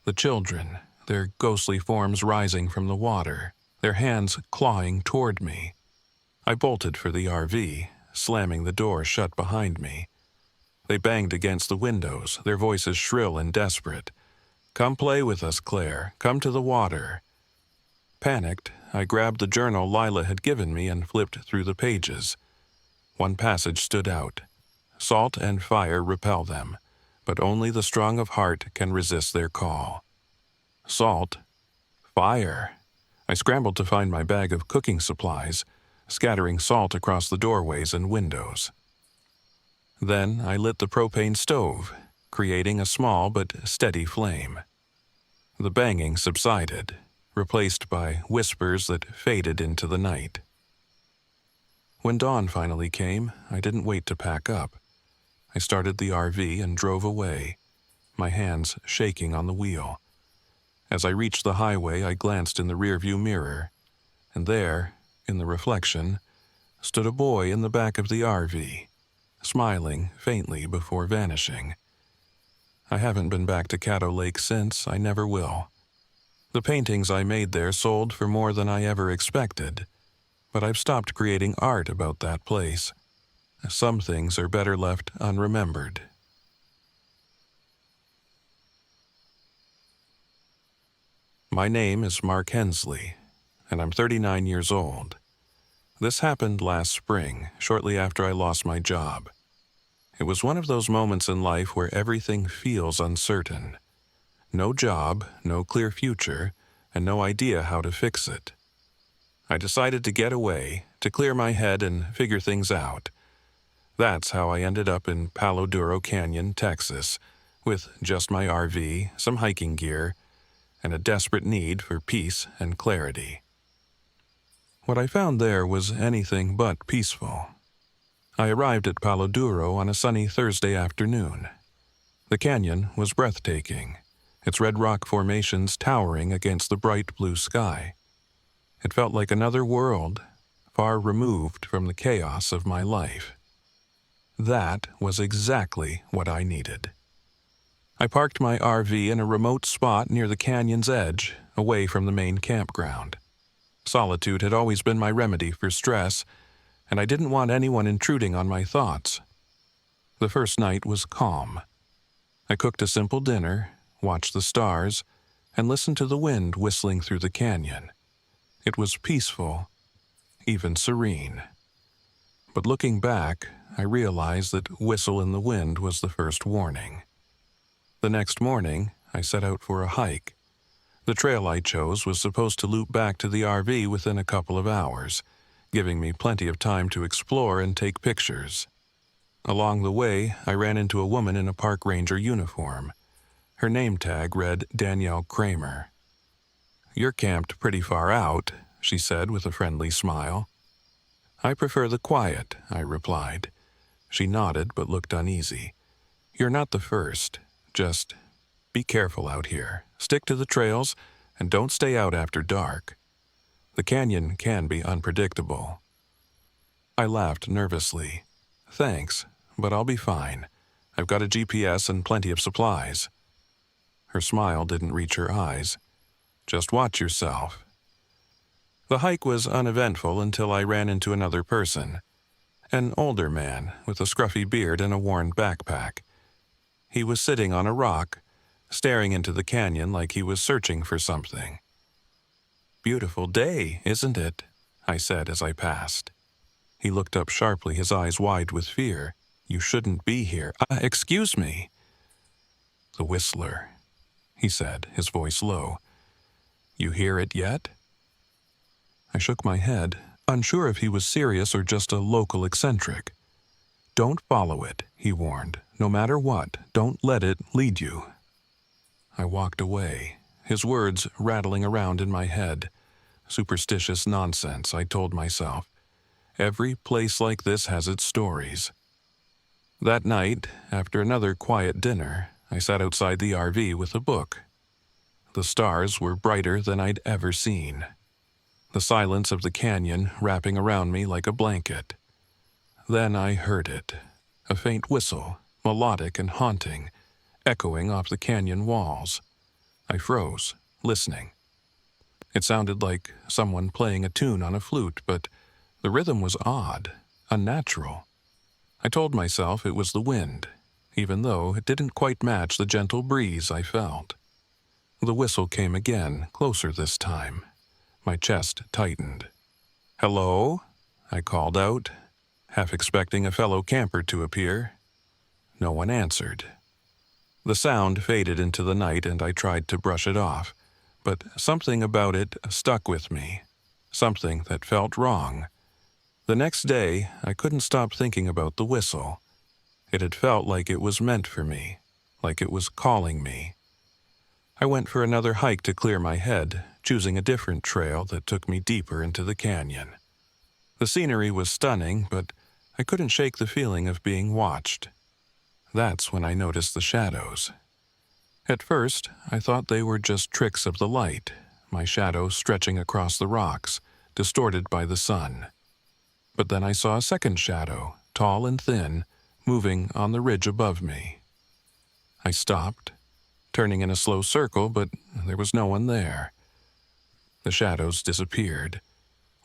S1: The children, their ghostly forms rising from the water, their hands clawing toward me. I bolted for the RV, slamming the door shut behind me. They banged against the windows, their voices shrill and desperate. "Come play with us, Claire. Come to the water." Panicked, I grabbed the journal Lila had given me and flipped through the pages. One passage stood out. "Salt and fire repel them, but only the strong of heart can resist their call." Salt. Fire. I scrambled to find my bag of cooking supplies, scattering salt across the doorways and windows. Then I lit the propane stove, creating a small but steady flame. The banging subsided, replaced by whispers that faded into the night. When dawn finally came, I didn't wait to pack up. I started the RV and drove away, my hands shaking on the wheel. As I reached the highway, I glanced in the rearview mirror, and there, in the reflection, stood a boy in the back of the RV, smiling faintly before vanishing. I haven't been back to Caddo Lake since. I never will. The paintings I made there sold for more than I ever expected, but I've stopped creating art about that place. Some things are better left unremembered. My name is Mark Hensley, and I'm 39 years old. This happened last spring, shortly after I lost my job. It was one of those moments in life where everything feels uncertain. No job, no clear future, and no idea how to fix it. I decided to get away, to clear my head and figure things out. That's how I ended up in Paloduro Canyon, Texas, with just my RV, some hiking gear, and a desperate need for peace and clarity. What I found there was anything but peaceful. I arrived at Paloduro on a sunny Thursday afternoon. The canyon was breathtaking, its red rock formations towering against the bright blue sky. It felt like another world, far removed from the chaos of my life. That was exactly what I needed. I parked my RV in a remote spot near the canyon's edge, away from the main campground. Solitude had always been my remedy for stress, and I didn't want anyone intruding on my thoughts. The first night was calm. I cooked a simple dinner, watched the stars, and listened to the wind whistling through the canyon. It was peaceful, even serene. But looking back, I realized that whistle in the wind was the first warning. The next morning, I set out for a hike. The trail I chose was supposed to loop back to the RV within a couple of hours, giving me plenty of time to explore and take pictures. Along the way, I ran into a woman in a park ranger uniform. Her name tag read Danielle Kramer. "You're camped pretty far out," she said with a friendly smile. "I prefer the quiet," I replied. She nodded but looked uneasy. "You're not the first. Just be careful out here. Stick to the trails and don't stay out after dark. The canyon can be unpredictable." I laughed nervously. "Thanks, but I'll be fine. I've got a GPS and plenty of supplies." Her smile didn't reach her eyes. "Just watch yourself." The hike was uneventful until I ran into another person, an older man with a scruffy beard and a worn backpack. He was sitting on a rock, staring into the canyon like he was searching for something. "Beautiful day, isn't it?" I said as I passed. He looked up sharply, his eyes wide with fear. "You shouldn't be here." Excuse me." "The Whistler," he said, his voice low. "You hear it yet?" I shook my head, unsure if he was serious or just a local eccentric. "Don't follow it," he warned. "No matter what, don't let it lead you." I walked away, his words rattling around in my head. Superstitious nonsense, I told myself. Every place like this has its stories. That night, after another quiet dinner, I sat outside the RV with a book. The stars were brighter than I'd ever seen. The silence of the canyon wrapping around me like a blanket. Then I heard it, a faint whistle, melodic and haunting, echoing off the canyon walls. I froze, listening. It sounded like someone playing a tune on a flute, but the rhythm was odd, unnatural. I told myself it was the wind, even though it didn't quite match the gentle breeze I felt. The whistle came again, closer this time. My chest tightened. "Hello?" I called out, half expecting a fellow camper to appear. No one answered. The sound faded into the night and I tried to brush it off, but something about it stuck with me, something that felt wrong. The next day, I couldn't stop thinking about the whistle. It had felt like it was meant for me, like it was calling me. I went for another hike to clear my head, choosing a different trail that took me deeper into the canyon. The scenery was stunning, but I couldn't shake the feeling of being watched. That's when I noticed the shadows. At first, I thought they were just tricks of the light, my shadow stretching across the rocks, distorted by the sun. But then I saw a second shadow, tall and thin, moving on the ridge above me. I stopped, turning in a slow circle, but there was no one there. The shadows disappeared,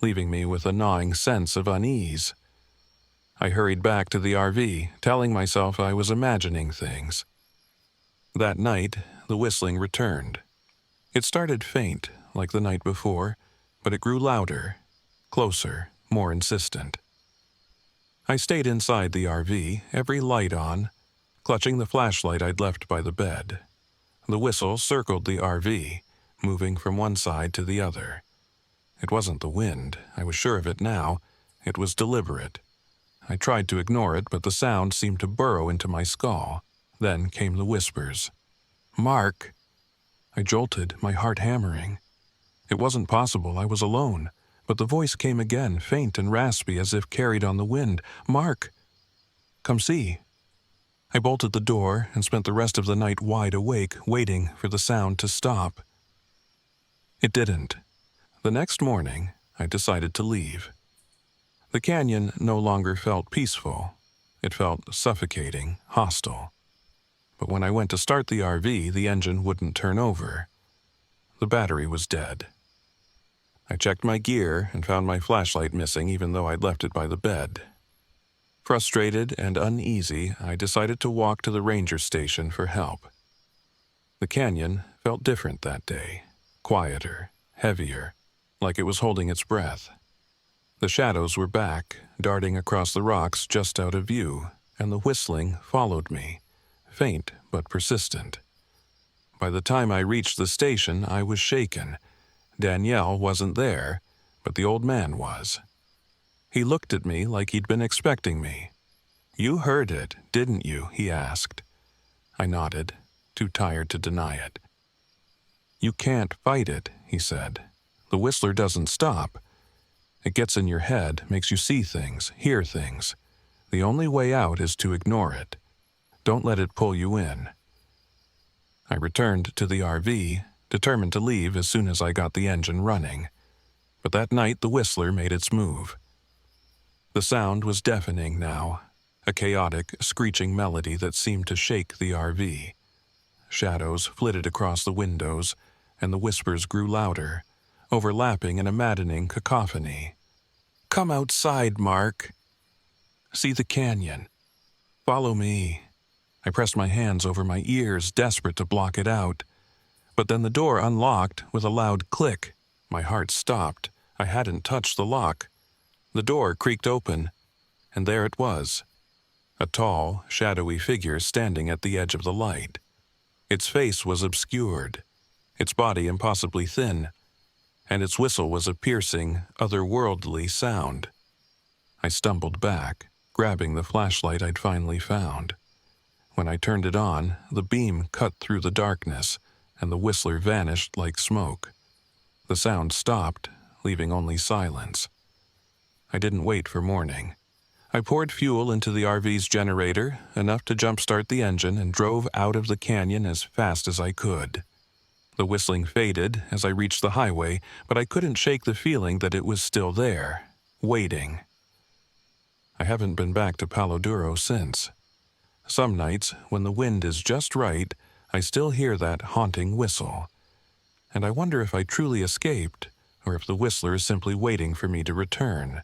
S1: leaving me with a gnawing sense of unease. I hurried back to the RV, telling myself I was imagining things. That night, the whistling returned. It started faint, like the night before, but it grew louder, closer, more insistent. I stayed inside the RV, every light on, clutching the flashlight I'd left by the bed. The whistle circled the RV, moving from one side to the other. It wasn't the wind, I was sure of it now. It was deliberate. I tried to ignore it, but the sound seemed to burrow into my skull. Then came the whispers. "Mark!" I jolted, my heart hammering. It wasn't possible, I was alone. But the voice came again, faint and raspy as if carried on the wind. "Mark! Come see." I bolted the door and spent the rest of the night wide awake, waiting for the sound to stop. It didn't. The next morning, I decided to leave. The canyon no longer felt peaceful. It felt suffocating, hostile. But when I went to start the RV, the engine wouldn't turn over. The battery was dead. I checked my gear and found my flashlight missing even though I'd left it by the bed. Frustrated and uneasy, I decided to walk to the ranger station for help. The canyon felt different that day, quieter, heavier, like it was holding its breath. The shadows were back, darting across the rocks just out of view, and the whistling followed me, faint but persistent. By the time I reached the station, I was shaken. Danielle wasn't there, but the old man was. He looked at me like he'd been expecting me. "You heard it, didn't you?" he asked. I nodded, too tired to deny it. "You can't fight it," he said. "The whistler doesn't stop. It gets in your head, makes you see things, hear things. The only way out is to ignore it. Don't let it pull you in." I returned to the RV, determined to leave as soon as I got the engine running. But that night the whistler made its move. The sound was deafening now, a chaotic, screeching melody that seemed to shake the RV. shadows flitted across the windows, and the whispers grew louder, overlapping in a maddening cacophony. "Come outside, Mark. See the canyon. Follow me." I pressed my hands over my ears, desperate to block it out. But then the door unlocked with a loud click. My heart stopped. I hadn't touched the lock. The door creaked open, and there it was. A tall, shadowy figure standing at the edge of the light. Its face was obscured, its body impossibly thin, and its whistle was a piercing, otherworldly sound. I stumbled back, grabbing the flashlight I'd finally found. When I turned it on, the beam cut through the darkness, and the whistler vanished like smoke. The sound stopped, leaving only silence. I didn't wait for morning. I poured fuel into the RV's generator, enough to jumpstart the engine, and drove out of the canyon as fast as I could. The whistling faded as I reached the highway, but I couldn't shake the feeling that it was still there, waiting. I haven't been back to Paloduro since. Some nights, when the wind is just right, I still hear that haunting whistle. And I wonder if I truly escaped, or if the whistler is simply waiting for me to return.